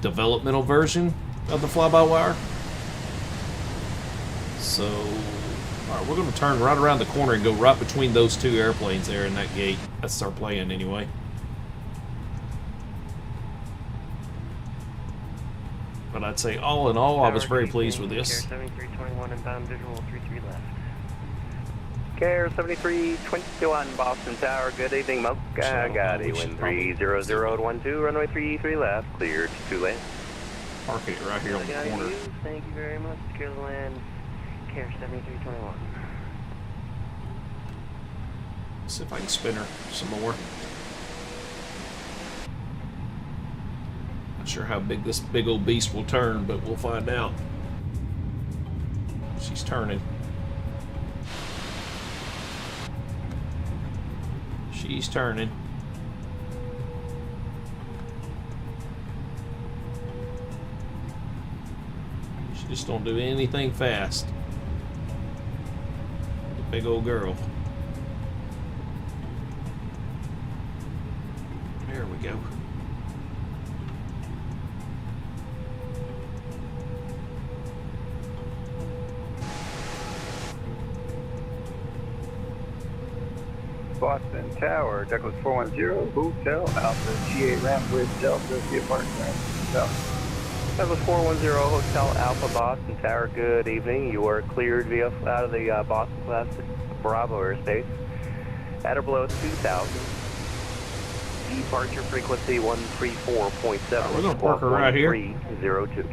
developmental version of the fly-by-wire. So, all right, we're going to turn right around the corner and go right between those two airplanes there in that gate. That's our plan anyway. But I'd say all in all, I was very pleased with this. 7321 inbound visual 33 left. Care 7321 Boston Tower, good evening, Mocha. Got a wind 300 at 12, runway 33 left, cleared to land. Parking it right here on the corner. Thank you very much. Secure the land. Care 7321. See if I can spin her some more. Not sure how big this big old beast will turn, but we'll find out. She's turning. She's turning. She just don't do anything fast. The big old girl. There we go. Boston Tower, Douglas 410, Hotel Alpha, GA Rambridge, Delta, Via Park, South. Douglas 410 Hotel Alpha Boston Tower, good evening. You are cleared via out of the Boston class Bravo airspace at or below 2,000. Departure frequency 134.7. We're going to park her right here. 302.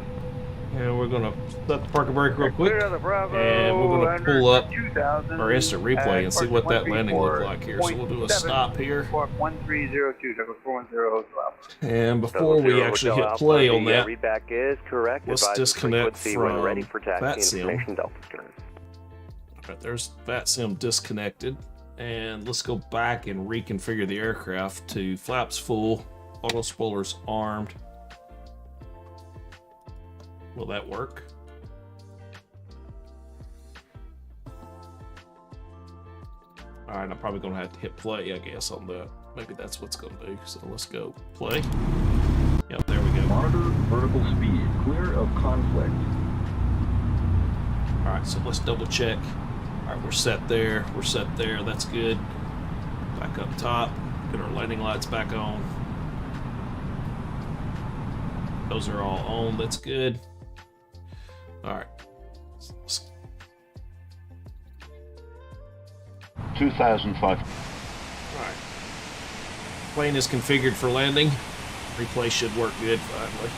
And we're going to set the parking brake real quick. Clear the Bravo, And we're going to pull up 2000, our instant replay and see what that landing looked like here. So we'll do a stop here. 1302, Douglas 410 Hotel Alpha. And before we actually hit play on that, readback is correct. let's disconnect from ready for taxi VATSIM. Alright, there's VATSIM disconnected. And let's go back and reconfigure the aircraft to flaps full, auto spoilers armed. Will that work? Alright, I'm probably going to have to hit play, I guess, on the... Maybe that's what's going to do. So let's go play. Yep, there we go. Monitor vertical speed, clear of conflict. Alright, so let's double check. Alright, we're set there. We're set there. That's good. Back up top. Get our landing lights back on. Those are all on. That's good. Alright. 2005. Alright. Plane is configured for landing. Replay should work good finally.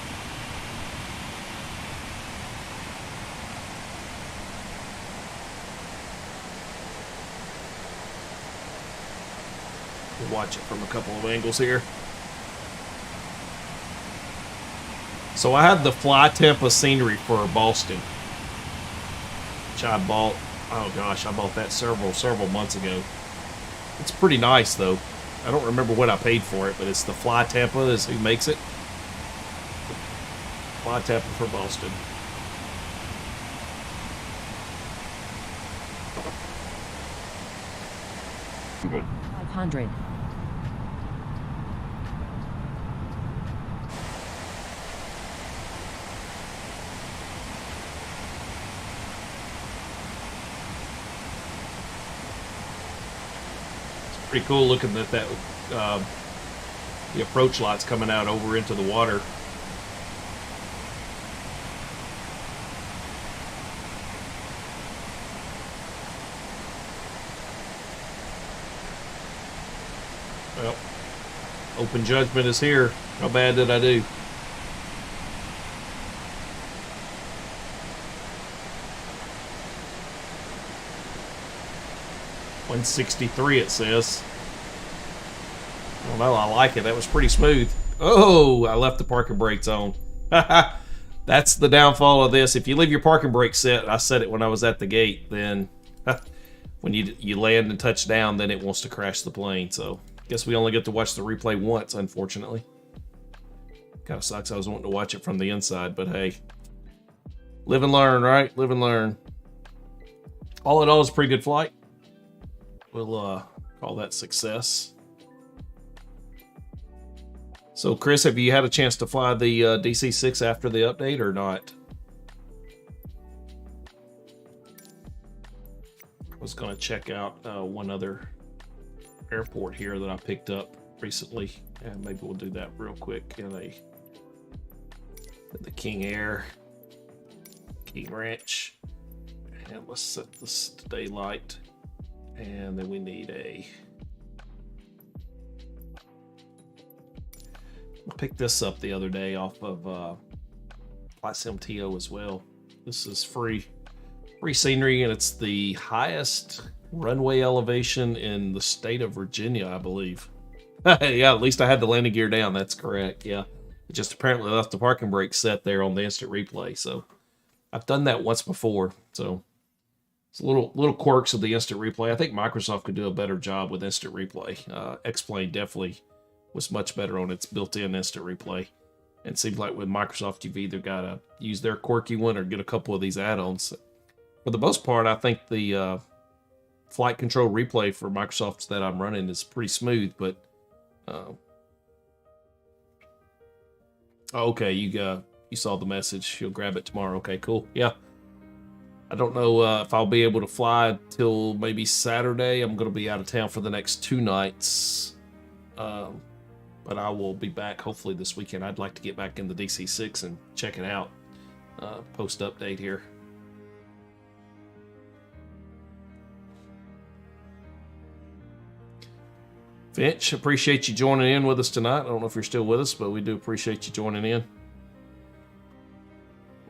We'll watch it from a couple of angles here. So I had the Fly Tampa scenery for Boston, which I bought. Oh gosh, I bought that several months ago. It's pretty nice though. I don't remember what I paid for it, but it's the Fly Tampa is who makes it. Fly Tampa for Boston. Good. 500. Pretty cool looking at that, the approach lights coming out over into the water. Well, open judgment is here. How bad did I do? .163 it says. I don't know, I like it. That was pretty smooth. Oh, I left the parking brakes on. That's the downfall of this. If you leave your parking brake set, I said it when I was at the gate, then when you land and touch down, then it wants to crash the plane. So guess we only get to watch the replay once, unfortunately. Kind of sucks. I was wanting to watch it from the inside, but hey. Live and learn, right? Live and learn. All in all, it's a pretty good flight. We'll call that success. So, Chris, have you had a chance to fly the DC-6 after the update or not? I was going to check out one other airport here that I picked up recently, and maybe we'll do that real quick in the King Air, King Ranch, and let's set this to daylight. And then we need I picked this up the other day off of Flight Sim TO as well. This is free scenery, and it's the highest runway elevation in the state of Virginia, I believe. Yeah, at least I had the landing gear down. That's correct. Yeah, it just apparently left the parking brake set there on the instant replay. So I've done that once before. So it's little quirks of the instant replay. I think Microsoft could do a better job with instant replay. X-Plane definitely was much better on its built-in instant replay. And it seems like with Microsoft, you've either got to use their quirky one or get a couple of these add-ons. For the most part, I think the flight control replay for Microsoft that I'm running is pretty smooth, but okay, you saw the message. You'll grab it tomorrow. Okay, cool. Yeah. I don't know if I'll be able to fly till maybe Saturday. I'm going to be out of town for the next 2 nights. But I will be back hopefully this weekend. I'd like to get back in the DC-6 and check it out. Post-update here. Finch, appreciate you joining in with us tonight. I don't know if you're still with us, but we do appreciate you joining in.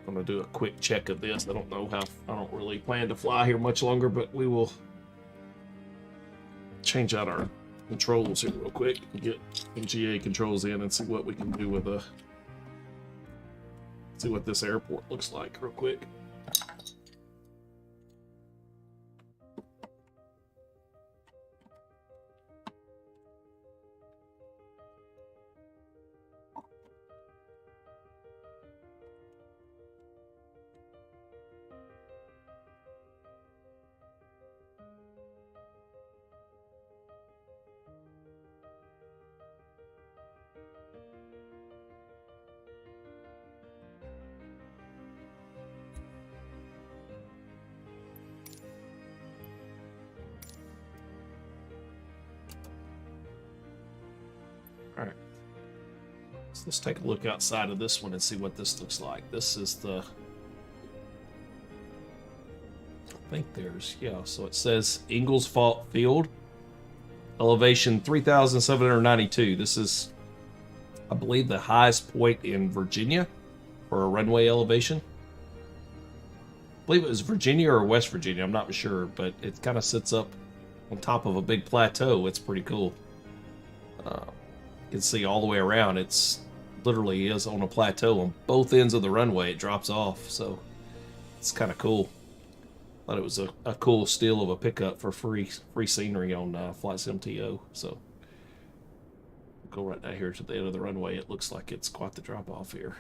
I'm going to do a quick check of this. I don't really plan to fly here much longer, but we will change out our controls here real quick and get GA controls in and see what we can do with see what this airport looks like real quick. Alright, so let's take a look outside of this one and see what this looks like. This is the, I think there's, yeah, so it says Ingalls Field, elevation 3,792. This is, I believe, the highest point in Virginia for a runway elevation. I believe it was Virginia or West Virginia, I'm not sure, but it kind of sits up on top of a big plateau. It's pretty cool. You can see all the way around. It's literally is on a plateau on both ends of the runway. It drops off, so it's kind of cool. Thought it was a cool steal of a pickup for free scenery on Flight Sim TO. So go right down here to the end of the runway. It looks like it's quite the drop off here.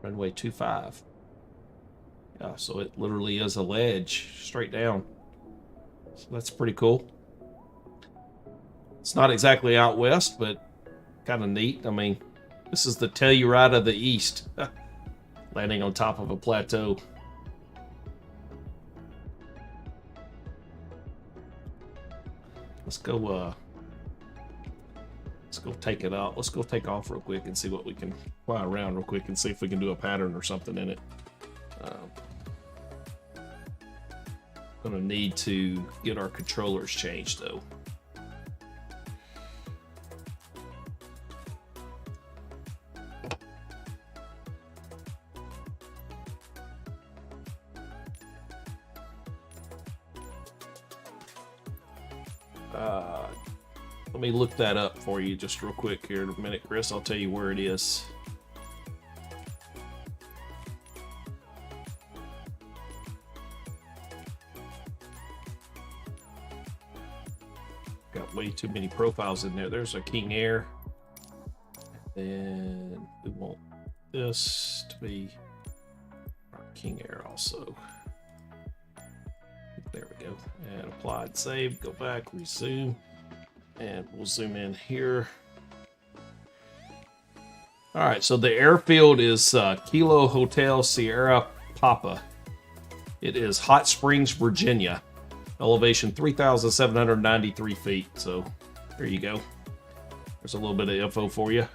Runway 25. Yeah, so it literally is a ledge straight down. So that's pretty cool. It's not exactly out west, but kind of neat. I mean, this is the Telluride of the East. Landing on top of a plateau. Let's go take it out. Let's go take off real quick and see what we can fly around real quick and see if we can do a pattern or something in it. Gonna need to get our controllers changed though. Let me look that up for you just real quick here in a minute, Chris. I'll tell you where it is. Got way too many profiles in there. There's a King Air. And we want this to be our King Air also. There we go. And applied, save, go back, resume. And we'll zoom in here. All right, so the airfield is Kilo Hotel Sierra Papa. It is Hot Springs, Virginia. Elevation 3,793 feet. So there you go. There's a little bit of info for you.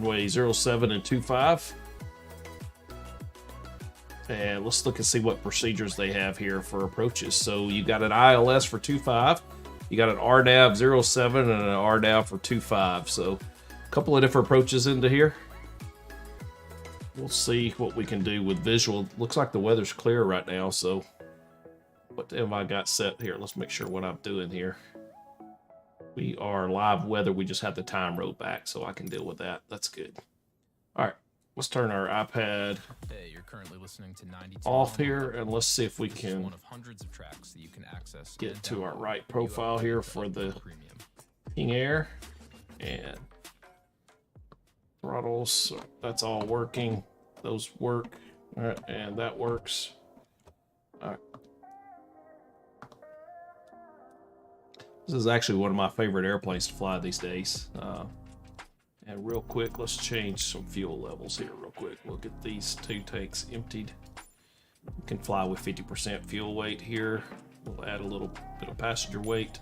runway 07 and 25. And let's look and see what procedures they have here for approaches. So you got an ILS for 25, you got an RNAV 07 and an RNAV for 25. So a couple of different approaches into here. We'll see what we can do with visual. Looks like the weather's clear right now, so what have I got set here? Let's make sure what I'm doing here. We are live weather. We just have the time rolled back, so I can deal with that. That's good. All right, let's turn our iPad you're currently listening to 92 off here, and let's see if we can one of hundreds of tracks that you can access get to our right profile here for the King Air. And throttles, that's all working. Those work. All right, and that works. All right. This is actually one of my favorite airplanes to fly these days. And real quick, let's change some fuel levels here real quick. We'll get these 2 tanks emptied. We can fly with 50% fuel weight here. We'll add a little bit of passenger weight.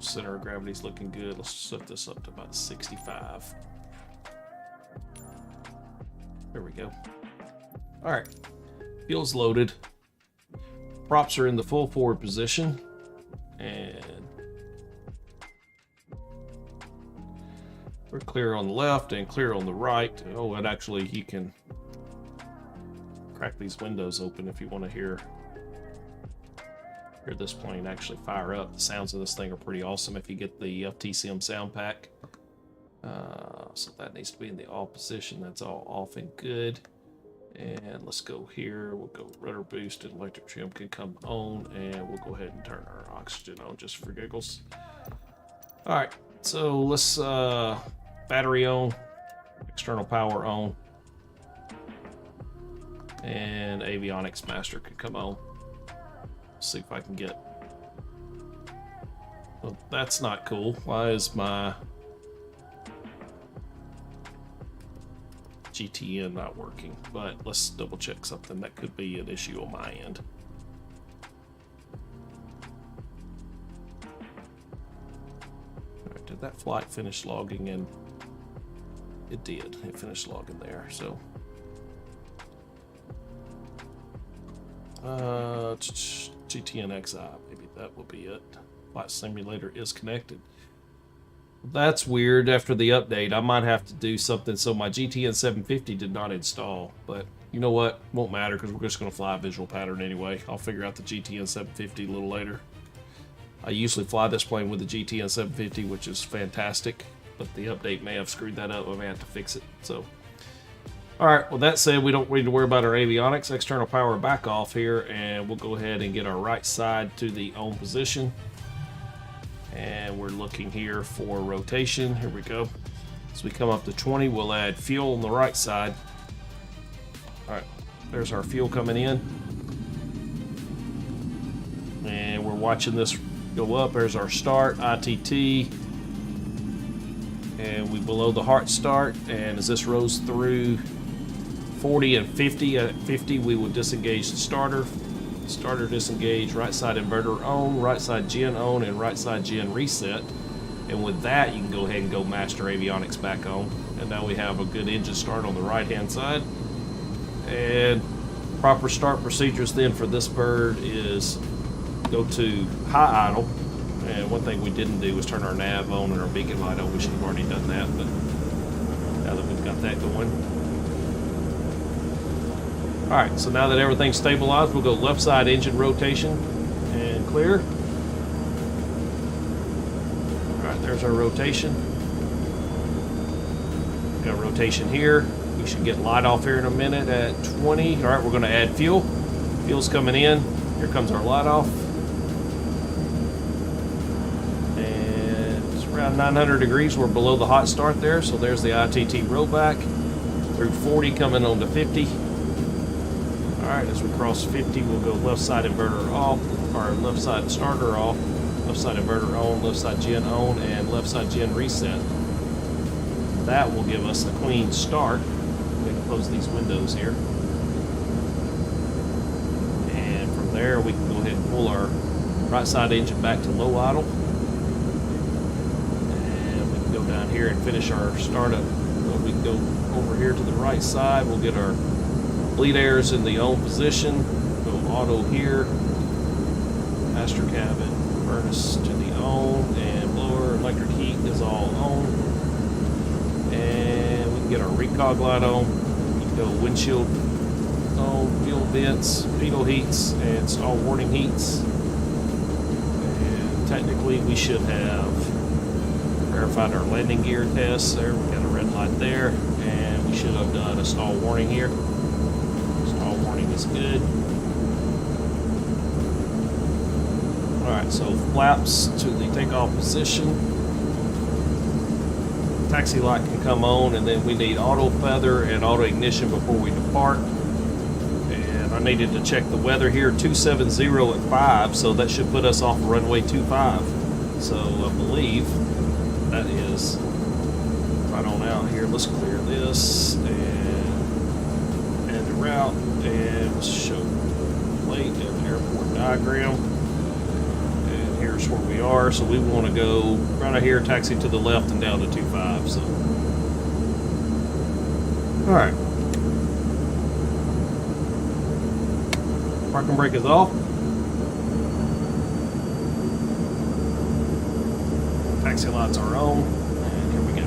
Center of gravity's looking good. Let's set this up to about 65. There we go. All right, fuel's loaded. Props are in the full forward position. And we're clear on the left and clear on the right. Oh, and actually you can crack these windows open if you want to hear this plane actually fire up. The sounds of this thing are pretty awesome if you get the TCM sound pack. So that needs to be in the off position. That's all off and good. And let's go here. We'll go rudder boost and electric trim can come on, and we'll go ahead and turn our oxygen on just for giggles. All right, so let's battery on, external power on, and avionics master could come on. Let's see if I can get. Well, that's not cool. Why is my GTN not working? But let's double check something. That could be an issue on my end. Alright, did that flight finish logging in? It did. It finished logging there. So GTN XI, maybe that will be it. Flight simulator is connected. That's weird. After the update, I might have to do something so my GTN 750 did not install, but you know what? Won't matter because we're just going to fly a visual pattern anyway. I'll figure out the GTN 750 a little later. I usually fly this plane with the GTN 750, which is fantastic, but the update may have screwed that up. I may have to fix it. So, all right. Well, that said, we don't need to worry about our avionics. External power back off here, and we'll go ahead and get our right side to the on position. And we're looking here for rotation. Here we go. As we come up to 20, we'll add fuel on the right side. All right, there's our fuel coming in. And we're watching this go up. There's our start, ITT. And we below the hard start. And as this rolls through 40 and 50, at 50 we will disengage the starter. Starter disengage, right side inverter on, right side gen on, and right side gen reset. And with that, you can go ahead and go master avionics back on. And now we have a good engine start on the right hand side. And proper start procedures then for this bird is go to high idle. And one thing we didn't do was turn our nav on and our beacon light on. We should have already done that, but now that we've got that going. Alright, so now that everything's stabilized, we'll go left side engine rotation and clear. Alright, there's our rotation. Got rotation here. We should get light off here in a minute at 20. Alright, we're going to add fuel. Fuel's coming in. Here comes our light off. And it's around 900 degrees. We're below the hot start there, so there's the ITT rollback. Through 40 coming on to 50. Alright, as we cross 50, we'll go left side inverter off, or left side starter off, left side inverter on, left side gen on, and left side gen reset. That will give us a clean start. We can close these windows here. And from there, we can go ahead and pull our right side engine back to low idle. And we can go down here and finish our startup we can go over here to the right side. We'll get our bleed airs in the on position. Go auto here. Master cabin furnace to the on, and blower electric heat is all on. And we can get our recog light on. We can go windshield on, fuel vents, pedal heats, and stall warning heats. And technically we should have verified our landing gear tests there. We got a red light there, and we should have done a stall warning here. Stall warning is good. Alright, so flaps to the takeoff position. Taxi light can come on, and then we need auto feather and auto ignition before we depart. And I needed to check the weather here, 270 at 5, so that should put us off runway 25. So I believe that is right on out here. Let's clear this and add the route and show plate and the airport diagram. And here's where we are. So we want to go right out here, taxi to the left and down to 25. So, all right. Parking brake is off. Taxi lights are on, and here we go.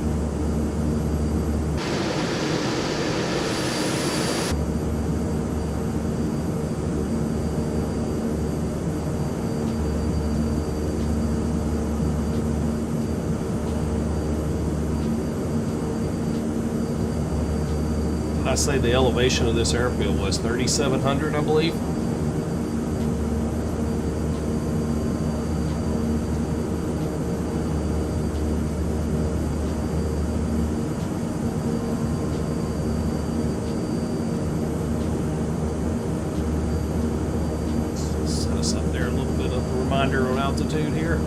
Did I say the elevation of this airfield was 3,700, I believe? On altitude here.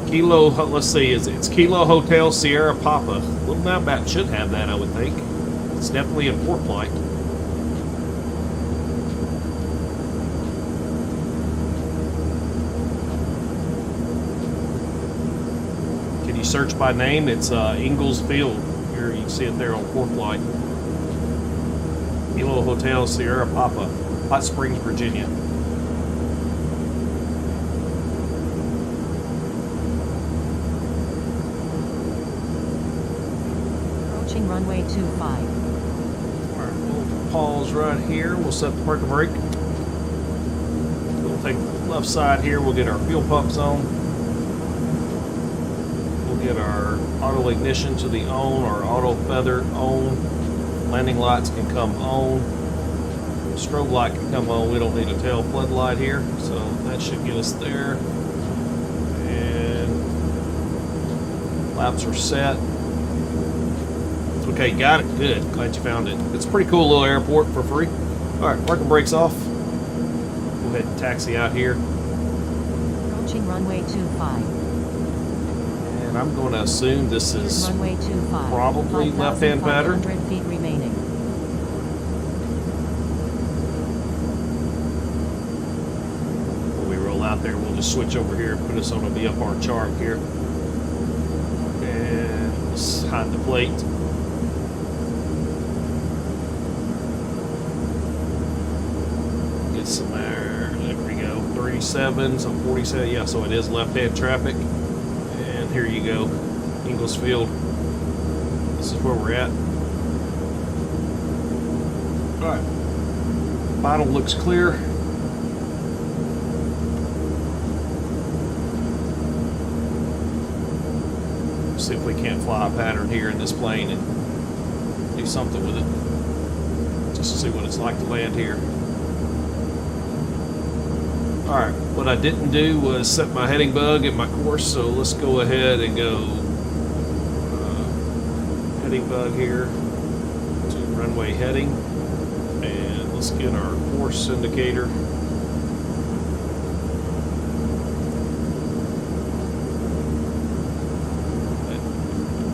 Kilo, let's see, it's Kilo Hotel Sierra Papa. Little Navbat should have that, I would think. It's definitely in port flight. Can you search by name? It's Ingalls Field. Here you can see it there on port flight. Kilo Hotel Sierra Papa, Hot Springs, Virginia. Runway 25. Alright, we'll pause right here. We'll set the parking brake. We'll take the left side here. We'll get our fuel pumps on. We'll get our auto ignition to the on, our auto feather on. Landing lights can come on. Strobe light can come on. We don't need a tail floodlight here, so that should get us there. And laps are set. Okay, got it. Good. Glad you found it. It's a pretty cool little airport for free. All right, parking brakes off. Go ahead and taxi out here. Approaching runway 25. And I'm going to assume this is runway 25. Probably left-hand pattern. 500 feet remaining. When we roll out there, we'll just switch over here and put us on a VFR chart here. And let's hide the plate. Some air. There we go. 37, so 47. Yeah, so it is left-hand traffic. And here you go, Ingalls Field. This is where we're at. All right. Final looks clear. See if we can't fly a pattern here in this plane and do something with it. Just to see what it's like to land here. Alright, what I didn't do was set my heading bug in my course, so let's go ahead and go heading bug here to runway heading. And let's get our course indicator. At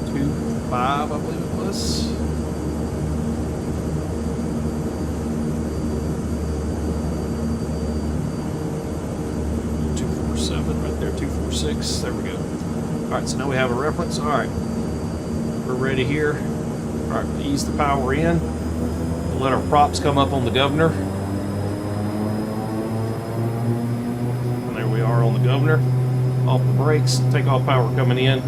2.5, I believe it was. Right there, 246. There we go. All right, so now we have a reference. All right, we're ready here. All right, ease the power in. We'll let our props come up on the governor. And there we are on the governor. Off the brakes. Take off power coming in.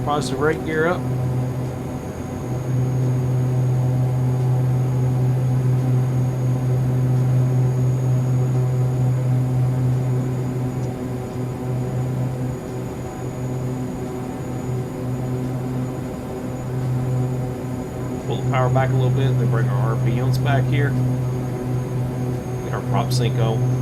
Positive brake gear up. Pull the power back a little bit, then bring our RPMs back here. Get our prop sync on.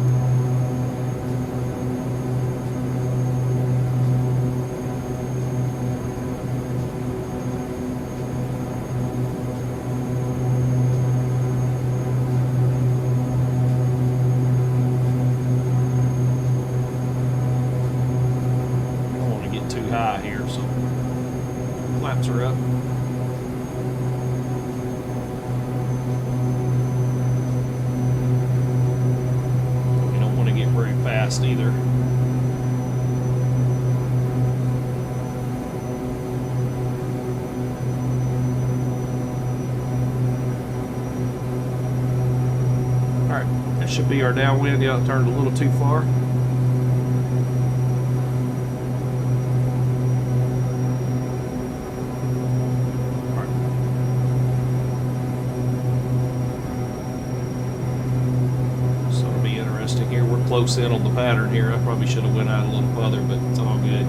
High here, so flaps are up. You don't want to get very fast either. All right, that should be our downwind. Yeah, it turned a little too far. Here we're close in on the pattern here. I probably should have went out a little further, but it's all good.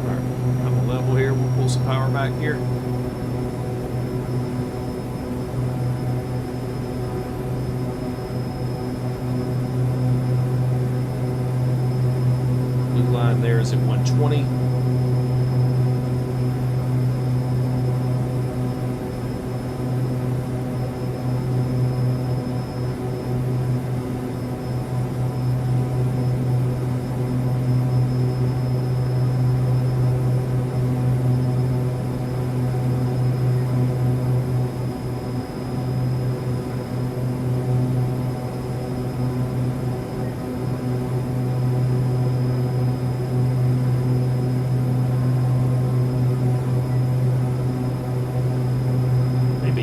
All right, I'm a level here. We'll pull some power back here. Line there is at 120.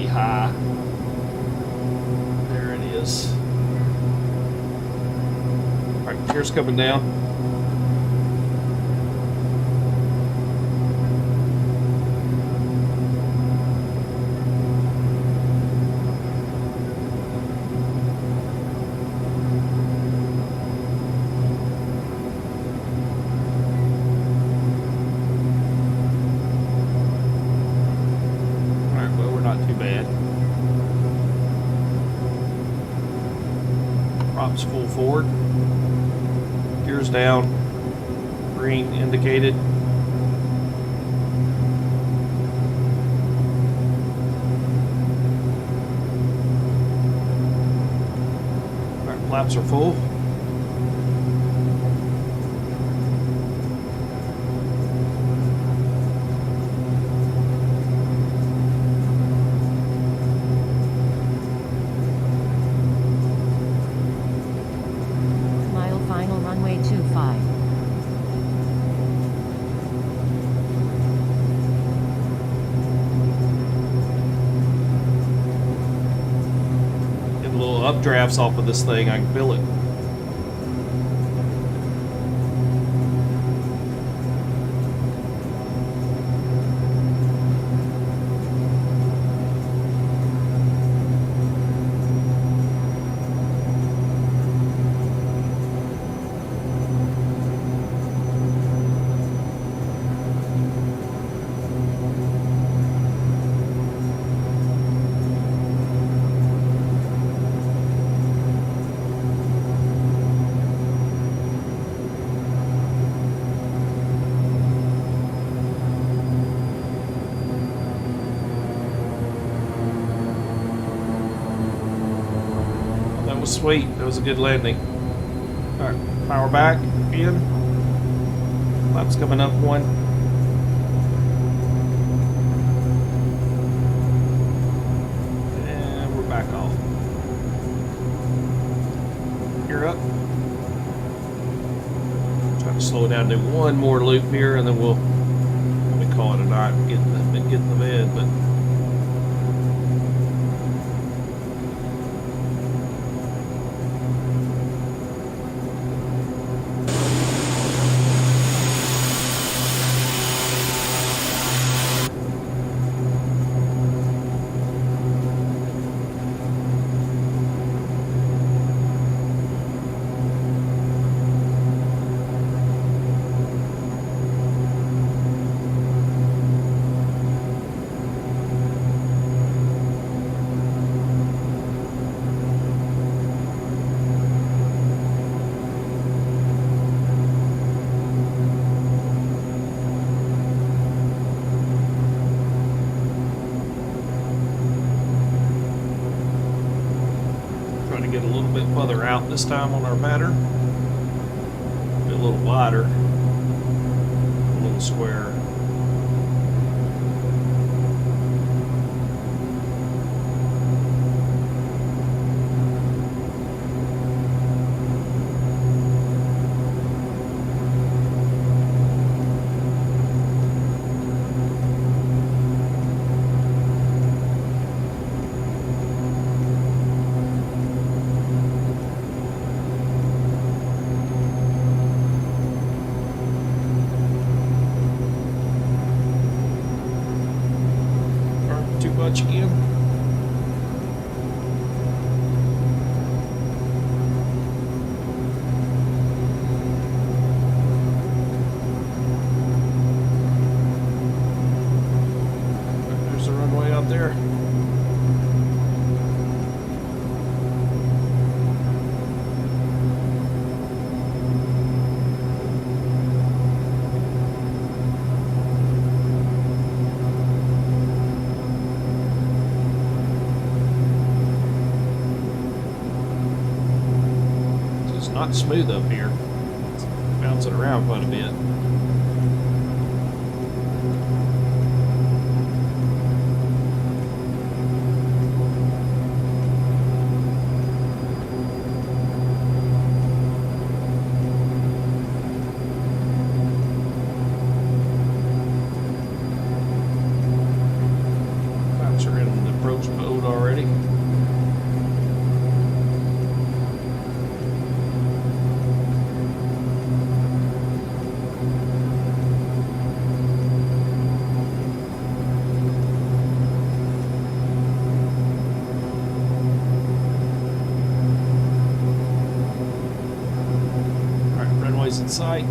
High. There it is. All right, gears coming down. All right, well, we're not too bad. Props full forward, gears down, green indicated. All right, flaps are full. Runway 25. Get a little updrafts off of this thing, I can feel it. was sweet. That was a good landing. All right, power back in. Laps coming up one. And we're back off. Gear up. Try to slow down, do one more loop here, and then we'll probably call it a night and get in the bed. But trying to get a little bit further out this time on our pattern. Be a little wider, a little square. Too much again. There's the runway out there. Not smooth up here. It's bouncing around quite a bit. Clouds are in the approach mode already. In sight.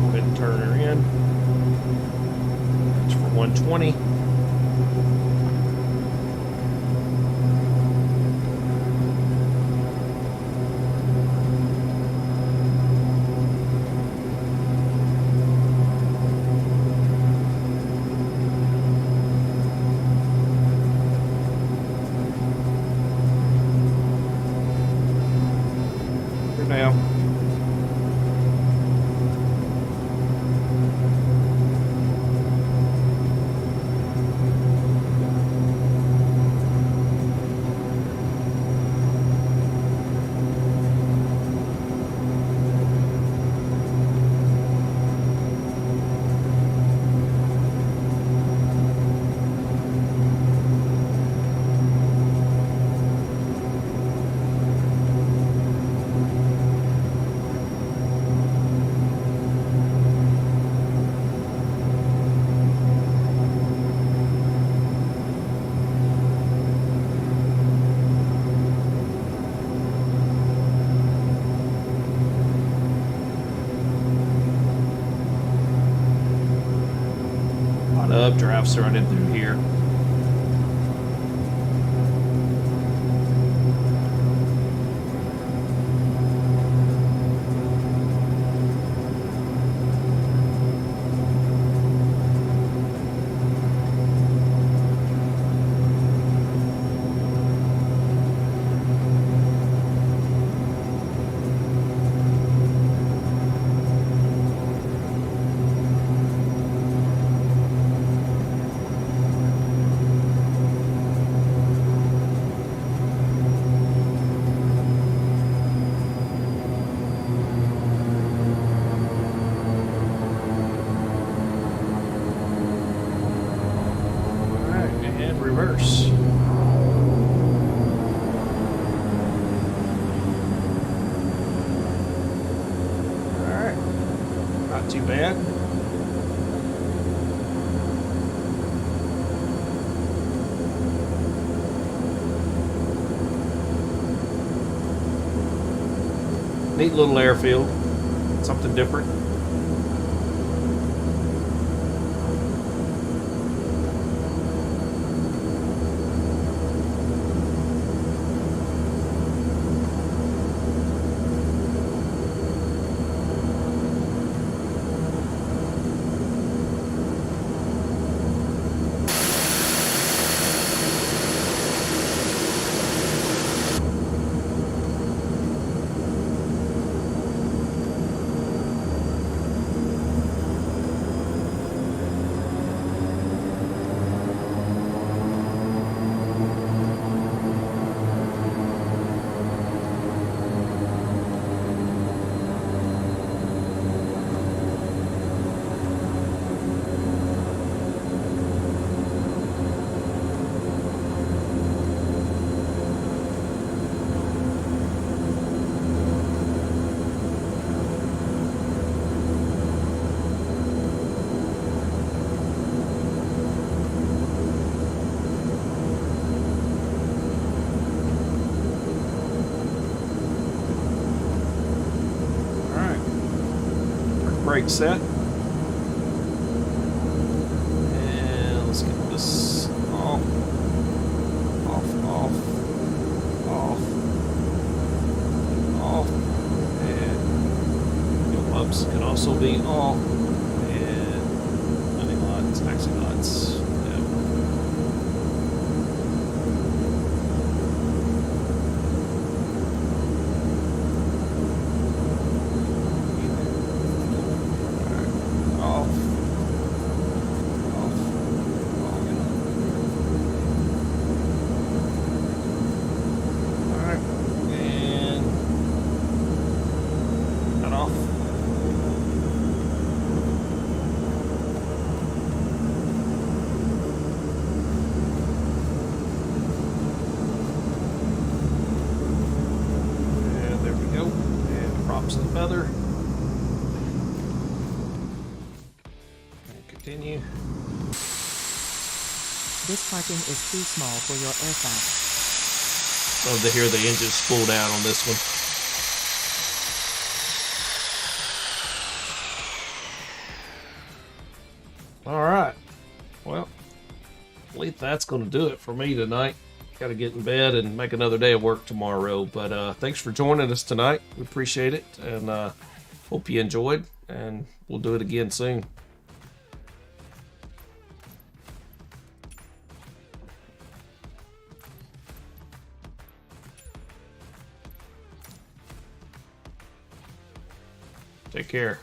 Go ahead and turn her in. That's for 120. Now. Draft's running through here. Reverse. Alright. Not too bad. Neat little airfield. Something different. Brake set. And let's get this off, and gloves can also be off, and running lights, taxi lights. Props and feather. And continue. This parking is too small for your aircraft. Love to hear the engine spool down on this one. Alright. Well, I believe that's going to do it for me tonight. Got to get in bed and make another day of work tomorrow. But thanks for joining us tonight. We appreciate it. And hope you enjoyed. And we'll do it again soon. Take care.